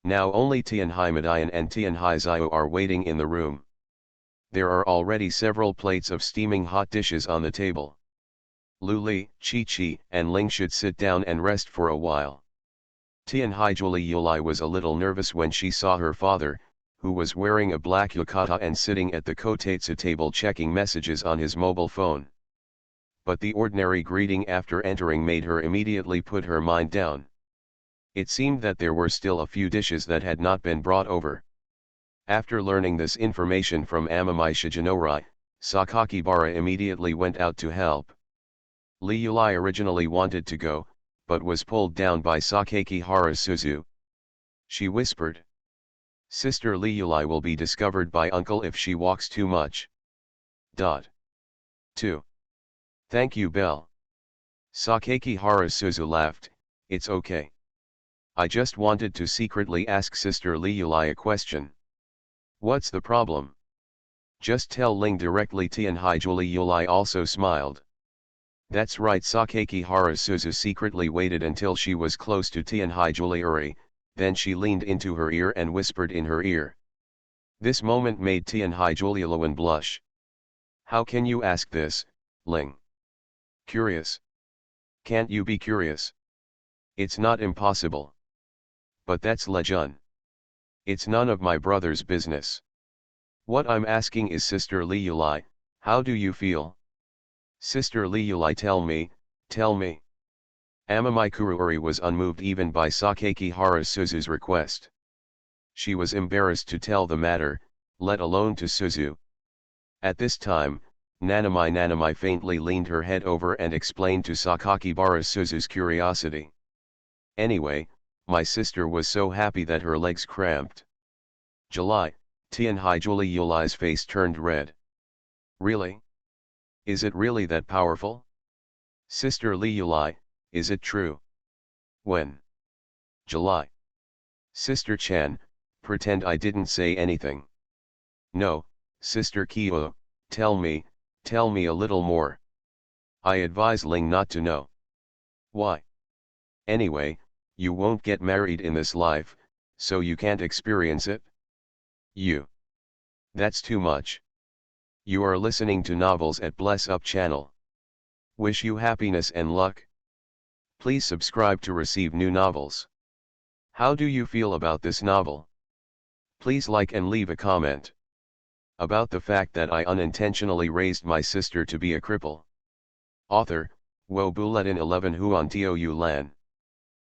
Now only Tianhai Madayan and Tianhai Zio are waiting in the room. There are already several plates of steaming hot dishes on the table. Luli, Chi-Chi, and Ling should sit down and rest for a while. Tianhai Julie Yulai was a little nervous when she saw her father, who was wearing a black yukata and sitting at the kotetsu table checking messages on his mobile phone. But the ordinary greeting after entering made her immediately put her mind down. It seemed that there were still a few dishes that had not been brought over. After learning this information from Amamai Shijinorai, Sakakibara immediately went out to help. Liulai originally wanted to go, but was pulled down by Sakakibara Suzu. She whispered, "Sister Liulai will be discovered by uncle if she walks too much." 2. Thank you, Belle. Sakakibara Suzu laughed, "It's okay. I just wanted to secretly ask Sister Liulai a question." "What's the problem?" "Just tell Ling directly." Tianhai Julie Yulai also smiled. "That's right." Sakakibara Suzu secretly waited until she was close to Tianhai Juliuri, then she leaned into her ear and whispered in her ear. This moment made Tianhai Juliulan blush. "How can you ask this, Ling? Curious? Can't you be curious? It's not impossible. But that's Lejun. It's none of my brother's business. What I'm asking is, Sister Liulai, how do you feel? Sister Liulai, tell me, tell me." Amamai Kuruori was unmoved even by Sakakibara Suzu's request. She was embarrassed to tell the matter, let alone to Suzu. At this time, Nanamai faintly leaned her head over and explained to Sakakibara Suzu's curiosity. "Anyway, my sister was so happy that her legs cramped." July, Tianhai Julie Yulai's face turned red. "Really? Is it really that powerful? Sister Liulai, is it true?" "When?" "July." "Sister Chan, pretend I didn't say anything." "No, Sister Kyo, tell me a little more." "I advise Ling not to know." "Why?" "Anyway, you won't get married in this life, so you can't experience it." "You. That's too much." You are listening to novels at Bless Up channel. Wish you happiness and luck. Please subscribe to receive new novels. How do you feel about this novel? Please like and leave a comment. About the fact that I unintentionally raised my sister to be a cripple. Author, Wo Buletin 11 Huan Tou Lan.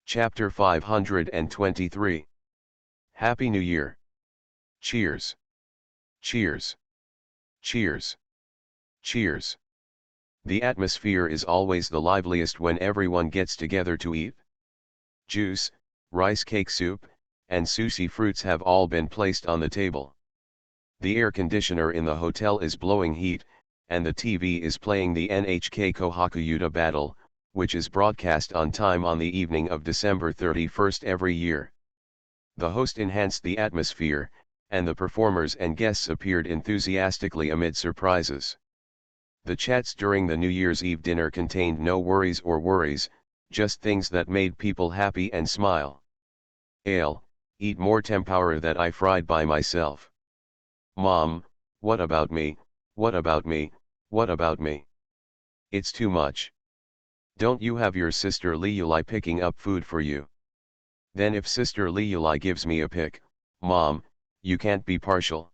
Chapter 523. Happy New Year. Cheers. Cheers. Cheers. Cheers. The atmosphere is always the liveliest when everyone gets together to eat. Juice, rice cake soup, and sushi fruits have all been placed on the table. The air conditioner in the hotel is blowing heat, and the TV is playing the NHK Kohaku Yuta battle, which is broadcast on time on the evening of December 31st every year. The host enhanced the atmosphere, and the performers and guests appeared enthusiastically amid surprises. The chats during the New Year's Eve dinner contained no worries, just things that made people happy and smile. Ale, eat more tempura that I fried by myself. Mom, what about me, what about me, what about me? It's too much. Don't you have your sister Leuli picking up food for you? Then if sister Leuli gives me a pick, Mom, you can't be partial.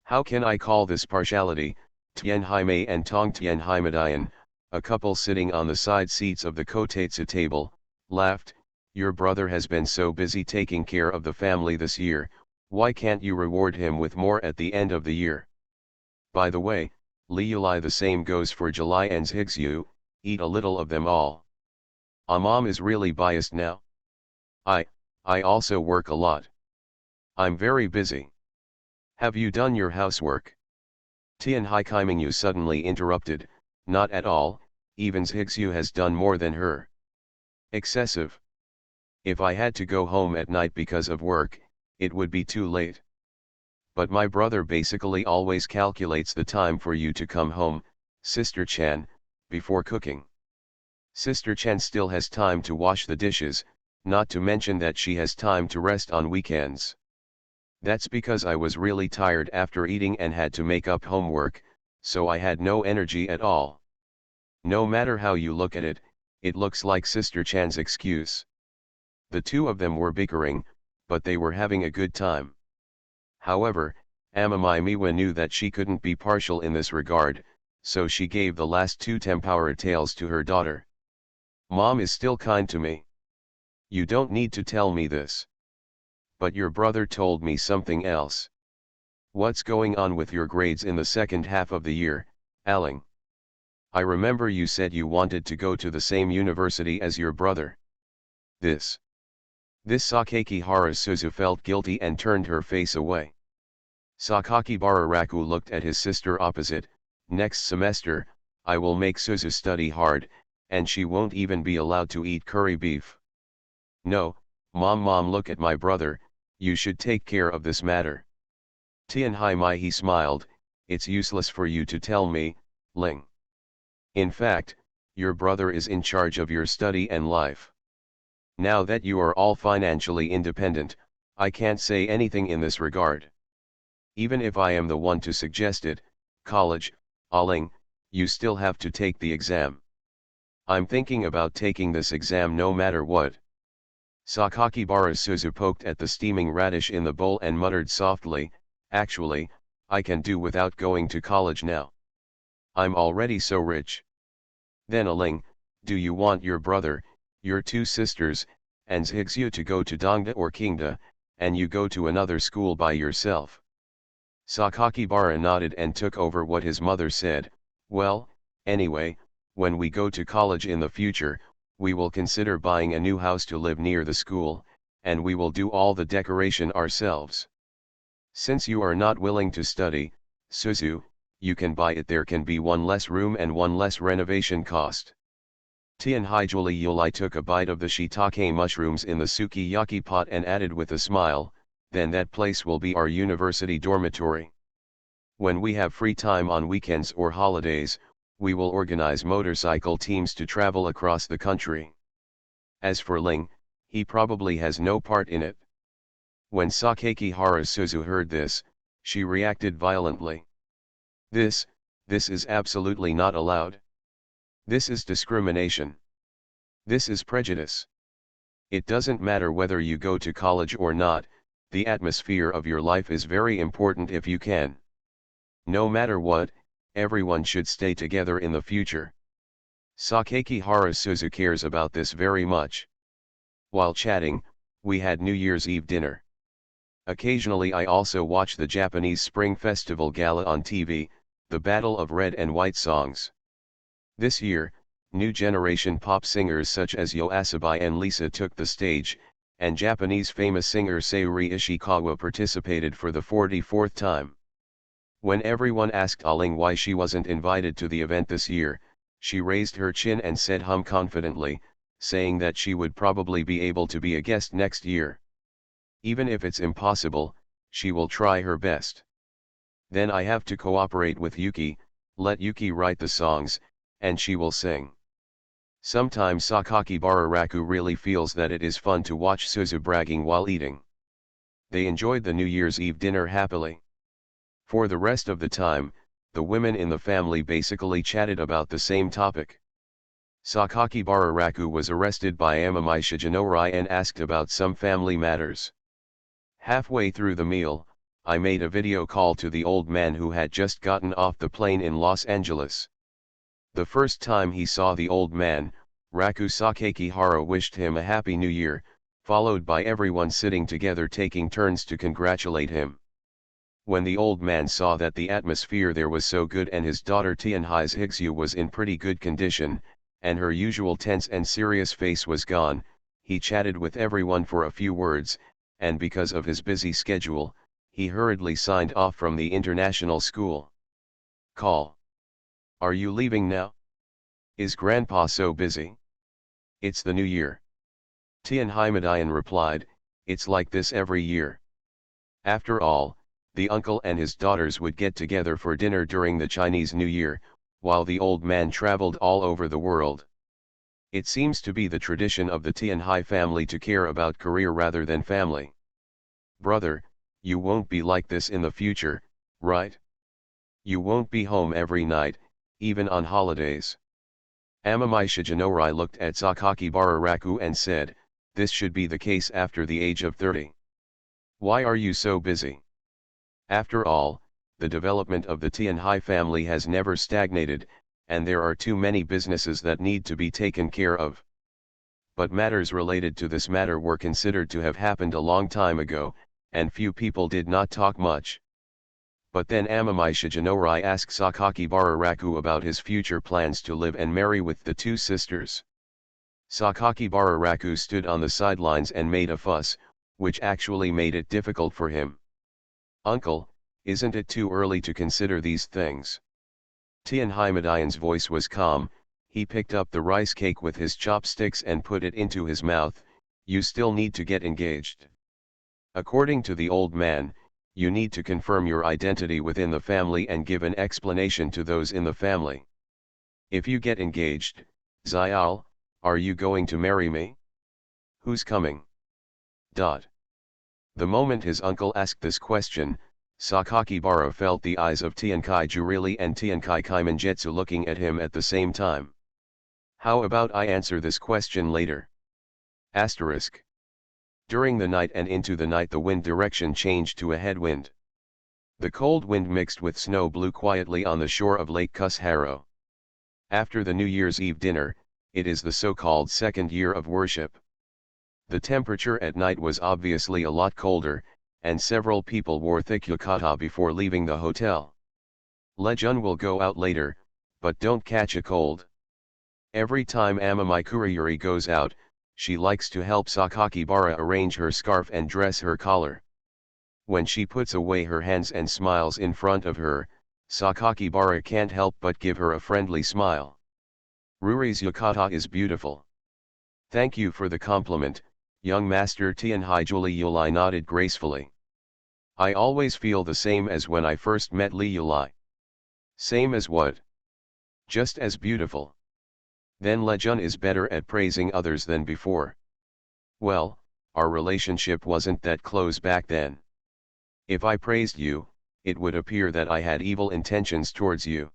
How can I call this partiality? Tianhaimei and Tong Tianhaimedian, a couple sitting on the side seats of the kotetsu table, laughed. Your brother has been so busy taking care of the family this year, why can't you reward him with more at the end of the year? By the way, Leuli, the same goes for July and Zhigzhu, eat a little of them all. Mom is really biased now. I also work a lot. I'm very busy. Have you done your housework? Tian Haikimingyu suddenly interrupted, not at all, even Zhigzhu has done more than her. Excessive. If I had to go home at night because of work, it would be too late. But my brother basically always calculates the time for you to come home, Sister Chan, before cooking. Sister Chan still has time to wash the dishes, not to mention that she has time to rest on weekends. That's because I was really tired after eating and had to make up homework, so I had no energy at all. No matter how you look at it, it looks like Sister Chan's excuse. The two of them were bickering, but they were having a good time. However, Amamai Miwa knew that she couldn't be partial in this regard, so she gave the last two tempura tails to her daughter. Mom is still kind to me. You don't need to tell me this. But your brother told me something else. What's going on with your grades in the second half of the year, Aling? I remember you said you wanted to go to the same university as your brother. This Sakakibara Suzu felt guilty and turned her face away. Sakakibara Raku looked at his sister opposite. Next semester, I will make Suzu study hard, and she won't even be allowed to eat curry beef. No, Mom, look at my brother, you should take care of this matter. Tianhaimai, he smiled, it's useless for you to tell me, Ling. In fact, your brother is in charge of your study and life. Now that you are all financially independent, I can't say anything in this regard. Even if I am the one to suggest it, college, Aling, you still have to take the exam. I'm thinking about taking this exam no matter what. Sakakibara Suzu poked at the steaming radish in the bowl and muttered softly, actually, I can do without going to college now. I'm already so rich. Then Aling, do you want your brother, your two sisters, and Zhigzhu to go to Dongda or Kingda, and you go to another school by yourself? Sakakibara nodded and took over what his mother said. Well, anyway, when we go to college in the future, we will consider buying a new house to live near the school, and we will do all the decoration ourselves. Since you are not willing to study, Suzu, you can buy it. There can be one less room and one less renovation cost. Tianhaijuli Yulai took a bite of the shiitake mushrooms in the sukiyaki pot and added with a smile, then that place will be our university dormitory. When we have free time on weekends or holidays, we will organize motorcycle teams to travel across the country. As for Ling, he probably has no part in it. When Sakakibara Suzu heard this, she reacted violently. This is absolutely not allowed. This is discrimination. This is prejudice. It doesn't matter whether you go to college or not, the atmosphere of your life is very important if you can. No matter what, everyone should stay together in the future. Sakakibara Suzu cares about this very much. While chatting, we had New Year's Eve dinner. Occasionally I also watch the Japanese Spring Festival Gala on TV, the Battle of Red and White songs. This year, new generation pop singers such as Yo Asobi and Lisa took the stage, and Japanese famous singer Sayuri Ishikawa participated for the 44th time. When everyone asked Aling why she wasn't invited to the event this year, she raised her chin and said confidently, saying that she would probably be able to be a guest next year. Even if it's impossible, she will try her best. Then I have to cooperate with Yuki, let Yuki write the songs, and she will sing. Sometimes Sakakibara Raku really feels that it is fun to watch Suzu bragging while eating. They enjoyed the New Year's Eve dinner happily. For the rest of the time, the women in the family basically chatted about the same topic. Sakakibara Raku was arrested by Amami Shigenori and asked about some family matters. Halfway through the meal, I made a video call to the old man who had just gotten off the plane in Los Angeles. The first time he saw the old man, Raku Sakakihara wished him a happy new year, followed by everyone sitting together taking turns to congratulate him. When the old man saw that the atmosphere there was so good and his daughter Tianhai's Higsu was in pretty good condition, and her usual tense and serious face was gone, he chatted with everyone for a few words, and because of his busy schedule, he hurriedly signed off from the international school. Call. Are you leaving now? Is Grandpa so busy? It's the new year. Tianhai Madayan replied, it's like this every year. After all, the uncle and his daughters would get together for dinner during the Chinese New Year, while the old man traveled all over the world. It seems to be the tradition of the Tianhai family to care about career rather than family. Brother, you won't be like this in the future, right? You won't be home every night, even on holidays. Amami Shigenori looked at Sakakibara Raku and said, this should be the case after the age of 30. Why are you so busy? After all, the development of the Tianhai family has never stagnated, and there are too many businesses that need to be taken care of. But matters related to this matter were considered to have happened a long time ago, and few people did not talk much. But then Amami Shigenori asked Sakakibara Raku about his future plans to live and marry with the two sisters. Sakakibara Raku stood on the sidelines and made a fuss, which actually made it difficult for him. Uncle, isn't it too early to consider these things? Tianhai Madayan's voice was calm. He picked up the rice cake with his chopsticks and put it into his mouth. You still need to get engaged. According to the old man, you need to confirm your identity within the family and give an explanation to those in the family. If you get engaged, Zayal, are you going to marry me? Who's coming? The moment his uncle asked this question, Sakakibara felt the eyes of Tiankai Jurili and Tiankai Kaimanjetsu looking at him at the same time. How about I answer this question later? Asterisk. During the night and into the night the wind direction changed to a headwind. The cold wind mixed with snow blew quietly on the shore of Lake Kusharo. After the New Year's Eve dinner, it is the so-called second year of worship. The temperature at night was obviously a lot colder, and several people wore thick yukata before leaving the hotel. Lejun will go out later, but don't catch a cold. Every time Amami Kuriyuri goes out, she likes to help Sakakibara arrange her scarf and dress her collar. When she puts away her hands and smiles in front of her, Sakakibara can't help but give her a friendly smile. Ruri's yukata is beautiful. Thank you for the compliment, young master. Tianhai Juli Yulai nodded gracefully. I always feel the same as when I first met Li Yulai. Same as what? Just as beautiful. Then Lejun is better at praising others than before. Well, our relationship wasn't that close back then. If I praised you, it would appear that I had evil intentions towards you.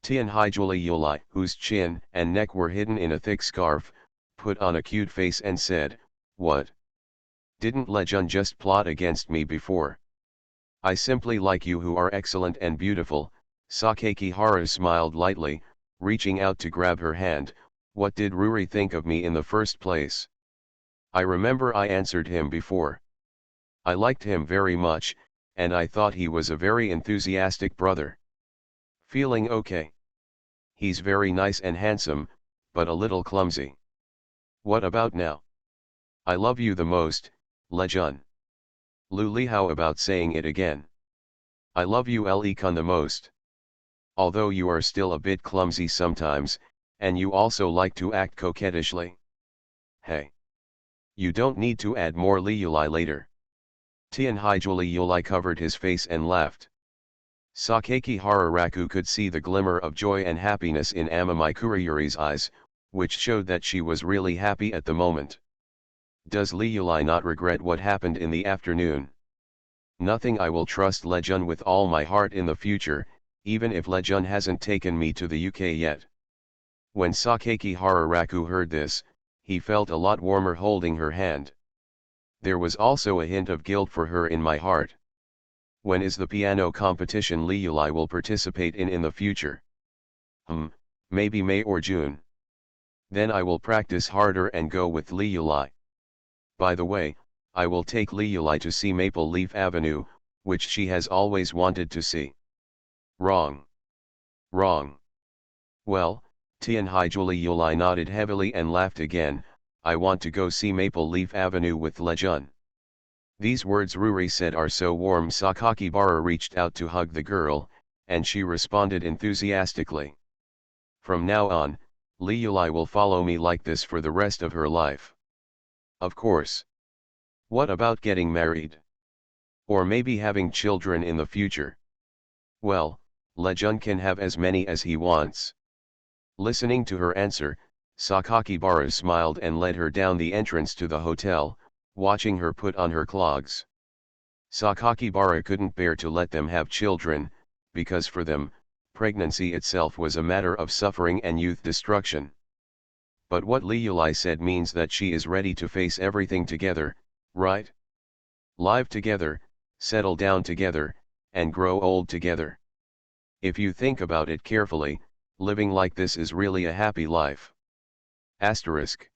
Tianhai Juli Yulai, whose chin and neck were hidden in a thick scarf, put on a cute face and said, what? Didn't Lejun just plot against me before? I simply like you who are excellent and beautiful. Sakakihara smiled lightly, reaching out to grab her hand. What did Ruri think of me in the first place? I remember I answered him before. I liked him very much, and I thought he was a very enthusiastic brother. Feeling okay. He's very nice and handsome, but a little clumsy. What about now? I love you the most, Lejun. Luli, how about saying it again? I love you Lekun the most. Although you are still a bit clumsy sometimes, and you also like to act coquettishly. Hey. You don't need to add more Liuli later. Tianhai Juli Yulai covered his face and laughed. Sakakihara Raku could see the glimmer of joy and happiness in Amami Kuriyuri's eyes, which showed that she was really happy at the moment. Does Liuli not regret what happened in the afternoon? Nothing. I will trust Lejun with all my heart in the future, even if Lejun hasn't taken me to the UK yet. When Sakaki Hararaku heard this, he felt a lot warmer holding her hand. There was also a hint of guilt for her in my heart. When is the piano competition Liulai will participate in the future? Maybe May or June. Then I will practice harder and go with Liulai. By the way, I will take Liulai to see Maple Leaf Avenue, which she has always wanted to see. Wrong. Wrong. Well, Tianhai Yulai nodded heavily and laughed again. I want to go see Maple Leaf Avenue with Lejun. These words Ruri said are so warm Sakakibara reached out to hug the girl, and she responded enthusiastically. From now on, Liulai will follow me like this for the rest of her life. Of course. What about getting married? Or maybe having children in the future? Well, Lejun can have as many as he wants. Listening to her answer, Sakakibara smiled and led her down the entrance to the hotel, watching her put on her clogs. Sakakibara couldn't bear to let them have children, because for them, pregnancy itself was a matter of suffering and youth destruction. But what Liulai said means that she is ready to face everything together, right? Live together, settle down together, and grow old together. If you think about it carefully, living like this is really a happy life. Asterisk.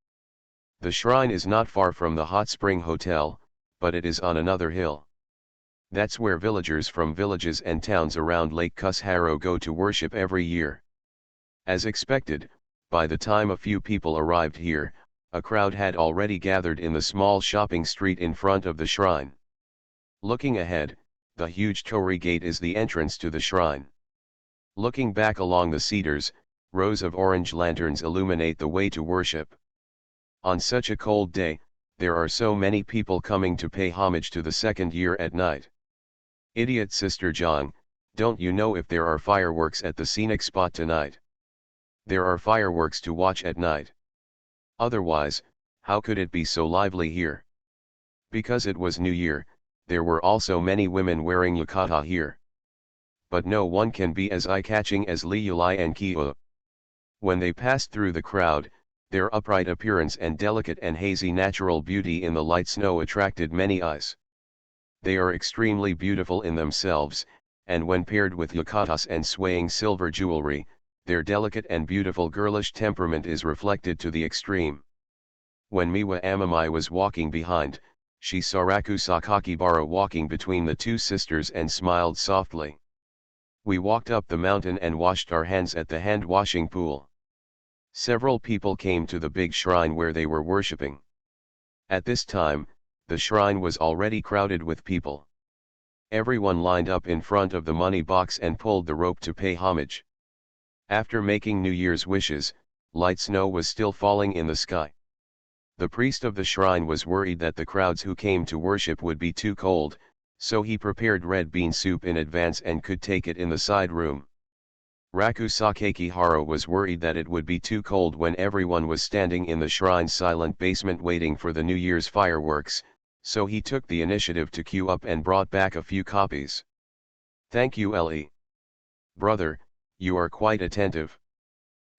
The shrine is not far from the hot spring hotel, but it is on another hill. That's where villagers from villages and towns around Lake Kusharo go to worship every year. As expected, by the time a few people arrived here, a crowd had already gathered in the small shopping street in front of the shrine. Looking ahead, the huge torii gate is the entrance to the shrine. Looking back along the cedars, rows of orange lanterns illuminate the way to worship. On such a cold day, there are so many people coming to pay homage to the second year at night. Idiot Sister Jong, don't you know if there are fireworks at the scenic spot tonight? There are fireworks to watch at night. Otherwise, how could it be so lively here? Because it was New Year, there were also many women wearing yukata here. But no one can be as eye-catching as Liulai and Kyo. When they passed through the crowd, their upright appearance and delicate and hazy natural beauty in the light snow attracted many eyes. They are extremely beautiful in themselves, and when paired with yukatas and swaying silver jewelry, their delicate and beautiful girlish temperament is reflected to the extreme. When Miwa Amamai was walking behind, she saw Raku Sakakibara walking between the two sisters and smiled softly. We walked up the mountain and washed our hands at the hand-washing pool. Several people came to the big shrine where they were worshipping. At this time, the shrine was already crowded with people. Everyone lined up in front of the money box and pulled the rope to pay homage. After making New Year's wishes, light snow was still falling in the sky. The priest of the shrine was worried that the crowds who came to worship would be too cold, so he prepared red bean soup in advance and could take it in the side room. Raku Sakakihara was worried that it would be too cold when everyone was standing in the shrine's silent basement waiting for the New Year's fireworks, so he took the initiative to queue up and brought back a few copies. Thank you, Le. Brother, you are quite attentive.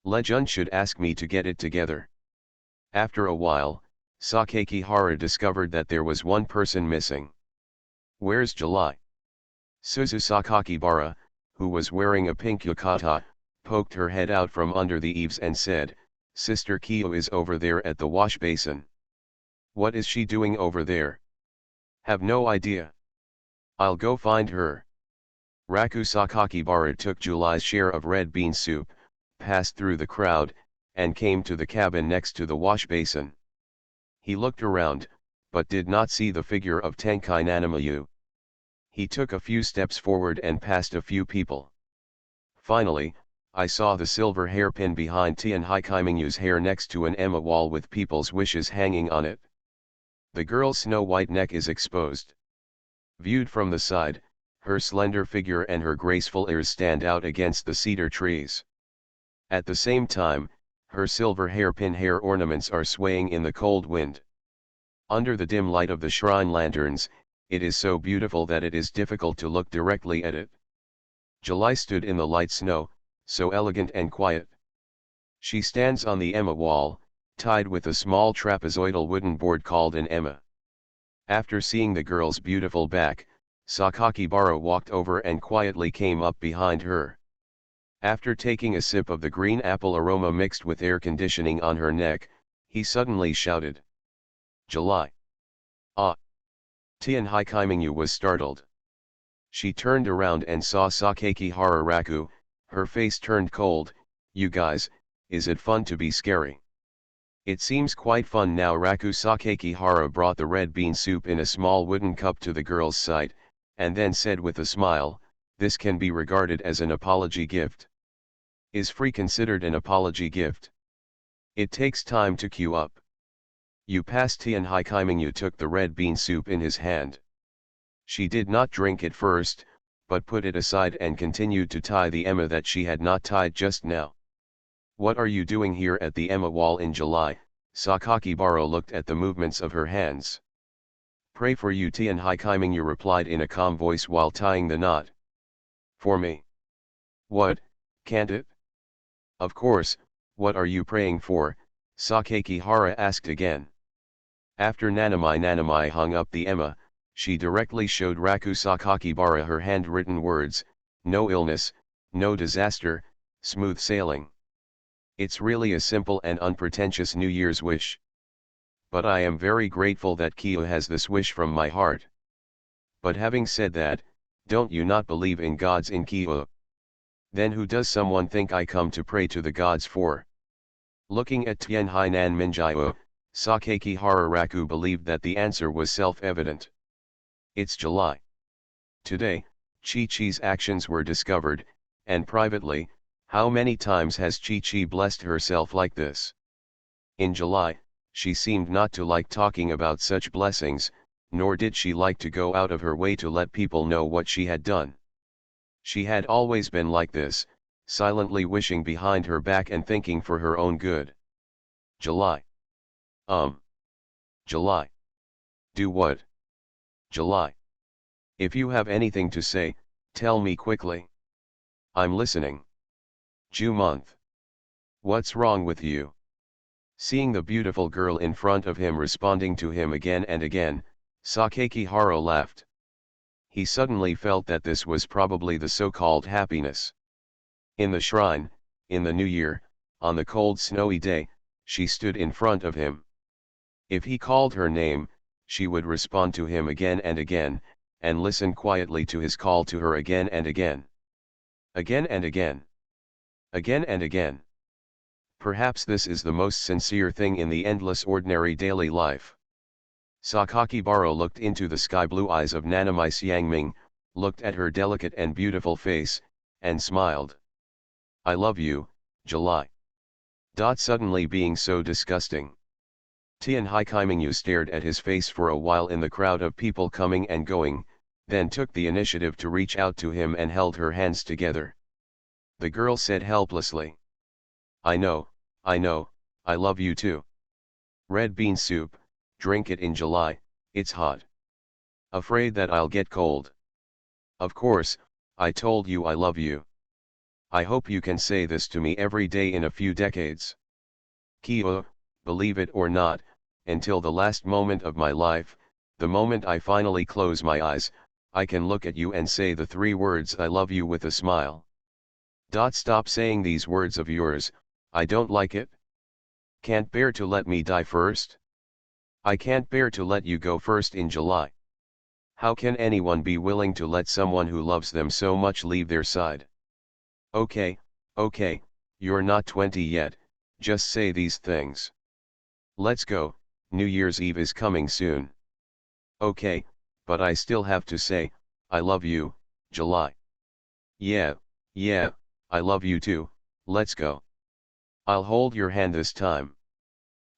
Lejun should ask me to get it together. After a while, Sakakihara discovered that there was one person missing. Where's July? Suzu Sakakibara, who was wearing a pink yukata, poked her head out from under the eaves and said, Sister Kyo is over there at the wash basin. What is she doing over there? Have no idea. I'll go find her. Raku Sakakibara took July's share of red bean soup, passed through the crowd, and came to the cabin next to the wash basin. He looked around, but did not see the figure of Tenkai Nanamayu. He took a few steps forward and passed a few people. Finally, I saw the silver hairpin behind Tianhai Kaimingyu's hair next to an Emma wall with people's wishes hanging on it. The girl's snow-white neck is exposed. Viewed from the side, her slender figure and her graceful ears stand out against the cedar trees. At the same time, her silver hairpin hair ornaments are swaying in the cold wind. Under the dim light of the shrine lanterns, it is so beautiful that it is difficult to look directly at it. July stood in the light snow, so elegant and quiet. She stands on the Emma wall, tied with a small trapezoidal wooden board called an Emma. After seeing the girl's beautiful back, Sakakibara walked over and quietly came up behind her. After taking a sip of the green apple aroma mixed with air conditioning on her neck, he suddenly shouted, "July! Ah!" Tian Hikaiminyu was startled. She turned around and saw Sakakihara Raku. Her face turned cold. "You guys, is it fun to be scary?" "It seems quite fun now." Raku Sakakihara brought the red bean soup in a small wooden cup to the girl's side, and then said with a smile, "This can be regarded as an apology gift." Is free considered an apology gift? It takes time to queue up. You passed. Tian Hikaiminyu took the red bean soup in his hand. She did not drink it first, but put it aside and continued to tie the Emma that she had not tied just now. "What are you doing here at the Emma wall in July?" Sakakibara looked at the movements of her hands. "Pray for you," Tian Hikaiminyu replied in a calm voice while tying the knot. "For me? What, can't it?" "Of course, what are you praying for?" Sakakihara asked again. After Nanamai hung up the Emma, she directly showed Raku Sakakibara her handwritten words, "No illness, no disaster, smooth sailing." It's really a simple and unpretentious New Year's wish. But I am very grateful that Kyo has this wish from my heart. But having said that, don't you not believe in gods in Kyo? Then who does someone think I come to pray to the gods for? Looking at Tien Hainan Minjio, Sakakihara Raku believed that the answer was self-evident. It's July. Today, Chi-Chi's actions were discovered, and privately, how many times has Chi-Chi blessed herself like this? In July, she seemed not to like talking about such blessings, nor did she like to go out of her way to let people know what she had done. She had always been like this, silently wishing behind her back and thinking for her own good. July. July. Do what? July. If you have anything to say, tell me quickly. I'm listening. Ju month. What's wrong with you? Seeing the beautiful girl in front of him responding to him again and again, Sakakihara laughed. He suddenly felt that this was probably the so-called happiness. In the shrine, in the new year, on the cold snowy day, she stood in front of him. If he called her name, she would respond to him again and again, and listen quietly to his call to her again and again. Again and again. Again and again. Perhaps this is the most sincere thing in the endless ordinary daily life. Sakakibara looked into the sky-blue eyes of Nanamai Xiangming, looked at her delicate and beautiful face, and smiled. I love you, July. Suddenly being so disgusting. Tian Hikaiminyu stared at his face for a while in the crowd of people coming and going, then took the initiative to reach out to him and held her hands together. The girl said helplessly, I know, I love you too. Red bean soup, drink it in July, it's hot. Afraid that I'll get cold. Of course, I told you I love you. I hope you can say this to me every day in a few decades. Kyo, believe it or not, until the last moment of my life, the moment I finally close my eyes, I can look at you and say the 3 words I love you with a smile. Stop saying these words of yours, I don't like it. Can't bear to let me die first? I can't bear to let you go first in July. How can anyone be willing to let someone who loves them so much leave their side? Okay, you're not 20 yet, just say these things. Let's go, New Year's Eve is coming soon. Okay, but I still have to say, I love you, July. Yeah, I love you too, let's go. I'll hold your hand this time.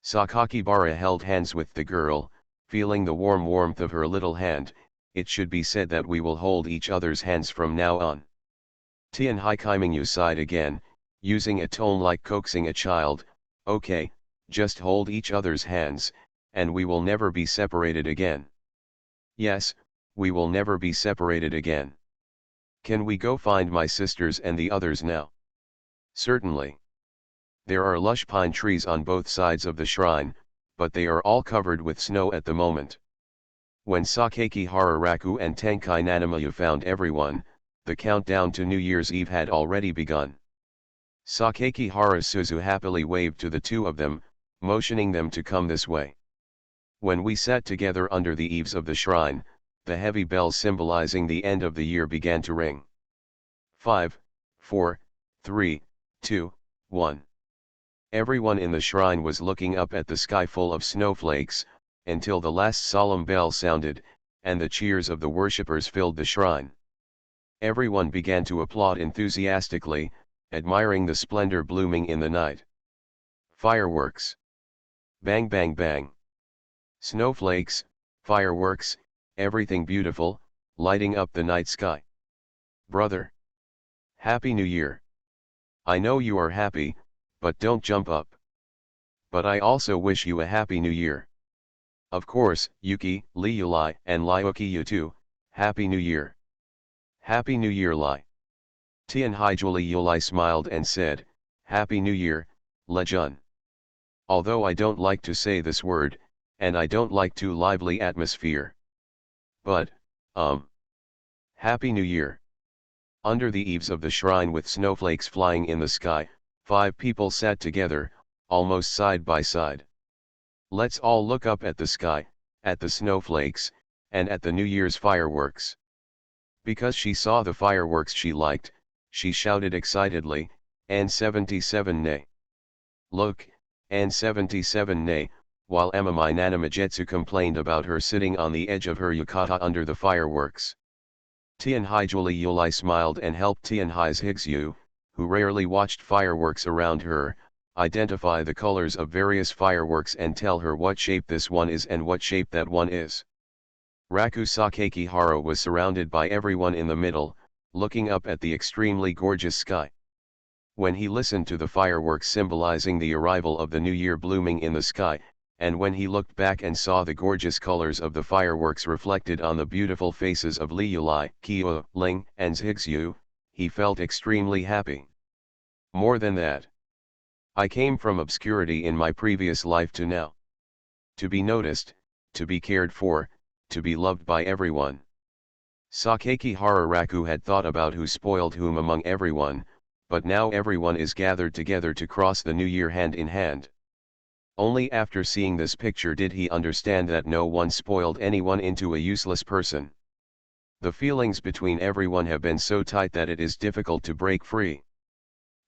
Sakakibara held hands with the girl, feeling the warm warmth of her little hand. It should be said that we will hold each other's hands from now on. Tian Hikaiminyu sighed again, using a tone like coaxing a child. Okay, just hold each other's hands, and we will never be separated again. Yes, we will never be separated again. Can we go find my sisters and the others now? Certainly. There are lush pine trees on both sides of the shrine, but they are all covered with snow at the moment. When Sakaki Hararaku and Tenkai Nanamayu found everyone, the countdown to New Year's Eve had already begun. Sakaki Harasuzu happily waved to the two of them, motioning them to come this way. When we sat together under the eaves of the shrine, the heavy bells symbolizing the end of the year began to ring. 5, 4, 3, 2, 1. Everyone in the shrine was looking up at the sky full of snowflakes, until the last solemn bell sounded, and the cheers of the worshippers filled the shrine. Everyone began to applaud enthusiastically, admiring the splendor blooming in the night. Fireworks. Bang bang bang. Snowflakes, fireworks, everything beautiful, lighting up the night sky. Brother. Happy New Year. I know you are happy, but don't jump up. But I also wish you a Happy New Year. Of course, Yuki, Liulai, and Lioki, you too, Happy New Year. Happy New Year, Lai. Tianhaijuli Yulai smiled and said, Happy New Year, Lejun. Although I don't like to say this word, and I don't like too lively atmosphere. But, Happy New Year. Under the eaves of the shrine with snowflakes flying in the sky, 5 people sat together, almost side by side. Let's all look up at the sky, at the snowflakes, and at the New Year's fireworks. Because she saw the fireworks she liked, she shouted excitedly, N77 nay. Look, N77 nay, while Amamai Nanamajetsu complained about her sitting on the edge of her yukata under the fireworks. Tianhaijuli Yulai smiled and helped Tianhai's Higsu, who rarely watched fireworks around her, identify the colors of various fireworks and tell her what shape this one is and what shape that one is. Raku Sakaki Hara was surrounded by everyone in the middle, looking up at the extremely gorgeous sky. When he listened to the fireworks symbolizing the arrival of the new year blooming in the sky, and when he looked back and saw the gorgeous colors of the fireworks reflected on the beautiful faces of Liulai, Kyo, Ling, and Zhigzhu, he felt extremely happy. More than that, I came from obscurity in my previous life to now. To be noticed, to be cared for, to be loved by everyone. Sakaki Hararaku had thought about who spoiled whom among everyone, but now everyone is gathered together to cross the new year hand in hand. Only after seeing this picture did he understand that no one spoiled anyone into a useless person. The feelings between everyone have been so tight that it is difficult to break free.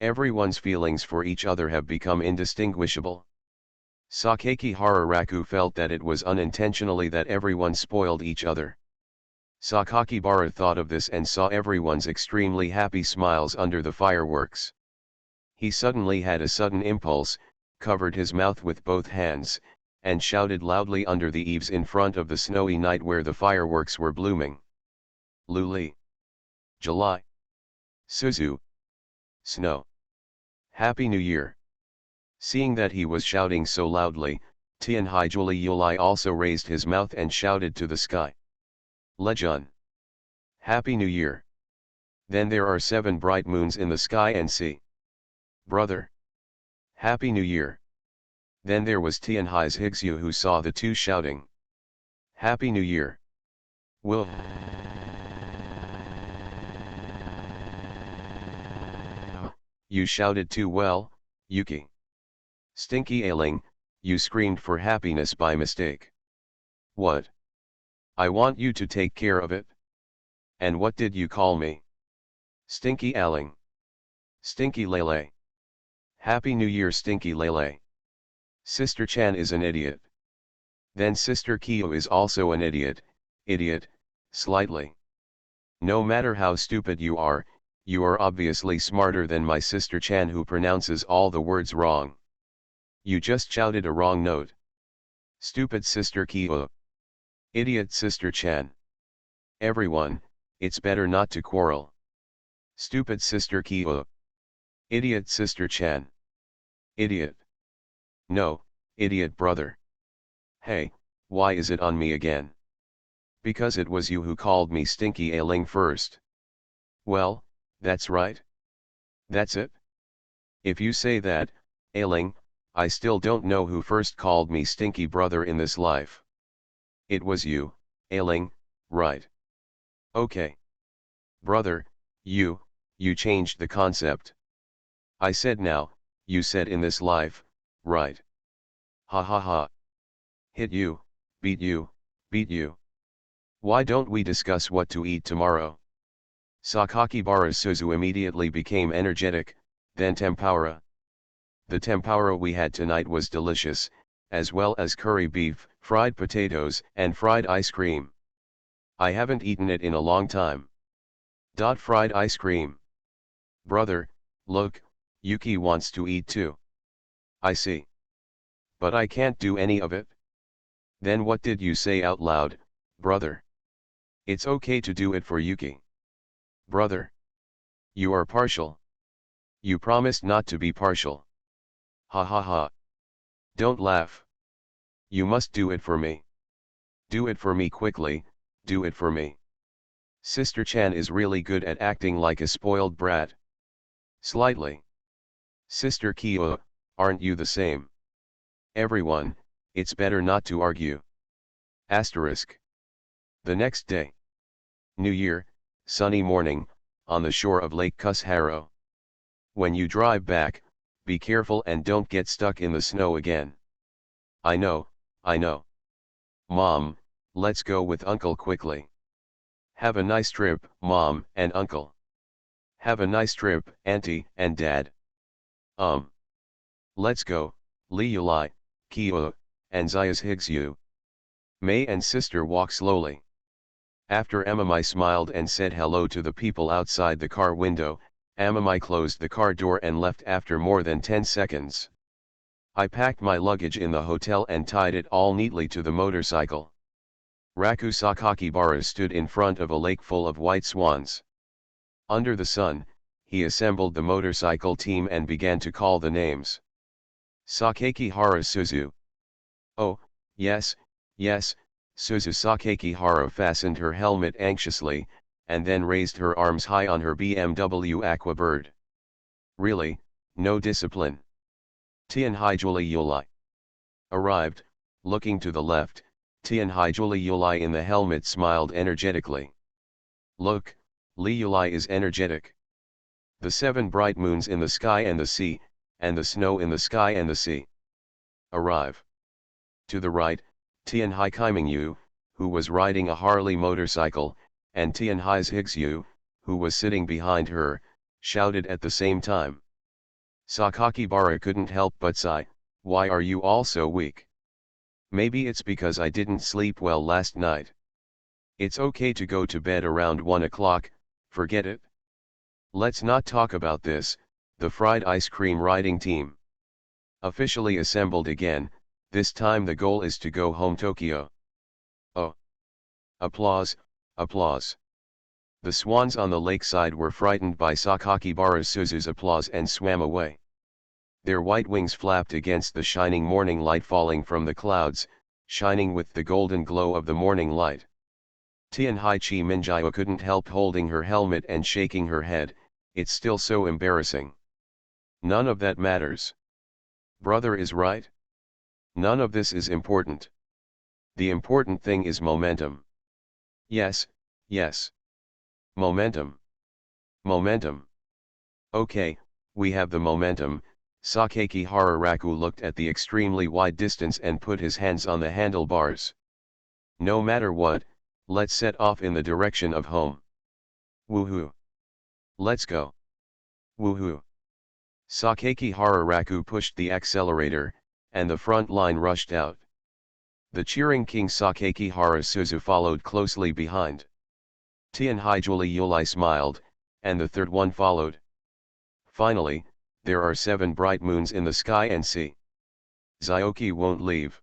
Everyone's feelings for each other have become indistinguishable. Sakaki Hararaku felt that it was unintentionally that everyone spoiled each other. Sakakibara thought of this and saw everyone's extremely happy smiles under the fireworks. He suddenly had a sudden impulse, covered his mouth with both hands, and shouted loudly under the eaves in front of the snowy night where the fireworks were blooming. Luli. July. Suzu. Snow. Happy New Year. Seeing that he was shouting so loudly, Tianhaijuli Yulai also raised his mouth and shouted to the sky. Lejun. Happy New Year. Then there are 7 bright moons in the sky and sea. Brother. Happy New Year. Then there was Tianhai's Higsu who saw the two shouting. Happy New Year. Will. You shouted too well, Yuki. Stinky ailing, you screamed for happiness by mistake. What? I want you to take care of it. And what did you call me? Stinky ailing. Stinky Lele. Happy New Year, Stinky Lele. Sister Chan is an idiot. Then Sister Kyo is also an idiot, slightly. No matter how stupid you are obviously smarter than my Sister Chan who pronounces all the words wrong. You just shouted a wrong note. Stupid Sister Kyo. Idiot Sister Chan. Everyone, it's better not to quarrel. Stupid Sister Kyo. Idiot Sister Chan. Idiot. No, idiot brother. Hey, why is it on me again? Because it was you who called me Stinky Ailing first. Well, that's right. That's it. If you say that, ailing, I still don't know who first called me stinky brother in this life. It was you, ailing, right? Okay. Brother, you changed the concept. I said now, you said in this life, right? Ha ha ha. Hit you, beat you, beat you. Why don't we discuss what to eat tomorrow? Sakakibara Suzu immediately became energetic, then tempura. The tempura we had tonight was delicious, as well as curry beef, fried potatoes, and fried ice cream. I haven't eaten it in a long time. Fried ice cream. Brother, look, Yuki wants to eat too. I see. But I can't do any of it. Then what did you say out loud, brother? It's okay to do it for Yuki. Brother. You are partial. You promised not to be partial. Ha ha ha. Don't laugh. You must do it for me. Do it for me quickly, do it for me. Sister Chan is really good at acting like a spoiled brat. Slightly. Sister Kyo, aren't you the same? Everyone, it's better not to argue. Asterisk. The next day. New Year, sunny morning, on the shore of Lake Kusharo. When you drive back, be careful and don't get stuck in the snow again. I know, I know. Mom, let's go with Uncle quickly. Have a nice trip, Mom and Uncle. Have a nice trip, Auntie and Dad. Let's go, Li Yulai, Kyo, and Zayas Higsu. May and sister walk slowly. After Amamai smiled and said hello to the people outside the car window, Amamai closed the car door and left after more than 10 seconds. I packed my luggage in the hotel and tied it all neatly to the motorcycle. Raku Sakakibara stood in front of a lake full of white swans. Under the sun, he assembled the motorcycle team and began to call the names. Sakakihara Suzu. Oh, yes, yes, Suzu Sakakihara fastened her helmet anxiously, and then raised her arms high on her BMW Aquabird. Really, no discipline. Tianhai Julie Yulai. Arrived, looking to the left, Tianhai Julie Yulai in the helmet smiled energetically. Look, Li Yulai is energetic. The 7 bright moons in the sky and the sea, and the snow in the sky and the sea. Arrive. To the right, Tianhai Kaimingyu, who was riding a Harley motorcycle, and Tianhai's Higsu, who was sitting behind her, shouted at the same time. Sakakibara couldn't help but sigh, why are you all so weak? Maybe it's because I didn't sleep well last night. It's okay to go to bed around 1 o'clock, forget it. Let's not talk about this. The fried ice cream riding team officially assembled again. This time the goal is to go home Tokyo. Oh! Applause, applause. The swans on the lakeside were frightened by Sakakibara Suzu's applause and swam away. Their white wings flapped against the shining morning light falling from the clouds, shining with the golden glow of the morning light. Tianhai Chi Minjio couldn't help holding her helmet and shaking her head, it's still so embarrassing. None of that matters. Brother is right. None of this is important. The important thing is momentum. Yes, yes. Momentum. Momentum. Okay, we have the momentum. Sakakihara Raku looked at the extremely wide distance and put his hands on the handlebars. No matter what, let's set off in the direction of home. Woohoo! Let's go! Woohoo! Sakakihara Raku pushed the accelerator, and the front line rushed out. The cheering King Sakakihara Suzu followed closely behind. Tianhai Julie Yulai smiled, and the third one followed. Finally, there are 7 bright moons in the sky and sea. Zyoki won't leave.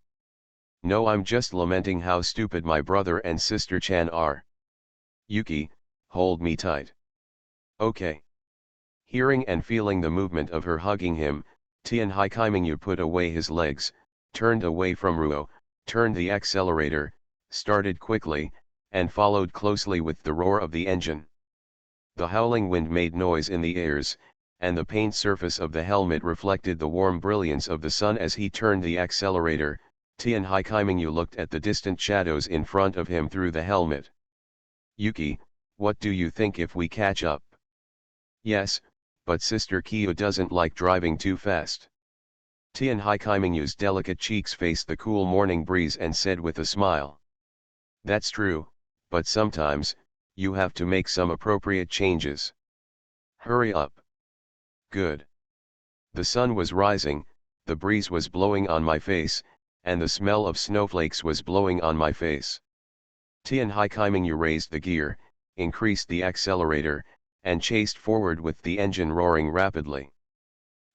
No, I'm just lamenting how stupid my brother and sister Chan are. Yuki, hold me tight. Okay. Hearing and feeling the movement of her hugging him, Tianhai Kaimingyu put away his legs, turned away from Ruo, turned the accelerator, started quickly, and followed closely with the roar of the engine. The howling wind made noise in the airs, and the paint surface of the helmet reflected the warm brilliance of the sun as he turned the accelerator. Tian Haikaimingu looked at the distant shadows in front of him through the helmet. Yuki, what do you think if we catch up? Yes, but Sister Kyo doesn't like driving too fast. Tian Haikaimingu's delicate cheeks faced the cool morning breeze and said with a smile. That's true, but sometimes, you have to make some appropriate changes. Hurry up. Good. The sun was rising, the breeze was blowing on my face, and the smell of snowflakes was blowing on my face. Tian Haikaimingu raised the gear, increased the accelerator, and chased forward with the engine roaring rapidly.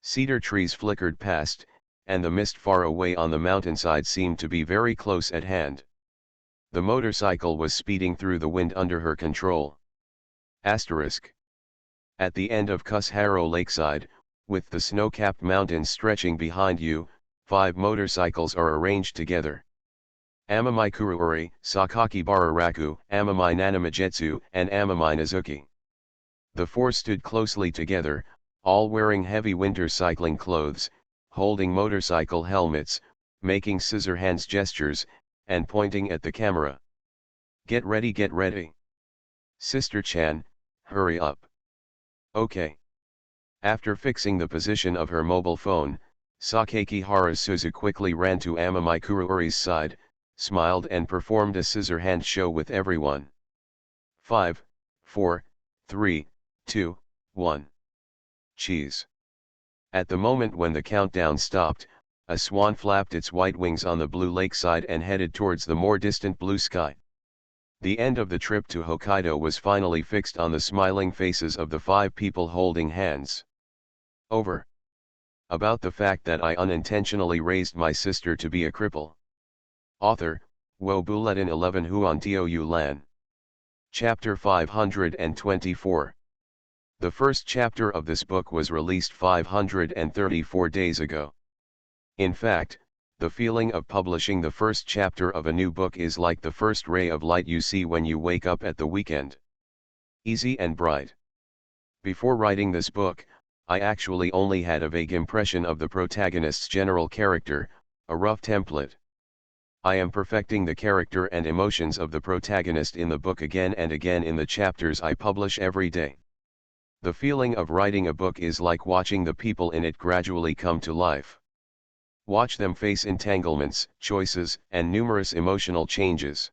Cedar trees flickered past, and the mist far away on the mountainside seemed to be very close at hand. The motorcycle was speeding through the wind under her control. Asterisk. At the end of Kusharo Lakeside, with the snow-capped mountains stretching behind you, 5 motorcycles are arranged together. Amamai Kuruori, Sakaki Bararaku, Amamai Nanamajetsu, and Amamai Nazuki. The 4 stood closely together, all wearing heavy winter cycling clothes, holding motorcycle helmets, making scissor hands gestures, and pointing at the camera. Get ready, get ready. Sister Chan, hurry up. Okay. After fixing the position of her mobile phone, Sakaki Harasuzu quickly ran to Amamai Kuruori's side, smiled and performed a scissor hand show with everyone. 5, 4, 3, 2, 1. Cheese. At the moment when the countdown stopped, a swan flapped its white wings on the blue lakeside and headed towards the more distant blue sky. The end of the trip to Hokkaido was finally fixed on the smiling faces of the 5 people holding hands. Over. About the fact that I unintentionally raised my sister to be a cripple. Author, Wo Bulletin 11 Huan Tou Lan. Chapter 524. The first chapter of this book was released 534 days ago. In fact, the feeling of publishing the first chapter of a new book is like the first ray of light you see when you wake up at the weekend. Easy and bright. Before writing this book, I actually only had a vague impression of the protagonist's general character, a rough template. I am perfecting the character and emotions of the protagonist in the book again and again in the chapters I publish every day. The feeling of writing a book is like watching the people in it gradually come to life. Watch them face entanglements, choices, and numerous emotional changes.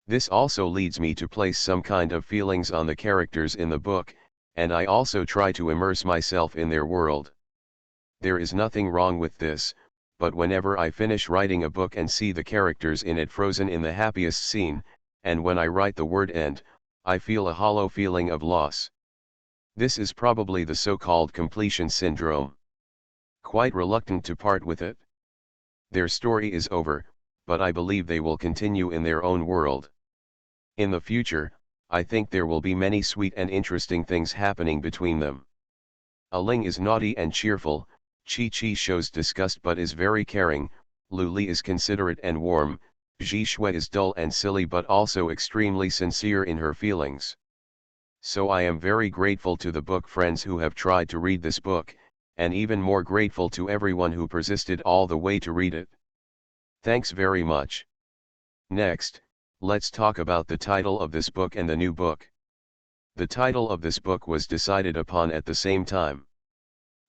This also leads me to place some kind of feelings on the characters in the book, and I also try to immerse myself in their world. There is nothing wrong with this, but whenever I finish writing a book and see the characters in it frozen in the happiest scene, and when I write the word end, I feel a hollow feeling of loss. This is probably the so-called completion syndrome. Quite reluctant to part with it. Their story is over, but I believe they will continue in their own world. In the future, I think there will be many sweet and interesting things happening between them. Aling is naughty and cheerful, Chi-Chi shows disgust but is very caring, Luli is considerate and warm, Ji-Shui is dull and silly but also extremely sincere in her feelings. So I am very grateful to the book friends who have tried to read this book, and even more grateful to everyone who persisted all the way to read it. Thanks very much. Next, let's talk about the title of this book and the new book. The title of this book was decided upon at the same time.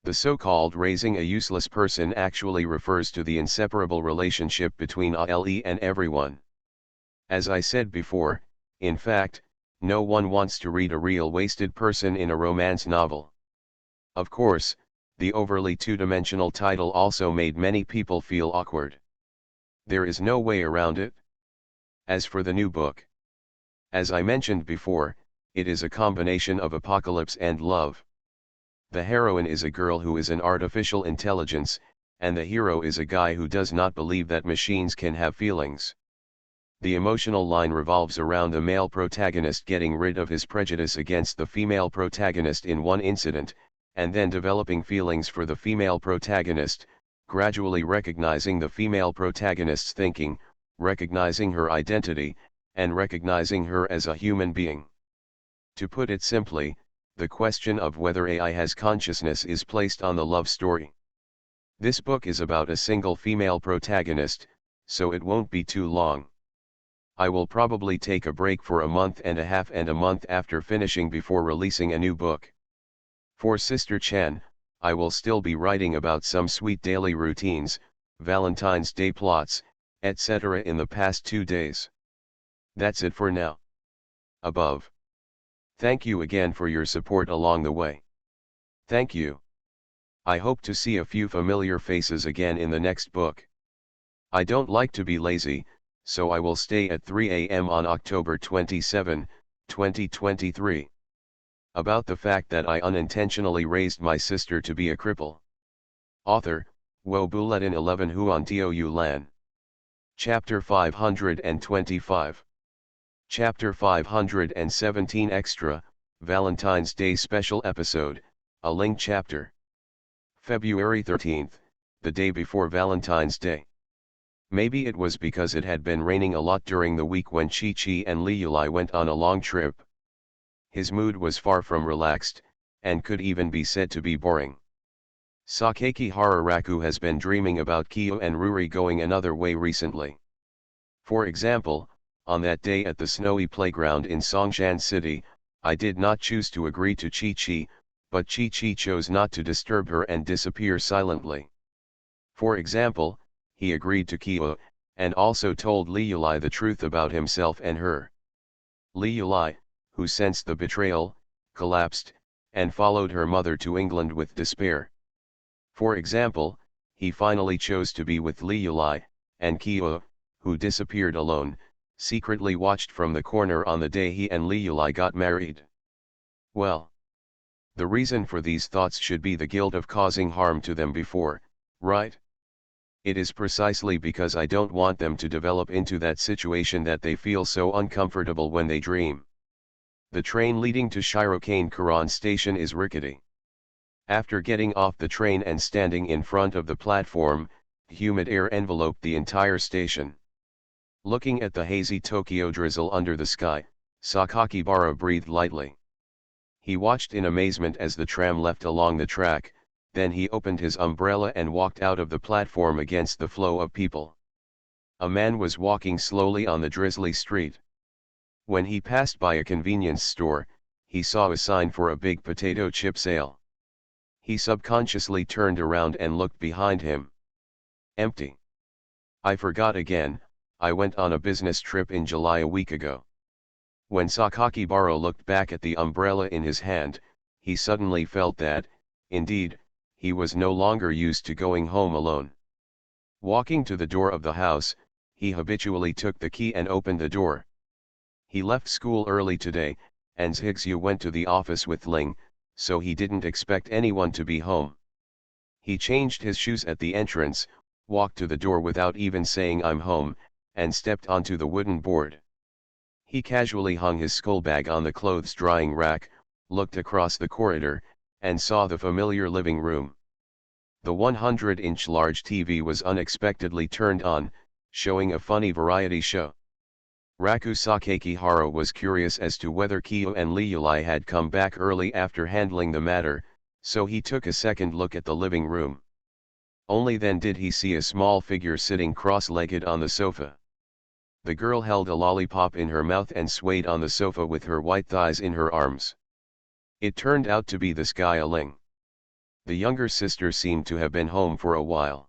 The so-called raising a useless person actually refers to the inseparable relationship between Ale and everyone. As I said before, in fact, no one wants to read a real wasted person in a romance novel. Of course, the overly two-dimensional title also made many people feel awkward. There is no way around it. As for the new book, as I mentioned before, it is a combination of apocalypse and love. The heroine is a girl who is an artificial intelligence, and the hero is a guy who does not believe that machines can have feelings. The emotional line revolves around the male protagonist getting rid of his prejudice against the female protagonist in one incident, and then developing feelings for the female protagonist, gradually recognizing the female protagonist's thinking, recognizing her identity, and recognizing her as a human being. To put it simply, the question of whether AI has consciousness is placed on the love story. This book is about a single female protagonist, so it won't be too long. I will probably take a break for a month and a half and a month after finishing before releasing a new book. For Sister Chan, I will still be writing about some sweet daily routines, Valentine's Day plots, etc. in the past 2 days. That's it for now. Above. Thank you again for your support along the way. Thank you. I hope to see a few familiar faces again in the next book. I don't like to be lazy, so I will stay at 3 a.m. on October 27, 2023. About the fact that I unintentionally raised my sister to be a cripple. Author, Wo Buletin 11 Huan Tou Lan. Chapter 525. Chapter 517 Extra, Valentine's Day Special Episode, a linked chapter. February 13th, the day before Valentine's Day. Maybe it was because it had been raining a lot during the week when Chi-Chi and Li Yulai went on a long trip. His mood was far from relaxed, and could even be said to be boring. Sakaki Hararaku has been dreaming about Kyo and Ruri going another way recently. For example, on that day at the snowy playground in Songshan City, I did not choose to agree to Chi-Chi, but Chi-Chi chose not to disturb her and disappear silently. For example, he agreed to Kyo, and also told Li Yulai the truth about himself and her. Li Yulai, who sensed the betrayal, collapsed, and followed her mother to England with despair. For example, he finally chose to be with Li Yulai, and Kyo, who disappeared alone, secretly watched from the corner on the day he and Li Yulai got married. Well, the reason for these thoughts should be the guilt of causing harm to them before, right? It is precisely because I don't want them to develop into that situation that they feel so uncomfortable when they dream. The train leading to Shirokane Kuran station is rickety. After getting off the train and standing in front of the platform, humid air enveloped the entire station. Looking at the hazy Tokyo drizzle under the sky, Sakakibara breathed lightly. He watched in amazement as the tram left along the track, then he opened his umbrella and walked out of the platform against the flow of people. A man was walking slowly on the drizzly street. When he passed by a convenience store, he saw a sign for a big potato chip sale. He subconsciously turned around and looked behind him. Empty. I forgot again, I went on a business trip in July a week ago. When Sakakibara looked back at the umbrella in his hand, he suddenly felt that, indeed, he was no longer used to going home alone. Walking to the door of the house, he habitually took the key and opened the door. He left school early today, and Zhigzhu went to the office with Ling, so he didn't expect anyone to be home. He changed his shoes at the entrance, walked to the door without even saying "I'm home," and stepped onto the wooden board. He casually hung his schoolbag on the clothes drying rack, looked across the corridor, and saw the familiar living room. The 100-inch large TV was unexpectedly turned on, showing a funny variety show. Raku Sakakihara was curious as to whether Kyo and Li Yulai had come back early after handling the matter, so he took a second look at the living room. Only then did he see a small figure sitting cross-legged on the sofa. The girl held a lollipop in her mouth and swayed on the sofa with her white thighs in her arms. It turned out to be the Skya Ling. The younger sister seemed to have been home for a while.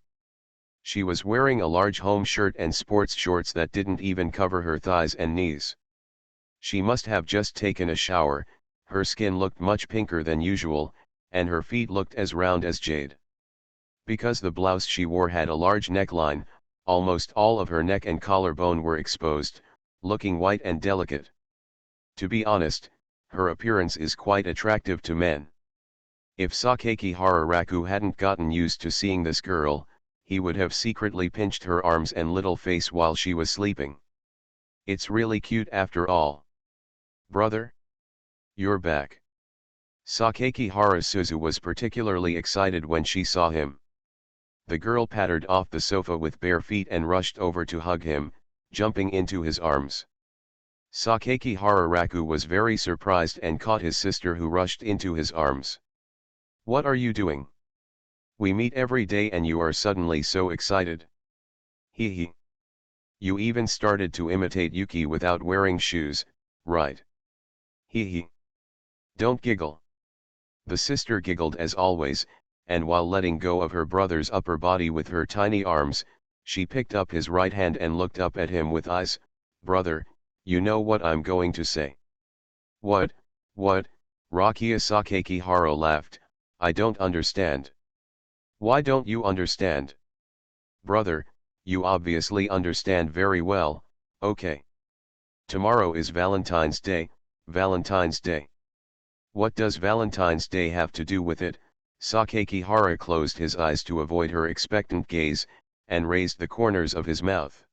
She was wearing a large home shirt and sports shorts that didn't even cover her thighs and knees. She must have just taken a shower, her skin looked much pinker than usual, and her feet looked as round as jade. Because the blouse she wore had a large neckline, almost all of her neck and collarbone were exposed, looking white and delicate. To be honest, her appearance is quite attractive to men. If Sakakihara Raku hadn't gotten used to seeing this girl, he would have secretly pinched her arms and little face while she was sleeping. It's really cute after all. Brother? You're back. Sakakihara Suzu was particularly excited when she saw him. The girl pattered off the sofa with bare feet and rushed over to hug him, jumping into his arms. Sakaki Hararaku was very surprised and caught his sister, who rushed into his arms. "What are you doing? We meet every day and you are suddenly so excited. Hee hee. You even started to imitate Yuki without wearing shoes, right? Hee hee. Don't giggle." The sister giggled as always, and while letting go of her brother's upper body with her tiny arms, she picked up his right hand and looked up at him with eyes. "Brother, you know what I'm going to say." What, Rakia Sakaki Haro laughed, "I don't understand." "Why don't you understand?" "Brother, you obviously understand very well, okay. Tomorrow is Valentine's Day, Valentine's Day. What does Valentine's Day have to do with it?" Sakaki Hara closed his eyes to avoid her expectant gaze, and raised the corners of his mouth.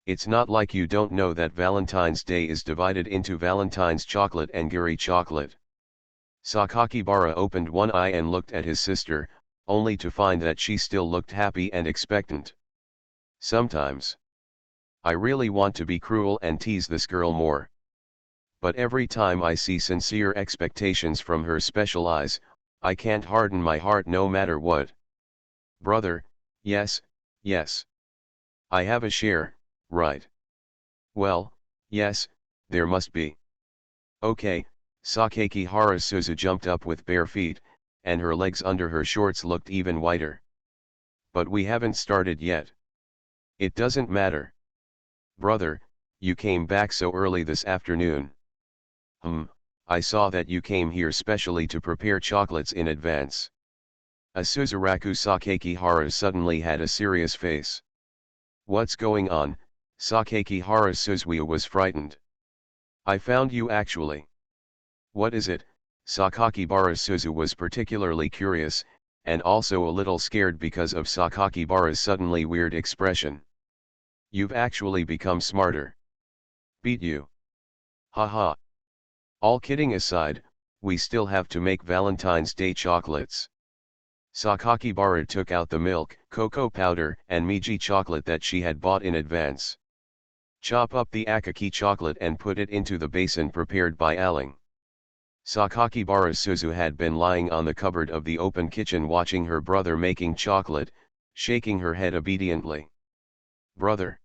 "It's not like you don't know that Valentine's Day is divided into Valentine's chocolate and Giri chocolate." Sakakibara opened one eye and looked at his sister, only to find that she still looked happy and expectant. "Sometimes I really want to be cruel and tease this girl more. But every time I see sincere expectations from her special eyes, I can't harden my heart no matter what." "Brother, yes, yes. I have a share, right?" "Well, yes, there must be." "Okay." Sakaki Harasuzu jumped up with bare feet, and her legs under her shorts looked even whiter. "But we haven't started yet." "It doesn't matter." "Brother, you came back so early this afternoon." I saw that you came here specially to prepare chocolates in advance." Asuzuraku Sakaki Hara suddenly had a serious face. "What's going on?" Sakaki Hara Suzuya was frightened. "I found you actually." "What is it?" Sakakibara Suzu was particularly curious, and also a little scared because of Sakakibara's suddenly weird expression. "You've actually become smarter." "Beat you." "Haha. All kidding aside, we still have to make Valentine's Day chocolates." Sakakibara took out the milk, cocoa powder and Miji chocolate that she had bought in advance. "Chop up the Akaki chocolate and put it into the basin prepared by Aling." Sakakibara Suzu had been lying on the cupboard of the open kitchen watching her brother making chocolate, shaking her head obediently. "Brother.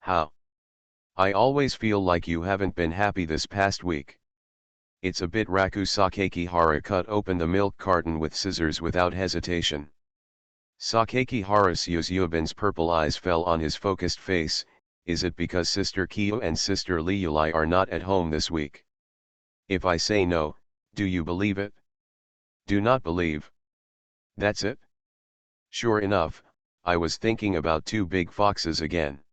How? I always feel like you haven't been happy this past week." "It's a bit." Raku Sakaki Hara cut open the milk carton with scissors without hesitation. Sakaki Hara's Yuzubin's purple eyes fell on his focused face. "Is it because Sister Kiyo and Sister Liulai are not at home this week?" "If I say no, do you believe it?" "Do not believe." "That's it?" "Sure enough, I was thinking about two big foxes again."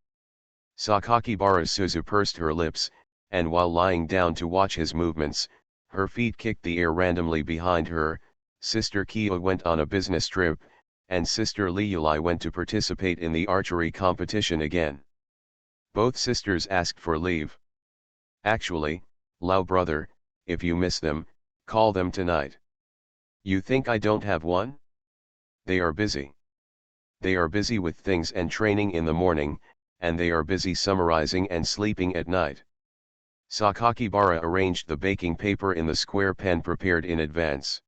Sakakibara Suzu pursed her lips, and while lying down to watch his movements, her feet kicked the air randomly behind her. Sister Kiyo went on a business trip, and Sister Liulai went to participate in the archery competition again. Both sisters asked for leave. "Actually, Lao brother, if you miss them, call them tonight." "You think I don't have one?" "They are busy. They are busy with things and training in the morning, and they are busy summarizing and sleeping at night." Sakakibara arranged the baking paper in the square pen prepared in advance.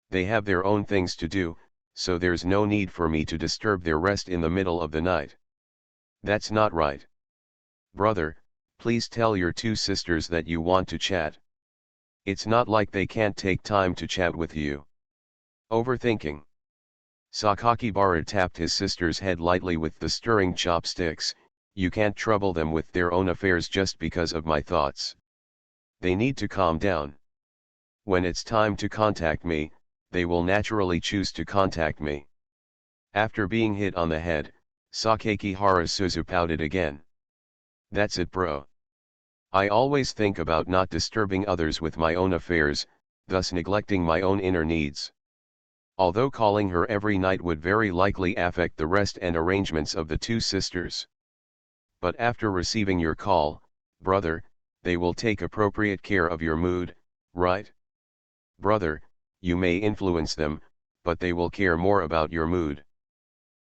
"They have their own things to do, so there's no need for me to disturb their rest in the middle of the night." "That's not right." "Brother, please tell your two sisters that you want to chat. It's not like they can't take time to chat with you." "Overthinking." Sakakibara tapped his sister's head lightly with the stirring chopsticks. "You can't trouble them with their own affairs just because of my thoughts. They need to calm down. When it's time to contact me, they will naturally choose to contact me." After being hit on the head, Sakaki Harasuzu pouted again. "That's it, bro. I always think about not disturbing others with my own affairs, thus neglecting my own inner needs." Although calling her every night would very likely affect the rest and arrangements of the two sisters. But after receiving your call, brother, they will take appropriate care of your mood, right? Brother, you may influence them, but they will care more about your mood.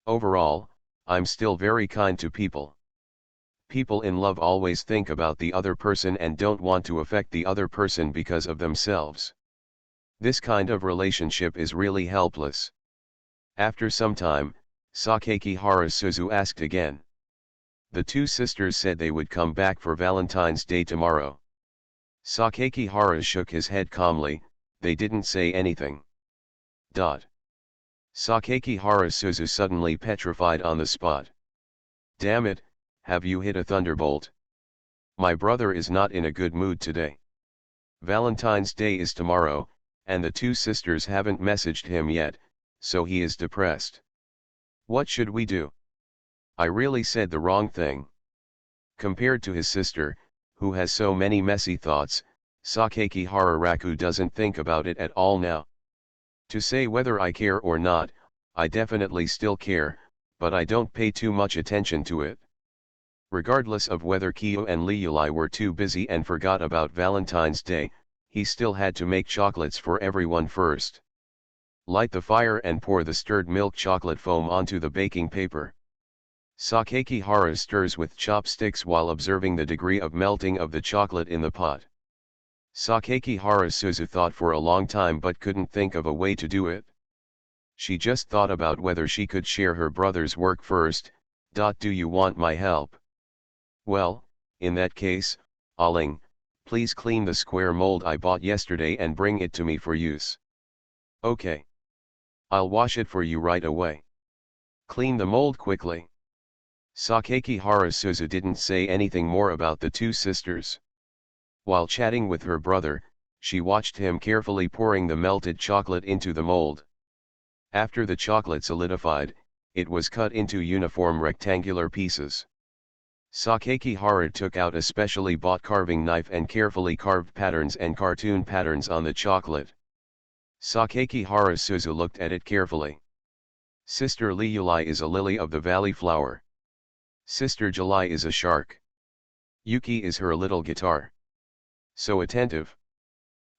Overall, I'm still very kind to people. People in love always think about the other person and don't want to affect the other person because of themselves. This kind of relationship is really helpless. After some time, Sakakihara Suzu asked again. The two sisters said they would come back for Valentine's Day tomorrow. Sakakihara shook his head calmly, they didn't say anything. Sakakihara Suzu suddenly petrified on the spot. Damn it, have you hit a thunderbolt? My brother is not in a good mood today. Valentine's Day is tomorrow, and the two sisters haven't messaged him yet, so he is depressed. What should we do? I really said the wrong thing. Compared to his sister, who has so many messy thoughts, Sakakihara Raku doesn't think about it at all now. To say whether I care or not, I definitely still care, but I don't pay too much attention to it. Regardless of whether Kyo and Liuli were too busy and forgot about Valentine's Day, he still had to make chocolates for everyone first. Light the fire and pour the stirred milk chocolate foam onto the baking paper. Sakakihara stirs with chopsticks while observing the degree of melting of the chocolate in the pot. Sakakihara Suzu thought for a long time but couldn't think of a way to do it. She just thought about whether she could share her brother's work first. Do you want my help? Well, in that case, Aling, please clean the square mold I bought yesterday and bring it to me for use. Okay. I'll wash it for you right away. Clean the mold quickly. Sakakihara Suzu didn't say anything more about the two sisters. While chatting with her brother, she watched him carefully pouring the melted chocolate into the mold. After the chocolate solidified, it was cut into uniform rectangular pieces. Sakakihara took out a specially bought carving knife and carefully carved patterns and cartoon patterns on the chocolate. Sakakihara Suzu looked at it carefully. Sister Liuli is a lily of the valley flower. Sister July is a shark. Yuki is her little guitar. So attentive.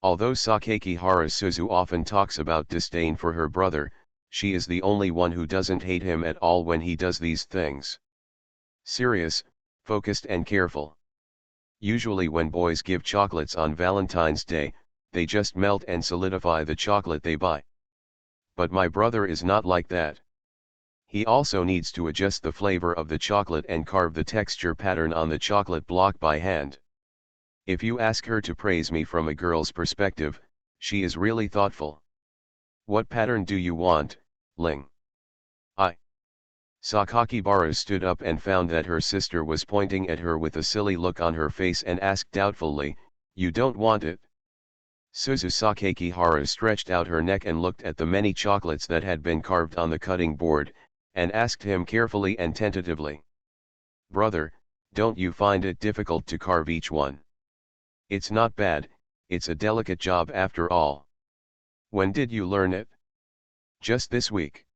Although Sakakihara Suzu often talks about disdain for her brother, she is the only one who doesn't hate him at all when he does these things. Serious, focused and careful. Usually when boys give chocolates on Valentine's Day, they just melt and solidify the chocolate they buy. But my brother is not like that. He also needs to adjust the flavor of the chocolate and carve the texture pattern on the chocolate block by hand. If you ask her to praise me from a girl's perspective, she is really thoughtful. What pattern do you want, Ling? Sakakibara stood up and found that her sister was pointing at her with a silly look on her face and asked doubtfully, you don't want it? Suzu Sakakihara stretched out her neck and looked at the many chocolates that had been carved on the cutting board, and asked him carefully and tentatively. Brother, don't you find it difficult to carve each one? It's not bad, it's a delicate job after all. When did you learn it? Just this week.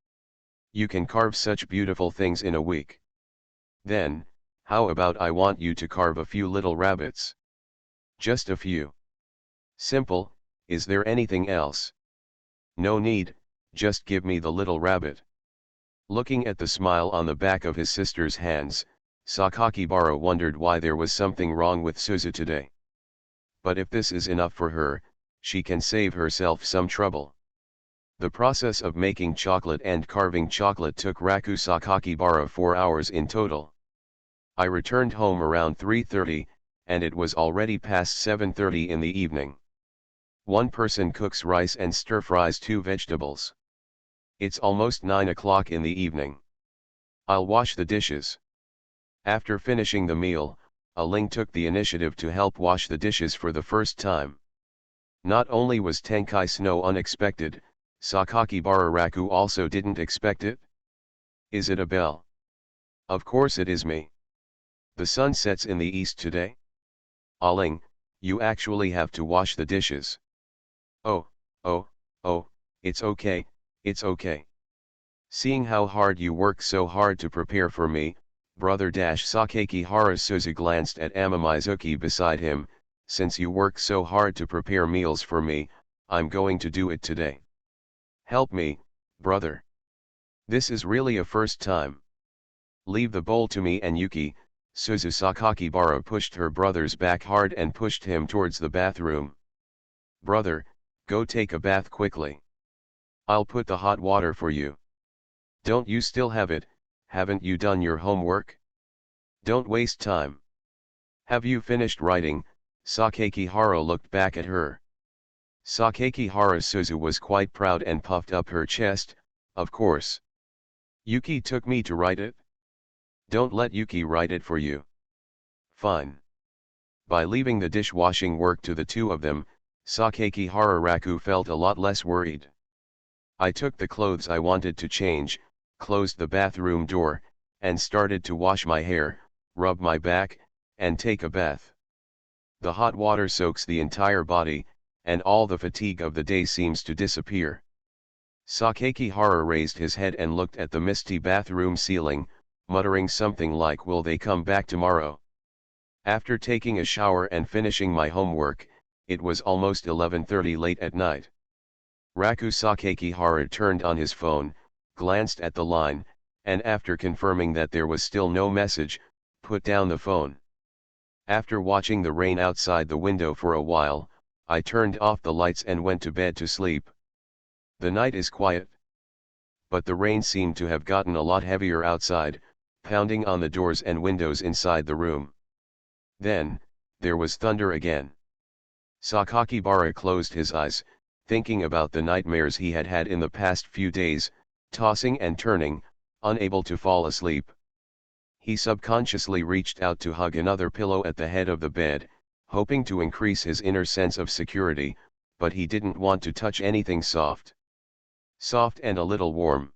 You can carve such beautiful things in a week. Then, how about I want you to carve a few little rabbits? Just a few. Simple, is there anything else? No need, just give me the little rabbit. Looking at the smile on the back of his sister's hands, Sakakibara wondered why there was something wrong with Suzu today. But if this is enough for her, she can save herself some trouble. The process of making chocolate and carving chocolate took Raku Sakakibara 4 hours in total. I returned home around 3:30, and it was already past 7:30 in the evening. One person cooks rice and stir-fries 2 vegetables. It's almost 9 o'clock in the evening. I'll wash the dishes. After finishing the meal, Aling took the initiative to help wash the dishes for the first time. Not only was Tenkai Snow unexpected, Sakakibara Raku also didn't expect it. Is it a bell? Of course it is me. The sun sets in the east today. Aling, you actually have to wash the dishes. Oh, it's okay, it's okay. Seeing how hard you work so hard to prepare for me, brother Sakakihara Suzu glanced at Amamizuki beside him, since you work so hard to prepare meals for me, I'm going to do it today. Help me, brother. This is really a first time. Leave the bowl to me and Yuki, Suzu Sakakibara pushed her brother's back hard and pushed him towards the bathroom. Brother, go take a bath quickly. I'll put the hot water for you. Don't you still have it? Haven't you done your homework? Don't waste time. Have you finished writing? Sakakihara looked back at her. Sakakihara Suzu was quite proud and puffed up her chest. Of course. Yuki took me to write it. Don't let Yuki write it for you. Fine. By leaving the dishwashing work to the two of them, Sakakihara Raku felt a lot less worried. I took the clothes I wanted to change, closed the bathroom door, and started to wash my hair, rub my back, and take a bath. The hot water soaks the entire body, and all the fatigue of the day seems to disappear. Sakakihara raised his head and looked at the misty bathroom ceiling, muttering something like, "Will they come back tomorrow?" After taking a shower and finishing my homework, it was almost 11:30 late at night. Raku Sakakihara turned on his phone, glanced at the line, and after confirming that there was still no message, put down the phone. After watching the rain outside the window for a while, I turned off the lights and went to bed to sleep. The night is quiet. But the rain seemed to have gotten a lot heavier outside, pounding on the doors and windows inside the room. Then, there was thunder again. Sakakibara closed his eyes, thinking about the nightmares he had had in the past few days, tossing and turning, unable to fall asleep. He subconsciously reached out to hug another pillow at the head of the bed, hoping to increase his inner sense of security, but he didn't want to touch anything soft. Soft and a little warm.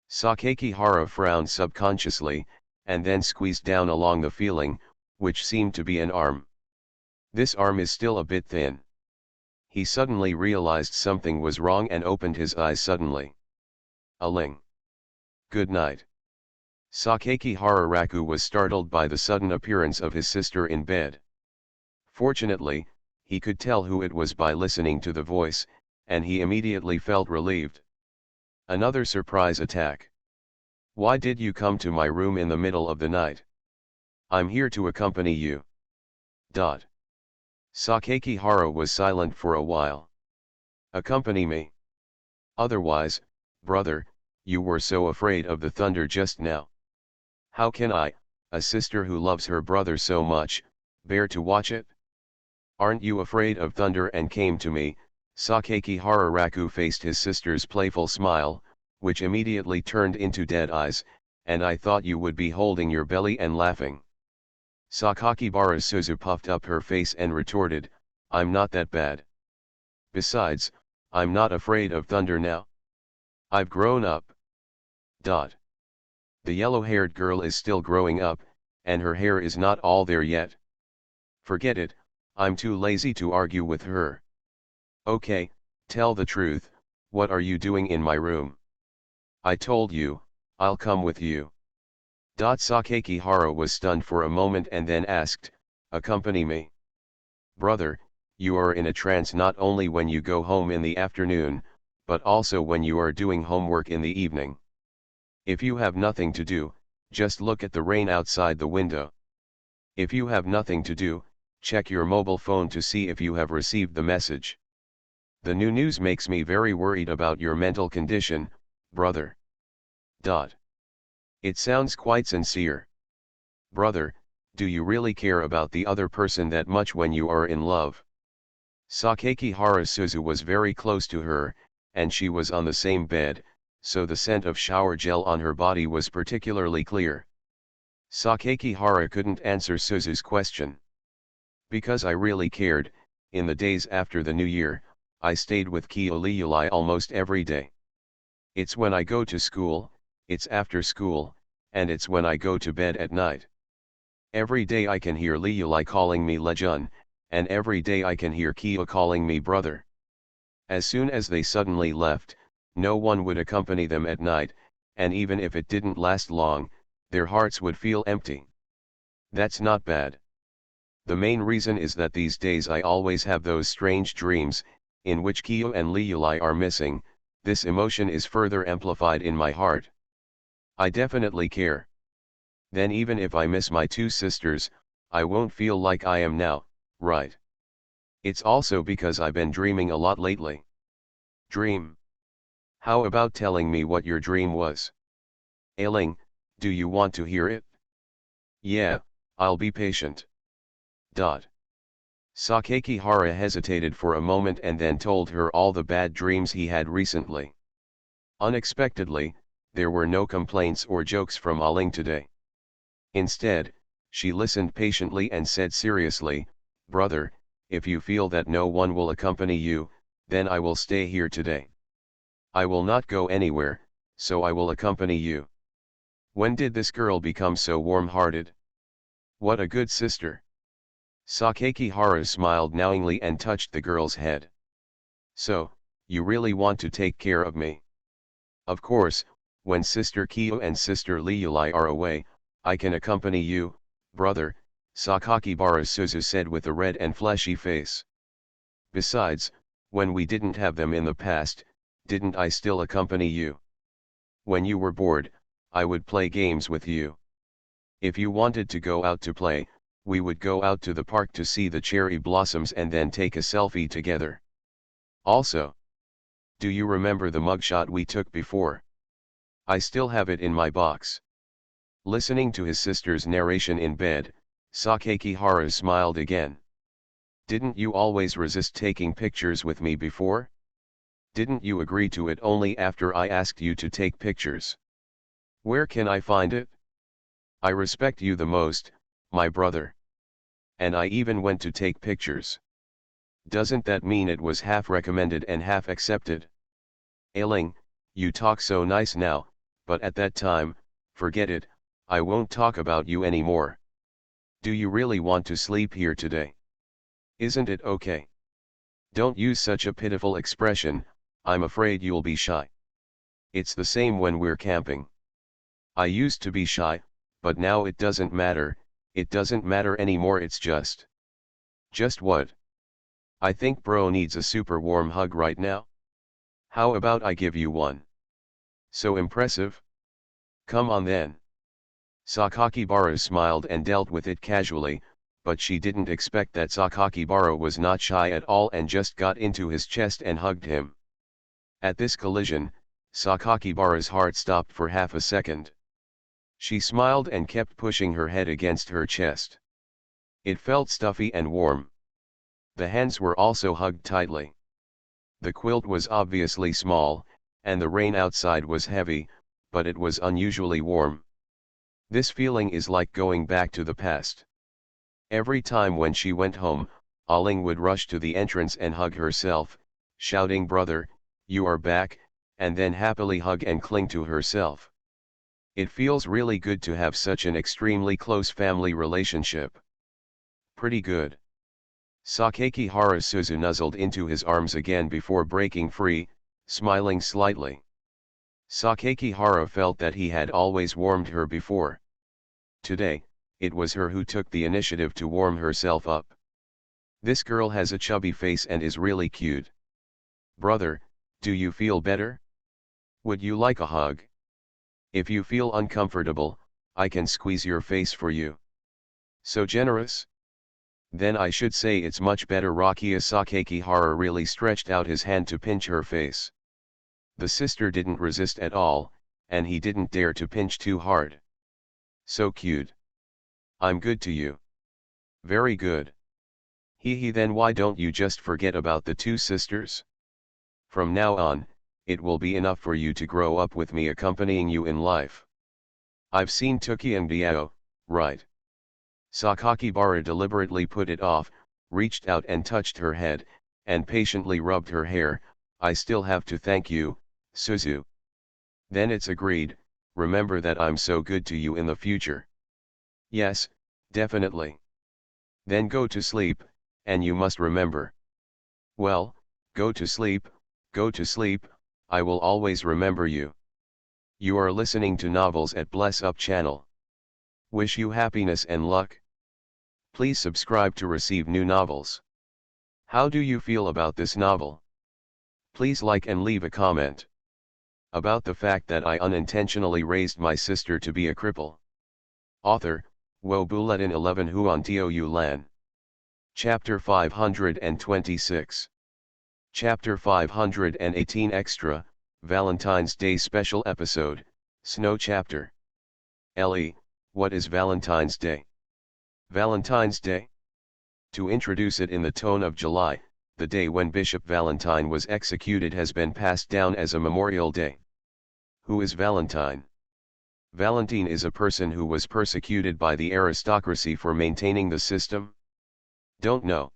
Sakakihara frowned subconsciously, and then squeezed down along the feeling, which seemed to be an arm. This arm is still a bit thin. He suddenly realized something was wrong and opened his eyes suddenly. Aling. Good night. Sakakihara Raku was startled by the sudden appearance of his sister in bed. Fortunately, he could tell who it was by listening to the voice, and he immediately felt relieved. Another surprise attack. Why did you come to my room in the middle of the night? I'm here to accompany you. Sakakihara was silent for a while. Accompany me? Otherwise, brother, you were so afraid of the thunder just now. How can I, a sister who loves her brother so much, bear to watch it? Aren't you afraid of thunder and came to me? Sakakihara Raku faced his sister's playful smile, which immediately turned into dead eyes, and I thought you would be holding your belly and laughing. Sakakibara Suzu puffed up her face and retorted, I'm not that bad. Besides, I'm not afraid of thunder now. I've grown up. The yellow-haired girl is still growing up, and her hair is not all there yet. Forget it, I'm too lazy to argue with her. Okay, tell the truth, what are you doing in my room? I told you, I'll come with you. Sakakihara was stunned for a moment and then asked, accompany me? Brother, you are in a trance not only when you go home in the afternoon, but also when you are doing homework in the evening. If you have nothing to do, just look at the rain outside the window. If you have nothing to do, check your mobile phone to see if you have received the message. The new news makes me very worried about your mental condition, brother. It sounds quite sincere. Brother, do you really care about the other person that much when you are in love? Sakakihara Suzu was very close to her, and she was on the same bed, so the scent of shower gel on her body was particularly clear. Sakakihara couldn't answer Suzu's question. Because I really cared, in the days after the new year, I stayed with Kioliyulai almost every day. It's when I go to school, it's after school, and it's when I go to bed at night. Every day I can hear Liulai calling me Lejun, and every day I can hear Kia calling me brother. As soon as they suddenly left, no one would accompany them at night, and even if it didn't last long, their hearts would feel empty. That's not bad. The main reason is that these days I always have those strange dreams, in which Kyo and Liulai are missing. This emotion is further amplified in my heart. I definitely care. Then even if I miss my two sisters, I won't feel like I am now, right? It's also because I've been dreaming a lot lately. Dream? How about telling me what your dream was? Ailing, do you want to hear it? Yeah, I'll be patient. Dot. Sakakihara hesitated for a moment and then told her all the bad dreams he had recently. Unexpectedly, there were no complaints or jokes from Aling today. Instead, she listened patiently and said seriously, "Brother, if you feel that no one will accompany you, then I will stay here today. I will not go anywhere, so I will accompany you." When did this girl become so warm-hearted? What a good sister. Sakakihara smiled knowingly and touched the girl's head. So, you really want to take care of me? Of course, when Sister Kyo and Sister Liuli are away, I can accompany you, brother, Sakakibara Suzu said with a red and fleshy face. Besides, when we didn't have them in the past, didn't I still accompany you? When you were bored, I would play games with you. If you wanted to go out to play, we would go out to the park to see the cherry blossoms and then take a selfie together. Also, do you remember the mugshot we took before? I still have it in my box. Listening to his sister's narration in bed, Sakakihara smiled again. Didn't you always resist taking pictures with me before? Didn't you agree to it only after I asked you to take pictures? Where can I find it? I respect you the most, my brother. And I even went to take pictures. Doesn't that mean it was half recommended and half accepted? Ailing, you talk so nice now, but at that time, forget it, I won't talk about you anymore. Do you really want to sleep here today? Isn't it okay? Don't use such a pitiful expression, I'm afraid you'll be shy. It's the same when we're camping. I used to be shy, but now it doesn't matter anymore, it's just what? I think bro needs a super warm hug right now. How about I give you one? So impressive? Come on then. Sakakibara smiled and dealt with it casually, but she didn't expect that Sakakibara was not shy at all and just got into his chest and hugged him. At this collision, Sakakibara's heart stopped for half a second. She smiled and kept pushing her head against her chest. It felt stuffy and warm. The hands were also hugged tightly. The quilt was obviously small, and the rain outside was heavy, but it was unusually warm. This feeling is like going back to the past. Every time when she went home, Aling would rush to the entrance and hug herself, shouting, "Brother, you are back," and then happily hug and cling to herself. It feels really good to have such an extremely close family relationship. Pretty good. Sakakihara Suzu nuzzled into his arms again before breaking free, smiling slightly. Sakakihara felt that he had always warmed her before. Today, it was her who took the initiative to warm herself up. This girl has a chubby face and is really cute. Brother, do you feel better? Would you like a hug? If you feel uncomfortable, I can squeeze your face for you. So generous? Then I should say it's much better. Rakia Sakakihara really stretched out his hand to pinch her face. The sister didn't resist at all, and he didn't dare to pinch too hard. So cute. I'm good to you. Very good. Hee then why don't you just forget about the two sisters? From now on, it will be enough for you to grow up with me accompanying you in life. I've seen Tuki and Biao, right? Sakakibara deliberately put it off, reached out and touched her head, and patiently rubbed her hair. I still have to thank you, Suzu. Then it's agreed, remember that I'm so good to you in the future. Yes, definitely. Then go to sleep, and you must remember. Well, go to sleep, I will always remember you. You are listening to Novels at Bless Up channel. Wish you happiness and luck. Please subscribe to receive new novels. How do you feel about this novel? Please like and leave a comment. About the fact that I unintentionally raised my sister to be a cripple. Author, Wo Buletin 11 Huan Tiu Lan. Chapter 526. Chapter 518 Extra, Valentine's Day Special Episode, Snow Chapter. Ellie, what is Valentine's Day? Valentine's Day? To introduce it in the tone of July, the day when Bishop Valentine was executed has been passed down as a Memorial Day. Who is Valentine? Valentine is a person who was persecuted by the aristocracy for maintaining the system. Don't know.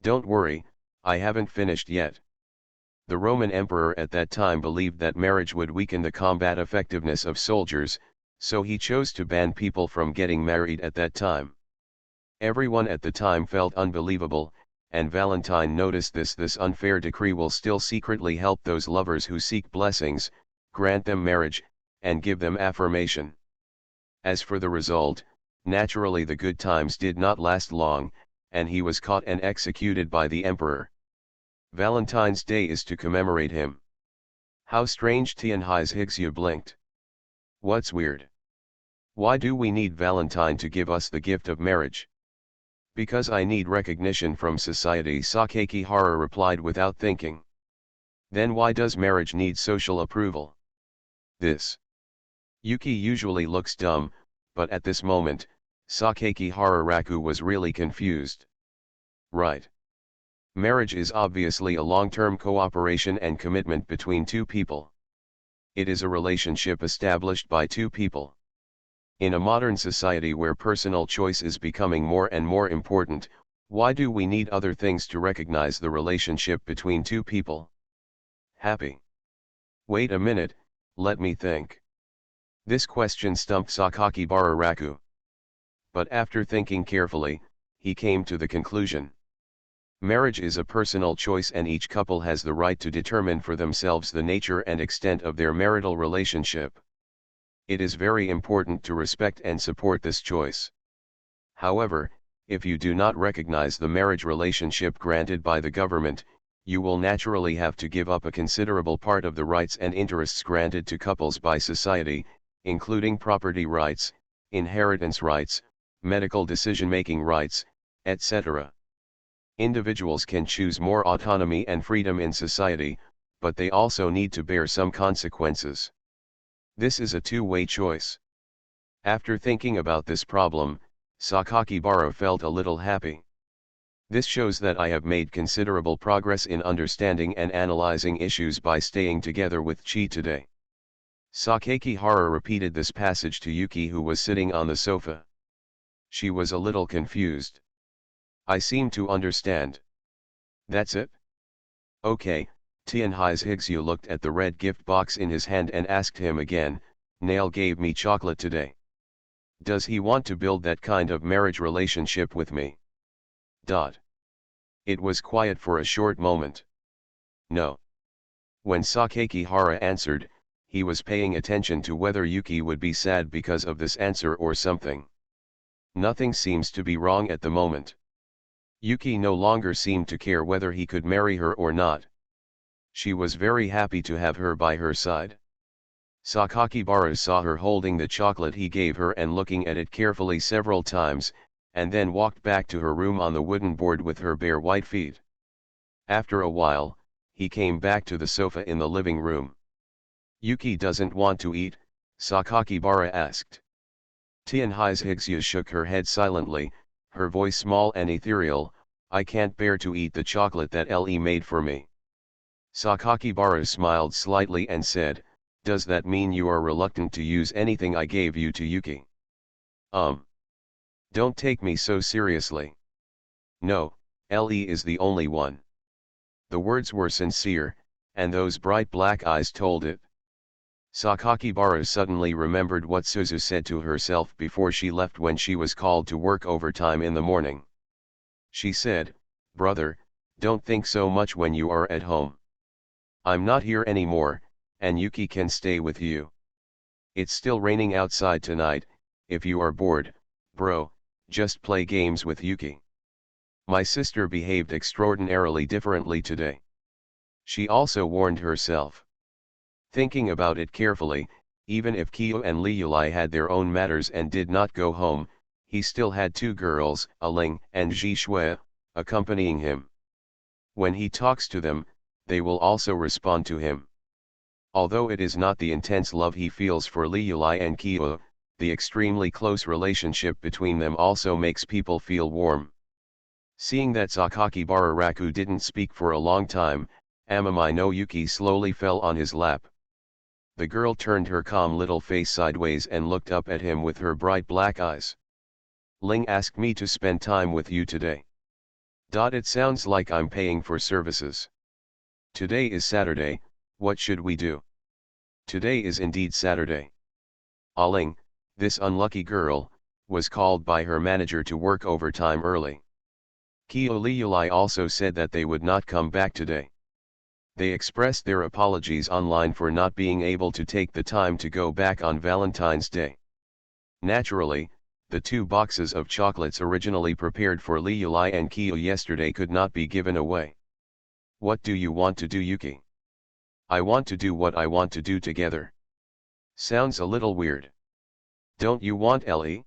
Don't worry, I haven't finished yet. The Roman emperor at that time believed that marriage would weaken the combat effectiveness of soldiers, so he chose to ban people from getting married at that time. Everyone at the time felt unbelievable, and Valentine noticed this unfair decree will still secretly help those lovers who seek blessings, grant them marriage, and give them affirmation. As for the result, naturally the good times did not last long, and he was caught and executed by the emperor. Valentine's Day is to commemorate him. How strange. Tianhai's Higgsyu blinked. What's weird? Why do we need Valentine to give us the gift of marriage? Because I need recognition from society, Sakakihara replied without thinking. Then why does marriage need social approval? This. Yuki usually looks dumb, but at this moment, Sakakihara Raku was really confused. Right. Marriage is obviously a long-term cooperation and commitment between two people. It is a relationship established by two people. In a modern society where personal choice is becoming more and more important, why do we need other things to recognize the relationship between two people? Happy. Wait a minute, let me think. This question stumped Sakakibara Raku. But after thinking carefully, he came to the conclusion. Marriage is a personal choice and each couple has the right to determine for themselves the nature and extent of their marital relationship. It is very important to respect and support this choice. However, if you do not recognize the marriage relationship granted by the government, you will naturally have to give up a considerable part of the rights and interests granted to couples by society, including property rights, inheritance rights, medical decision-making rights, etc. Individuals can choose more autonomy and freedom in society, but they also need to bear some consequences. This is a two-way choice. After thinking about this problem, Sakakibara felt a little happy. This shows that I have made considerable progress in understanding and analyzing issues by staying together with Chi today. Sakakihara repeated this passage to Yuki, who was sitting on the sofa. She was a little confused. I seem to understand. That's it? Okay. Tianhai's Higgsyu looked at the red gift box in his hand and asked him again, Nail gave me chocolate today. Does he want to build that kind of marriage relationship with me? It was quiet for a short moment. No. When Sakakihara answered, he was paying attention to whether Yuki would be sad because of this answer or something. Nothing seems to be wrong at the moment. Yuki no longer seemed to care whether he could marry her or not. She was very happy to have her by her side. Sakakibara saw her holding the chocolate he gave her and looking at it carefully several times, and then walked back to her room on the wooden board with her bare white feet. After a while, he came back to the sofa in the living room. Yuki doesn't want to eat, Sakakibara asked. Tianhai's Higgsyu shook her head silently, her voice small and ethereal. I can't bear to eat the chocolate that Le made for me. Sakakibara smiled slightly and said, does that mean you are reluctant to use anything I gave you to Yuki? Don't take me so seriously. No, Le is the only one. The words were sincere, and those bright black eyes told it. Sakakibara suddenly remembered what Suzu said to herself before she left when she was called to work overtime in the morning. She said, brother, don't think so much when you are at home. I'm not here anymore, and Yuki can stay with you. It's still raining outside tonight. If you are bored, bro, just play games with Yuki. My sister behaved extraordinarily differently today. She also warned herself. Thinking about it carefully, Even if Kyo and Liulai had their own matters and did not go home, he still had two girls, Aling and Ji Shui, accompanying him. When he talks to them, they will also respond to him. Although it is not the intense love he feels for Liulai and Kyo, the extremely close relationship between them also makes people feel warm. Seeing that Sakakibara Raku didn't speak for a long time, Amami no Yuki slowly fell on his lap. The girl turned her calm little face sideways and looked up at him with her bright black eyes. Ling asked me to spend time with you today. It sounds like I'm paying for services. Today is Saturday, what should we do? Today is indeed Saturday. Ling, this unlucky girl, was called by her manager to work overtime early. Kyo Liulai also said that they would not come back today. They expressed their apologies online for not being able to take the time to go back on Valentine's Day. Naturally, the 2 boxes of chocolates originally prepared for Liulai and Kyo yesterday could not be given away. What do you want to do, Yuki? I want to do what I want to do together. Sounds a little weird. Don't you want Ellie?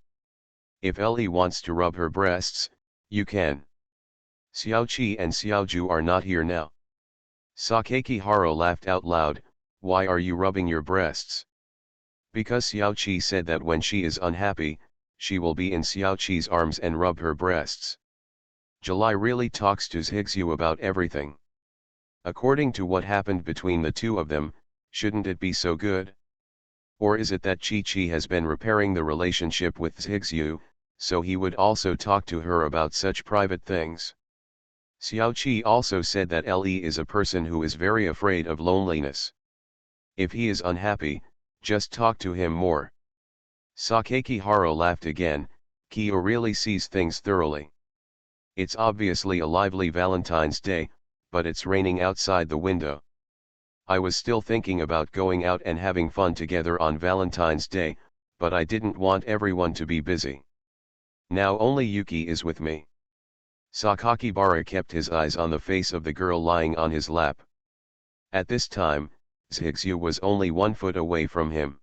If Ellie wants to rub her breasts, you can. Xiaoqi and Xiaoju are not here now. Sakakihara laughed out loud. Why are you rubbing your breasts? Because Xiaoqi said that when she is unhappy, she will be in Xiaoqi's arms and rub her breasts. July really talks to Zhixu about everything. According to what happened between the two of them, shouldn't it be so good? Or is it that Chi-Chi has been repairing the relationship with Zhixu, so he would also talk to her about such private things? Xiaoqi also said that Le is a person who is very afraid of loneliness. If he is unhappy, just talk to him more. Sakakihara laughed again. Kyo really sees things thoroughly. It's obviously a lively Valentine's Day, but it's raining outside the window. I was still thinking about going out and having fun together on Valentine's Day, but I didn't want everyone to be busy. Now only Yuki is with me. Sakakibara kept his eyes on the face of the girl lying on his lap. At this time, Zhixu was only 1 foot away from him.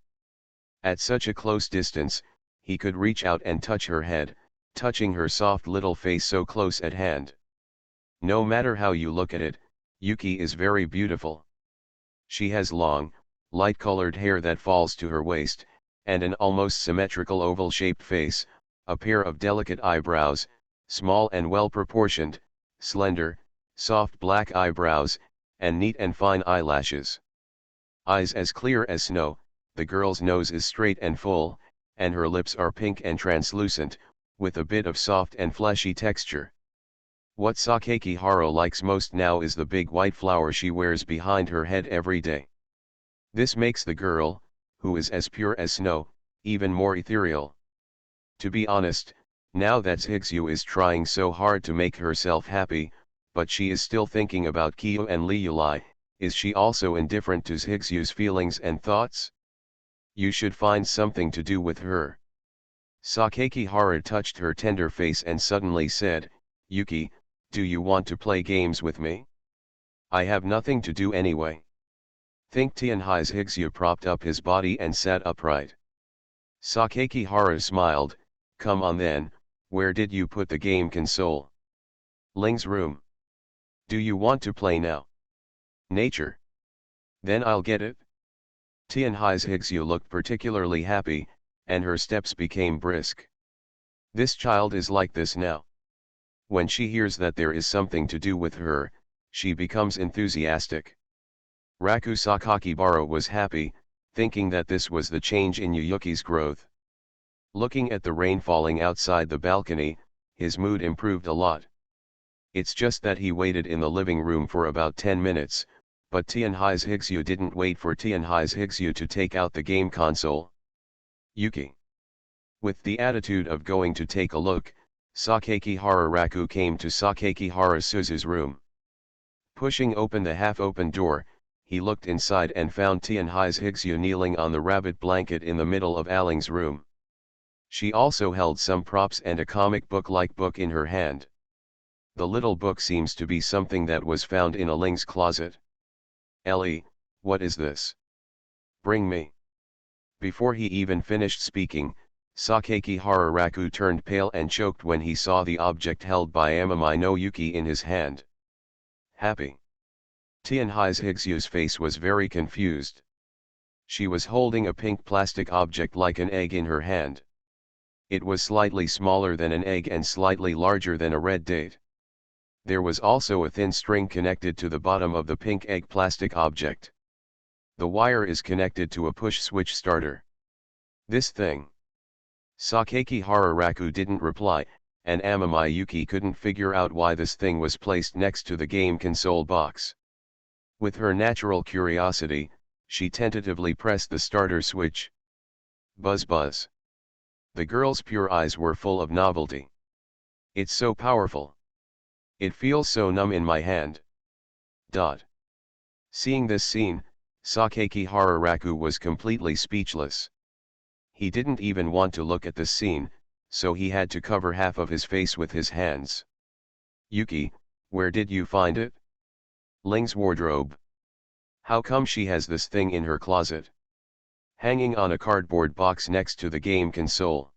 At such a close distance, he could reach out and touch her head, touching her soft little face so close at hand. No matter how you look at it, Yuki is very beautiful. She has long, light-colored hair that falls to her waist, and an almost symmetrical oval-shaped face, a pair of delicate eyebrows, small and well-proportioned, slender, soft black eyebrows, and neat and fine eyelashes. Eyes as clear as snow, the girl's nose is straight and full, and her lips are pink and translucent, with a bit of soft and fleshy texture. What Sakakihara likes most now is the big white flower she wears behind her head every day. This makes the girl, who is as pure as snow, even more ethereal. To be honest, now that Zhixu is trying so hard to make herself happy, but she is still thinking about Kyo and Liulai, is she also indifferent to Zhixu's feelings and thoughts? You should find something to do with her. Sakakihara touched her tender face and suddenly said, Yuki, do you want to play games with me? I have nothing to do anyway. Think Tianhai's Zhixu propped up his body and sat upright. Sakakihara smiled, come on then, where did you put the game console? Ling's room. Do you want to play now? Nature. Then I'll get it. Tianhai's Zhixu looked particularly happy, and her steps became brisk. This child is like this now. When she hears that there is something to do with her, she becomes enthusiastic. Raku Sakakibara was happy, thinking that this was the change in Yuyuki's growth. Looking at the rain falling outside the balcony, his mood improved a lot. It's just that he waited in the living room for about 10 minutes, but Tianhai's Zhixu didn't wait for Tianhai's Zhixu to take out the game console. Yuki. With the attitude of going to take a look, Sakakihara Raku came to Sakakihara Suzu's room. Pushing open the half-open door, he looked inside and found Tianhai's Zhixu kneeling on the rabbit blanket in the middle of Aling's room. She also held some props and a comic book-like book in her hand. The little book seems to be something that was found in Aling's closet. Ellie, what is this? Bring me. Before he even finished speaking, Sakaki Hararaku turned pale and choked when he saw the object held by Amami no Yuki in his hand. Happy. Tianhai's Higsyu's face was very confused. She was holding a pink plastic object like an egg in her hand. It was slightly smaller than an egg and slightly larger than a red date. There was also a thin string connected to the bottom of the pink egg plastic object. The wire is connected to a push switch starter. This thing. Sakaki Hararaku didn't reply, and Amami Yuki couldn't figure out why this thing was placed next to the game console box. With her natural curiosity, she tentatively pressed the starter switch. Buzz buzz. The girl's pure eyes were full of novelty. It's so powerful. It feels so numb in my hand. Seeing this scene, Sakaki Hararaku was completely speechless. He didn't even want to look at the scene, so he had to cover half of his face with his hands. Yuki, where did you find it? Ling's wardrobe. How come she has this thing in her closet? Hanging on a cardboard box next to the game console.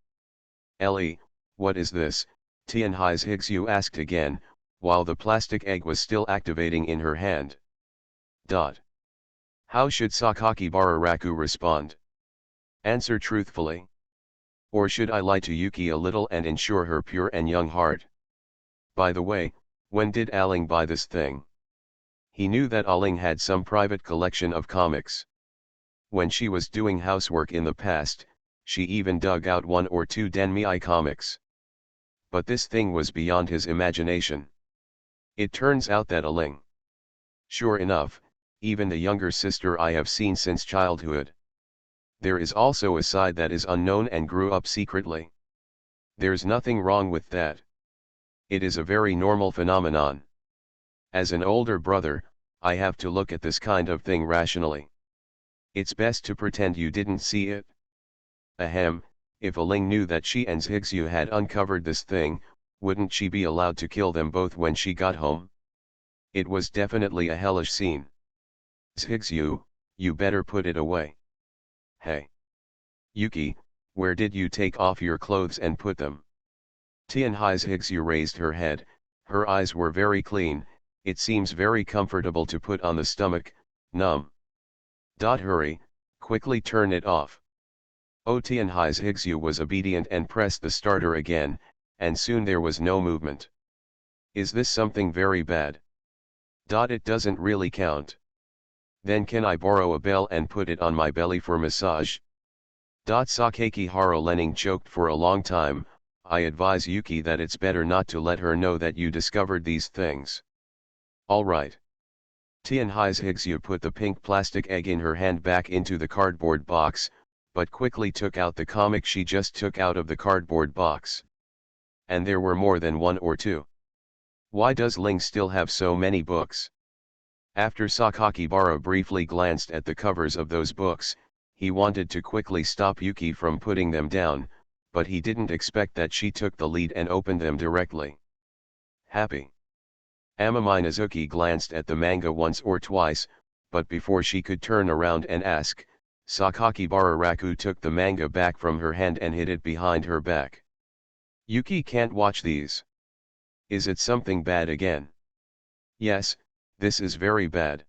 Ellie, what is this? Tianhai's Higsu asked again, while the plastic egg was still activating in her hand. How should Sakaki Hararaku respond? Answer truthfully. Or should I lie to Yuki a little and ensure her pure and young heart? By the way, when did Aling buy this thing? He knew that Aling had some private collection of comics. When she was doing housework in the past, she even dug out 1 or 2 Denmei comics. But this thing was beyond his imagination. It turns out that Aling. Sure enough, even the younger sister I have seen since childhood. There is also a side that is unknown and grew up secretly. There's nothing wrong with that. It is a very normal phenomenon. As an older brother, I have to look at this kind of thing rationally. It's best to pretend you didn't see it. Ahem, if Aling knew that she and Higsu had uncovered this thing, wouldn't she be allowed to kill them both when she got home? It was definitely a hellish scene. Higsu, you better put it away. Hey. Yuki, where did you take off your clothes and put them? Tianhai's Higsu raised her head, her eyes were very clean, it seems very comfortable to put on the stomach, numb. Hurry, quickly turn it off. Oh, Tianhai's Higsu was obedient and pressed the starter again, and soon there was no movement. Is this something very bad? It doesn't really count. Then can I borrow a bell and put it on my belly for massage? Sakaki Lening choked for a long time. I advise Yuki that it's better not to let her know that you discovered these things. Alright. Tianhai's Higsu put the pink plastic egg in her hand back into the cardboard box, but quickly took out the comic she just took out of the cardboard box. And there were more than 1 or 2. Why does Ling still have so many books? After Sakakibara briefly glanced at the covers of those books, he wanted to quickly stop Yuki from putting them down, but he didn't expect that she took the lead and opened them directly. Happy. Amami Nazuki glanced at the manga once or twice, but before she could turn around and ask, Sakakibara Raku took the manga back from her hand and hid it behind her back. Yuki can't watch these. Is it something bad again? Yes, this is very bad.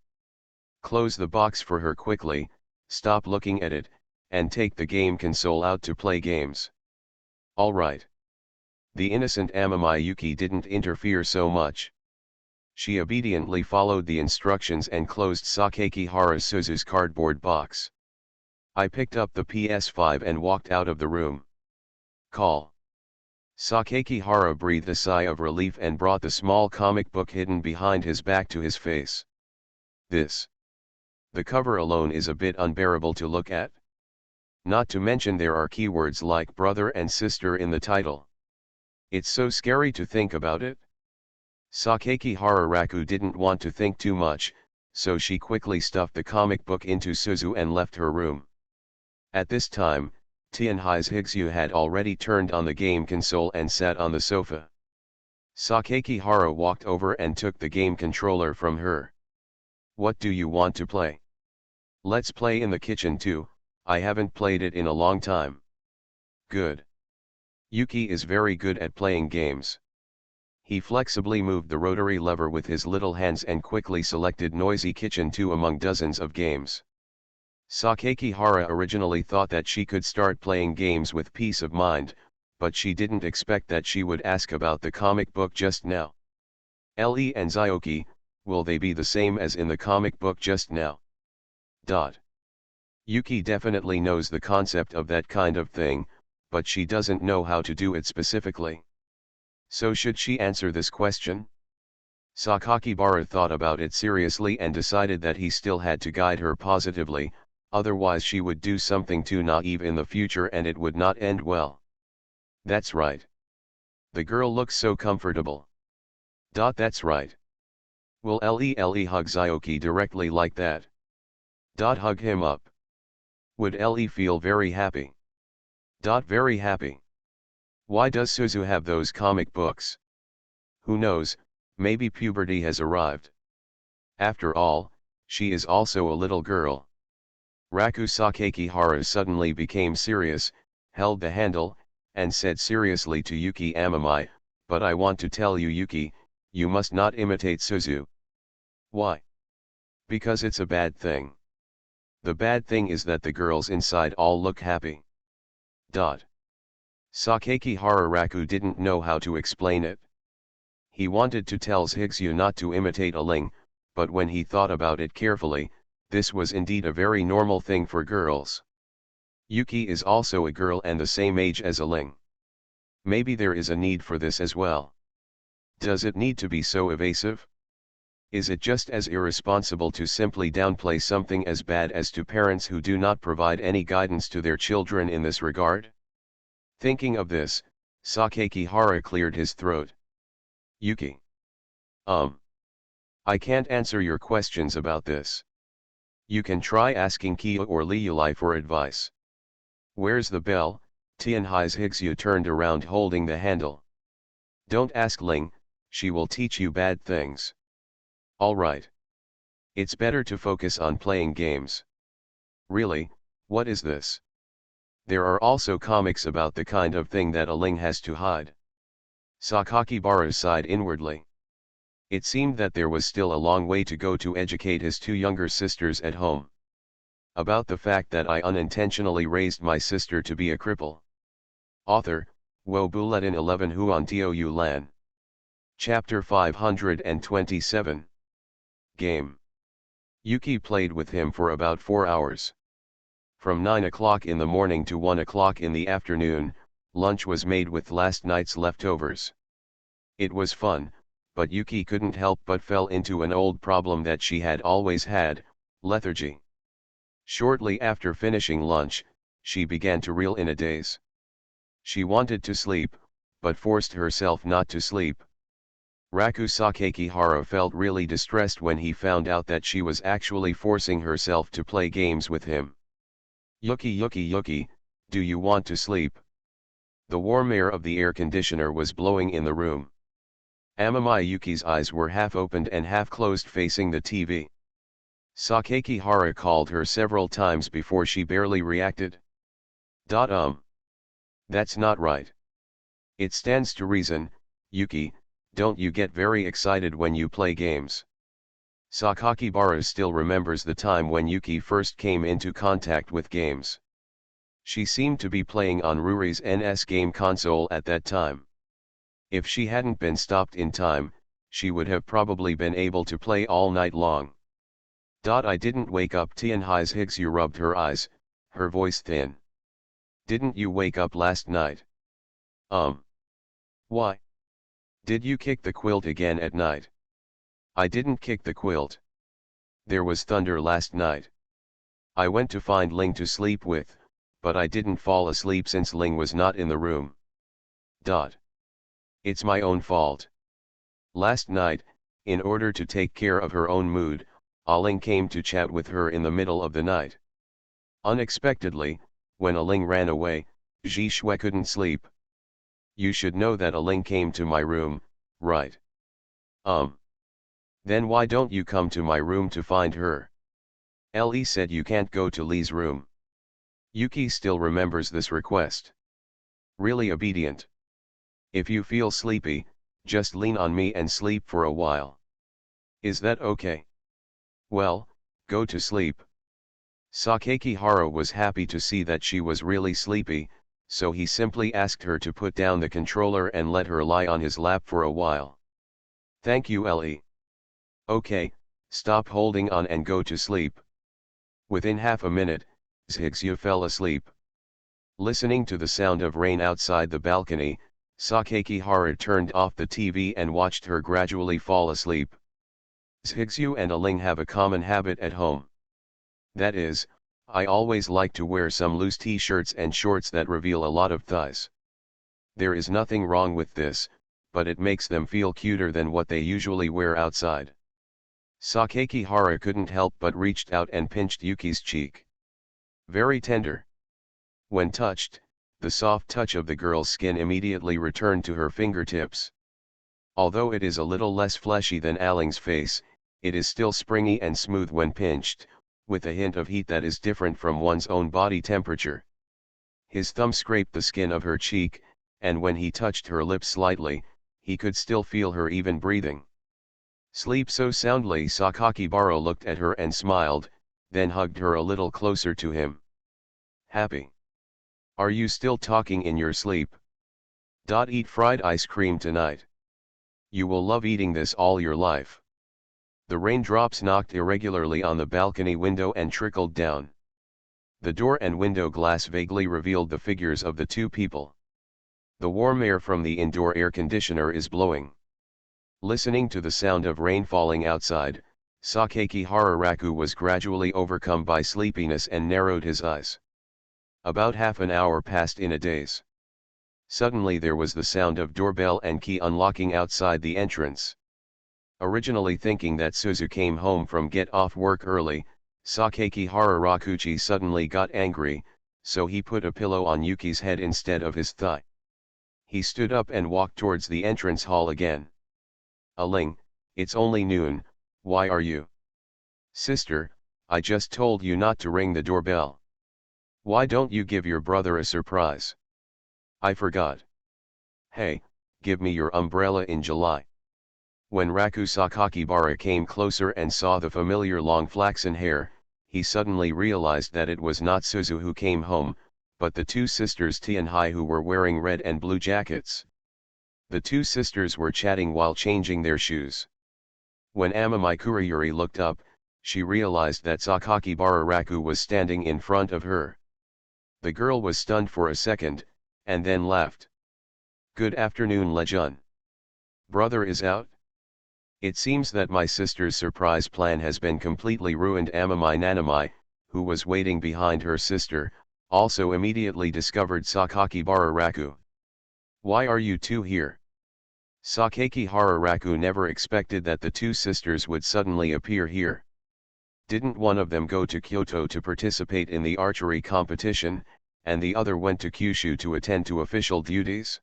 Close the box for her quickly, stop looking at it, and take the game console out to play games. Alright. The innocent Amami Yuki didn't interfere so much. She obediently followed the instructions and closed Sakaki Suzu's cardboard box. I picked up the PS5 and walked out of the room. Call. Sakaki Hara breathed a sigh of relief and brought the small comic book hidden behind his back to his face. This. The cover alone is a bit unbearable to look at. Not to mention there are keywords like brother and sister in the title. It's so scary to think about it. Sakaki Hararaku didn't want to think too much, so she quickly stuffed the comic book into Suzu and left her room. At this time, Tianhai's Higsu had already turned on the game console and sat on the sofa. Sakaki Hara walked over and took the game controller from her. What do you want to play? Let's play in the kitchen too, I haven't played it in a long time. Good. Yuki is very good at playing games. He flexibly moved the rotary lever with his little hands and quickly selected Noisy Kitchen 2 among dozens of games. Sakakihara originally thought that she could start playing games with peace of mind, but she didn't expect that she would ask about the comic book just now. Ellie and Zyoki, will they be the same as in the comic book just now? Yuki definitely knows the concept of that kind of thing, but she doesn't know how to do it specifically. So should she answer this question? Sakakibara thought about it seriously and decided that he still had to guide her positively, otherwise she would do something too naive in the future and it would not end well. That's right. The girl looks so comfortable. That's right. Will Ellie hug Zyoki directly like that? Hug him up. Would Ellie feel very happy? Very happy. Why does Suzu have those comic books? Who knows, maybe puberty has arrived. After all, she is also a little girl. Raku Sakakihara suddenly became serious, held the handle, and said seriously to Yuki Amamai, but I want to tell you Yuki, you must not imitate Suzu. Why? Because it's a bad thing. The bad thing is that the girls inside all look happy. Sakakihara Raku didn't know how to explain it. He wanted to tell Zhigsu not to imitate a Ling, but when he thought about it carefully, this was indeed a very normal thing for girls. Yuki is also a girl and the same age as a Ling. Maybe there is a need for this as well. Does it need to be so evasive? Is it just as irresponsible to simply downplay something as bad as to parents who do not provide any guidance to their children in this regard? Thinking of this, Sakakihara cleared his throat. Yuki. I can't answer your questions about this. You can try asking Kia or Liulai for advice. Where's the bell? Tianhai's Higsu turned around holding the handle. Don't ask Ling, she will teach you bad things. Alright. It's better to focus on playing games. Really, what is this? There are also comics about the kind of thing that a Ling has to hide. Sakakibara sighed inwardly. It seemed that there was still a long way to go to educate his two younger sisters at home. About the fact that I unintentionally raised my sister to be a cripple. Author, Wo Bulletin 11 Huan Tou Lan. Chapter 527. Game. Yuki played with him for about 4 hours. From 9 o'clock in the morning to 1 o'clock in the afternoon, lunch was made with last night's leftovers. It was fun, but Yuki couldn't help but fell into an old problem that she had always had, lethargy. Shortly after finishing lunch, she began to reel in a daze. She wanted to sleep, but forced herself not to sleep. Raku Sakakihara felt really distressed when he found out that she was actually forcing herself to play games with him. Yuki, do you want to sleep? The warm air of the air conditioner was blowing in the room. Amamai Yuki's eyes were half opened and half closed facing the TV. Sakakihara called her several times before she barely reacted. That's not right. It stands to reason, Yuki, don't you get very excited when you play games? Sakakibara still remembers the time when Yuki first came into contact with games. She seemed to be playing on Ruri's NS game console at that time. If she hadn't been stopped in time, she would have probably been able to play all night long. I didn't wake up. Tianhai's Higsu rubbed her eyes, her voice thin. Didn't you wake up last night? Why? Did you kick the quilt again at night? I didn't kick the quilt. There was thunder last night. I went to find Ling to sleep with, but I didn't fall asleep since Ling was not in the room. It's my own fault. Last night, in order to take care of her own mood, Ling came to chat with her in the middle of the night. Unexpectedly, when Ling ran away, Ji Shui couldn't sleep. You should know that Ling came to my room, right? Then why don't you come to my room to find her? Ellie said you can't go to Lee's room. Yuki still remembers this request. Really obedient. If you feel sleepy, just lean on me and sleep for a while. Is that okay? Well, go to sleep. Sakakihara was happy to see that she was really sleepy, so he simply asked her to put down the controller and let her lie on his lap for a while. Thank you, Ellie. Okay, stop holding on and go to sleep. Within half a minute, Zhigzhu fell asleep. Listening to the sound of rain outside the balcony, Sakakihara turned off the TV and watched her gradually fall asleep. Zhigzhu and Aling have a common habit at home. That is, I always like to wear some loose t-shirts and shorts that reveal a lot of thighs. There is nothing wrong with this, but it makes them feel cuter than what they usually wear outside. Sakakihara couldn't help but reached out and pinched Yuki's cheek. Very tender. When touched, the soft touch of the girl's skin immediately returned to her fingertips. Although it is a little less fleshy than Aling's face, it is still springy and smooth when pinched, with a hint of heat that is different from one's own body temperature. His thumb scraped the skin of her cheek, and when he touched her lips slightly, he could still feel her even breathing. Sleep so soundly. Sakakibara looked at her and smiled, then hugged her a little closer to him. Happy? Are you still talking in your sleep? Eat fried ice cream tonight. You will love eating this all your life. The raindrops knocked irregularly on the balcony window and trickled down. The door and window glass vaguely revealed the figures of the two people. The warm air from the indoor air conditioner is blowing. Listening to the sound of rain falling outside, Sakakihara Raku was gradually overcome by sleepiness and narrowed his eyes. About half an hour passed in a daze. Suddenly there was the sound of doorbell and key unlocking outside the entrance. Originally thinking that Suzu came home from get off work early, Sakakihara Rakuchi suddenly got angry, so he put a pillow on Yuki's head instead of his thigh. He stood up and walked towards the entrance hall again. Aling, it's only noon, why are you? Sister, I just told you not to ring the doorbell. Why don't you give your brother a surprise? I forgot. Hey, give me your umbrella in July. When Raku Sakakibara came closer and saw the familiar long flaxen hair, he suddenly realized that it was not Suzu who came home, but the two sisters T and Hai who were wearing red and blue jackets. The two sisters were chatting while changing their shoes. When Amamai Kurayuri looked up, she realized that Sakakibara Raku was standing in front of her. The girl was stunned for a second, and then laughed. Good afternoon, Lejun. Brother is out? It seems that my sister's surprise plan has been completely ruined. Amamai Nanamai, who was waiting behind her sister, also immediately discovered Sakakibara Raku. Why are you two here? Sakakihara Raku never expected that the two sisters would suddenly appear here. Didn't one of them go to Kyoto to participate in the archery competition, and the other went to Kyushu to attend to official duties?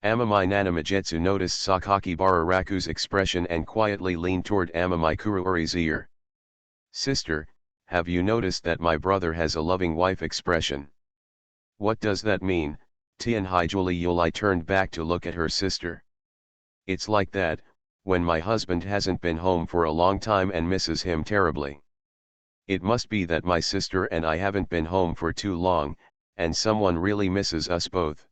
Amamai Nanamajetsu noticed Sakakibara Raku's expression and quietly leaned toward Amamai Kurayuri's ear. Sister, have you noticed that my brother has a loving wife expression? What does that mean? Tianhai Yuli turned back to look at her sister. It's like that, when my husband hasn't been home for a long time and misses him terribly. It must be that my sister and I haven't been home for too long, and someone really misses us both.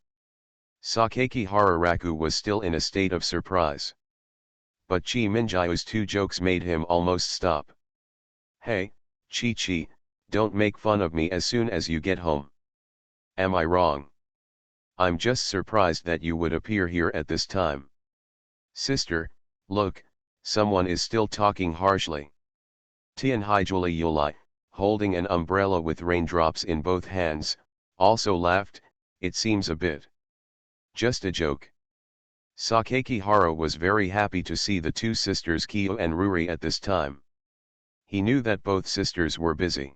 Sakakihara Raku was still in a state of surprise. But Chi Minjiu's two jokes made him almost stop. Hey, Chi, don't make fun of me as soon as you get home. Am I wrong? I'm just surprised that you would appear here at this time. Sister, look, someone is still talking harshly. Tianhai Yuli, holding an umbrella with raindrops in both hands, also laughed. It seems a bit. Just a joke. Sakakihara was very happy to see the two sisters Kyo and Ruri at this time. He knew that both sisters were busy.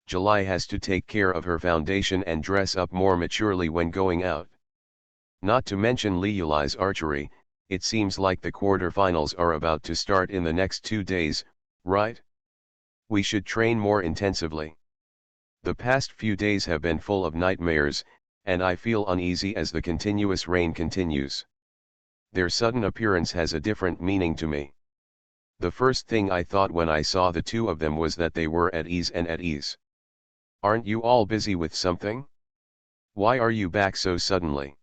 July has to take care of her foundation and dress up more maturely when going out. Not to mention Liuli's archery, it seems like the quarterfinals are about to start in the next 2 days, right? We should train more intensively. The past few days have been full of nightmares, and I feel uneasy as the continuous rain continues. Their sudden appearance has a different meaning to me. The first thing I thought when I saw the two of them was that they were at ease and at ease. Aren't you all busy with something? Why are you back so suddenly?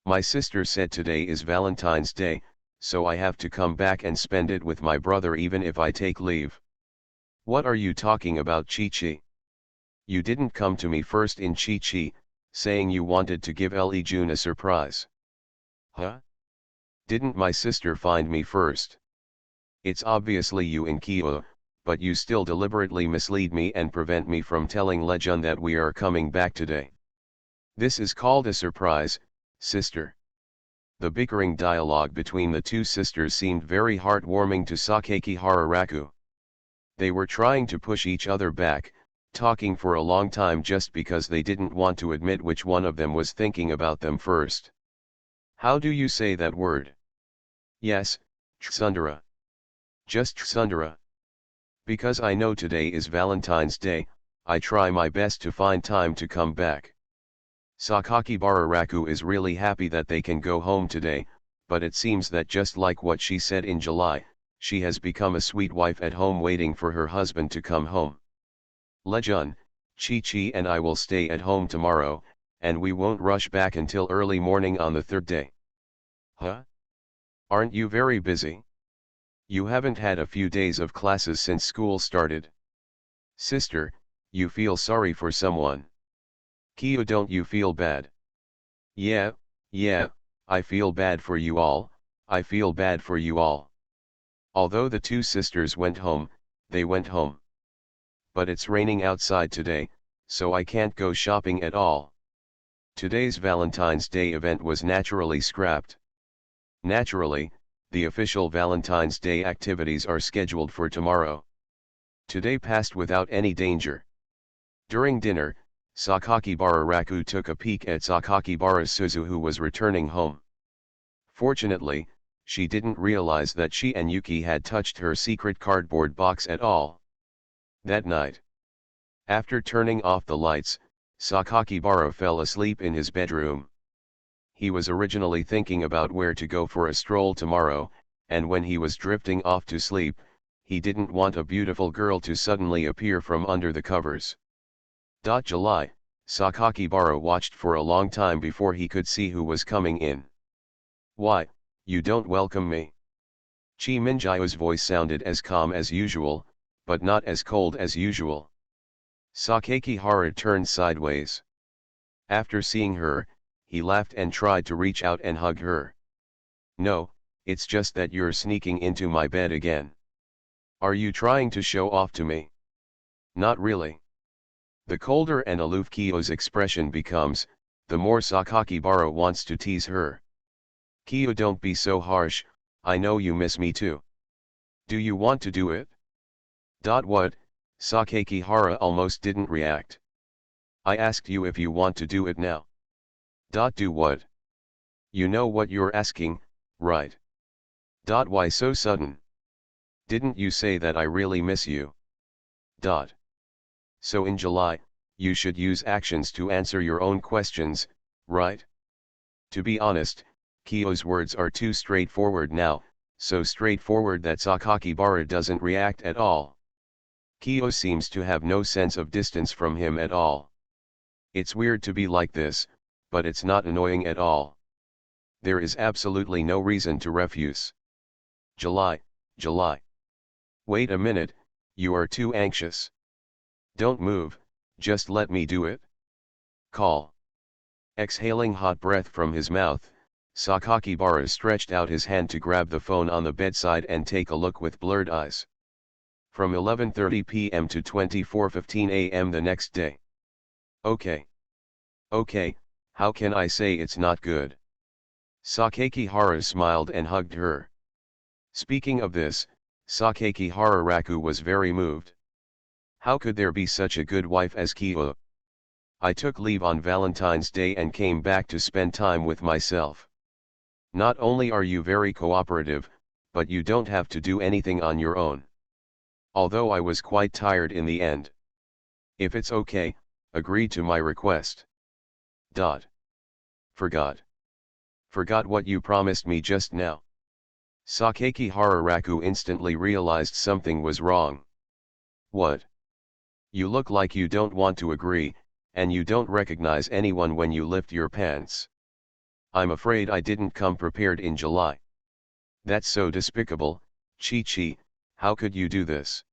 My sister said today is Valentine's Day, so I have to come back and spend it with my brother even if I take leave. What are you talking about, Chi-Chi? You didn't come to me first in Chi-Chi, saying you wanted to give Ellie June a surprise. Huh? Didn't my sister find me first? It's obviously you and Kyo, but you still deliberately mislead me and prevent me from telling Lejun that we are coming back today. This is called a surprise, sister. The bickering dialogue between the two sisters seemed very heartwarming to Sakaki Hararaku. They were trying to push each other back, talking for a long time just because they didn't want to admit which one of them was thinking about them first. How do you say that word? Yes, Tsundara. Just Tsundara. Because I know today is Valentine's Day, I try my best to find time to come back. Sakaki Bararaku is really happy that they can go home today, but it seems that just like what she said in July, she has become a sweet wife at home waiting for her husband to come home. Lejun, Chi-Chi and I will stay at home tomorrow, and we won't rush back until early morning on the third day. Huh? Aren't you very busy? You haven't had a few days of classes since school started. Sister, you feel sorry for someone. Kyo, don't you feel bad? Yeah, I feel bad for you all, I feel bad for you all. Although the two sisters went home, they went home. But it's raining outside today, so I can't go shopping at all. Today's Valentine's Day event was naturally scrapped. Naturally, the official Valentine's Day activities are scheduled for tomorrow. Today passed without any danger. During dinner, Sakakibara Raku took a peek at Sakakibara Suzu, who was returning home. Fortunately, she didn't realize that she and Yuki had touched her secret cardboard box at all. That night, after turning off the lights, Sakakibara fell asleep in his bedroom. He was originally thinking about where to go for a stroll tomorrow, and when he was drifting off to sleep, he didn't want a beautiful girl to suddenly appear from under the covers. July, Sakakibara watched for a long time before he could see who was coming in. Why, you don't welcome me? Chi Minjio's voice sounded as calm as usual, but not as cold as usual. Sakakihara turned sideways. After seeing her, he laughed and tried to reach out and hug her. No, it's just that you're sneaking into my bed again. Are you trying to show off to me? Not really. The colder and aloof Kyo's expression becomes, the more Sakakibara wants to tease her. Kyo, don't be so harsh, I know you miss me too. Do you want to do it? What? Sakakihara almost didn't react. I asked you if you want to do it now. Do what? You know what you're asking, right? Why so sudden? Didn't you say that I really miss you? So in July, you should use actions to answer your own questions, right? To be honest, Kyo's words are too straightforward now, so straightforward that Sakakibara doesn't react at all. Kyo seems to have no sense of distance from him at all. It's weird to be like this, but it's not annoying at all. There is absolutely no reason to refuse. July. Wait a minute, you are too anxious. Don't move, just let me do it. Call. Exhaling hot breath from his mouth, Sakakibara stretched out his hand to grab the phone on the bedside and take a look with blurred eyes. From 11:30 p.m. to 24:15 a.m. the next day. Okay, how can I say it's not good? Sakakihara smiled and hugged her. Speaking of this, Sakakihara Raku was very moved. How could there be such a good wife as Kyo? I took leave on Valentine's Day and came back to spend time with myself. Not only are you very cooperative, but you don't have to do anything on your own. Although I was quite tired in the end. If it's okay, agree to my request. Dot. Forgot. Forgot what you promised me just now. Sakaki Hararaku instantly realized something was wrong. What? You look like you don't want to agree, and you don't recognize anyone when you lift your pants. I'm afraid I didn't come prepared in July. That's so despicable, Chi-Chi, how could you do this?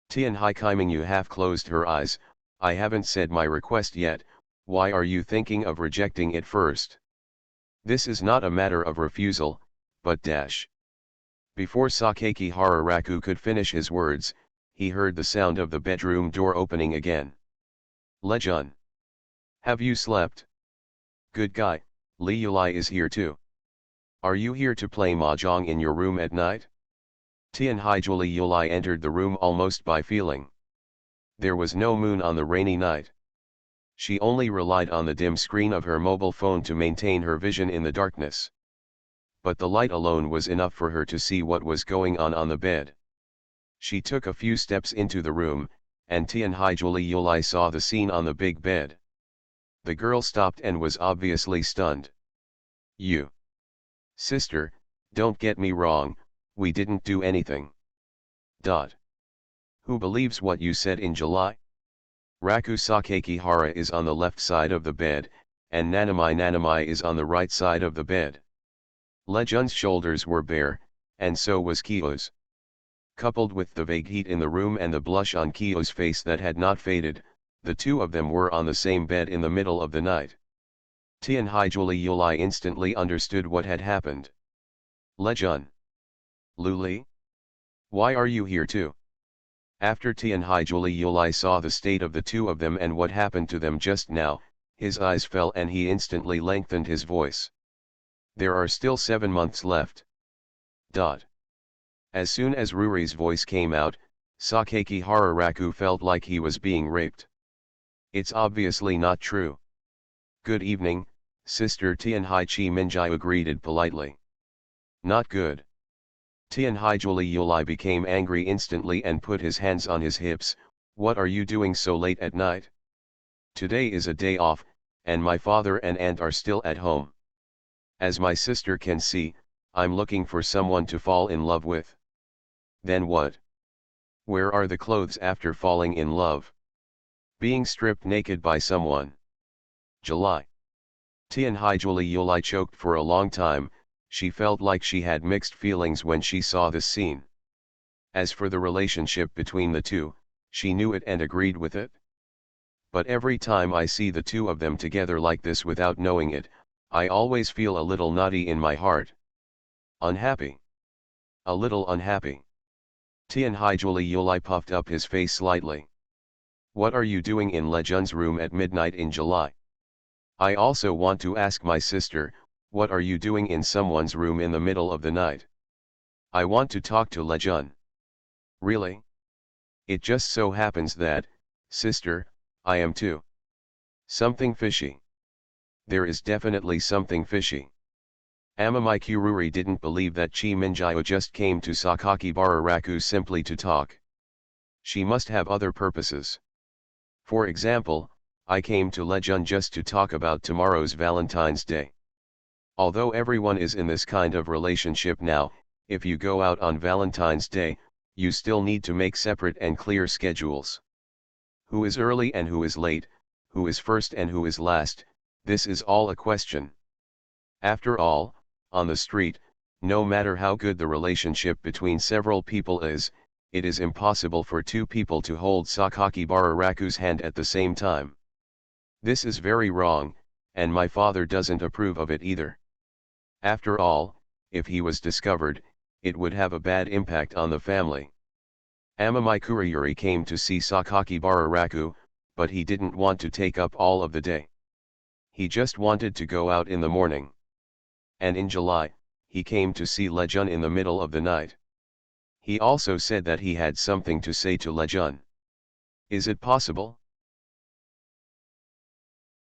Tianhai Kaimingu half closed her eyes. I haven't said my request yet, why are you thinking of rejecting it first? This is not a matter of refusal, but dash. Before Sakaki Hararaku could finish his words, he heard the sound of the bedroom door opening again. Lejun. Have you slept? Good guy, Li Yulai is here too. Are you here to play mahjong in your room at night? Tianhai Li Yulai entered the room almost by feeling. There was no moon on the rainy night. She only relied on the dim screen of her mobile phone to maintain her vision in the darkness. But the light alone was enough for her to see what was going on the bed. She took a few steps into the room, and Tianhai Li Yulai saw the scene on the big bed. The girl stopped and was obviously stunned. You. Sister, don't get me wrong, we didn't do anything. Dot. Who believes what you said in July? Raku Sakaki Hara is on the left side of the bed, and Nanamai is on the right side of the bed. Lejun's shoulders were bare, and so was Kyo's. Coupled with the vague heat in the room and the blush on Kyo's face that had not faded, the two of them were on the same bed in the middle of the night. Tianhai Li Yulai instantly understood what had happened. Lejun. Luli? Why are you here too? After Tianhai Li Yulai saw the state of the two of them and what happened to them just now, his eyes fell and he instantly lengthened his voice. There are still 7 months left. Dot. As soon as Ruri's voice came out, Sakaki Hararaku felt like he was being raped. It's obviously not true. Good evening, Sister Tianhai Chi Minjiu greeted politely. Not good. Tianhai Li Yulai became angry instantly and put his hands on his hips. What are you doing so late at night? Today is a day off, and my father and aunt are still at home. As my sister can see, I'm looking for someone to fall in love with. Then what? Where are the clothes after falling in love? Being stripped naked by someone. July. Tianhai Li Yulai choked for a long time. She felt like she had mixed feelings when she saw this scene. As for the relationship between the two, she knew it and agreed with it. But every time I see the two of them together like this without knowing it, I always feel a little naughty in my heart. Unhappy. A little unhappy. Tianhai Li Yulai puffed up his face slightly. What are you doing in Lejun's room at midnight in July? I also want to ask my sister, what are you doing in someone's room in the middle of the night? I want to talk to Lejun. Really? It just so happens that, sister, I am too. Something fishy. There is definitely something fishy. Amamai Kururi didn't believe that Chi Minjiu just came to Sakaki Bararaku simply to talk. She must have other purposes. For example, I came to Lejun just to talk about tomorrow's Valentine's Day. Although everyone is in this kind of relationship now, if you go out on Valentine's Day, you still need to make separate and clear schedules. Who is early and who is late, who is first and who is last, this is all a question. After all, on the street, no matter how good the relationship between several people is, it is impossible for two people to hold Sakaki Bararaku's hand at the same time. This is very wrong, and my father doesn't approve of it either. After all, if he was discovered, it would have a bad impact on the family. Amamai Kuriyuri came to see Sakaki Bararaku, but he didn't want to take up all of the day. He just wanted to go out in the morning. And in July, he came to see Lejun in the middle of the night. He also said that he had something to say to Lejun. Is it possible?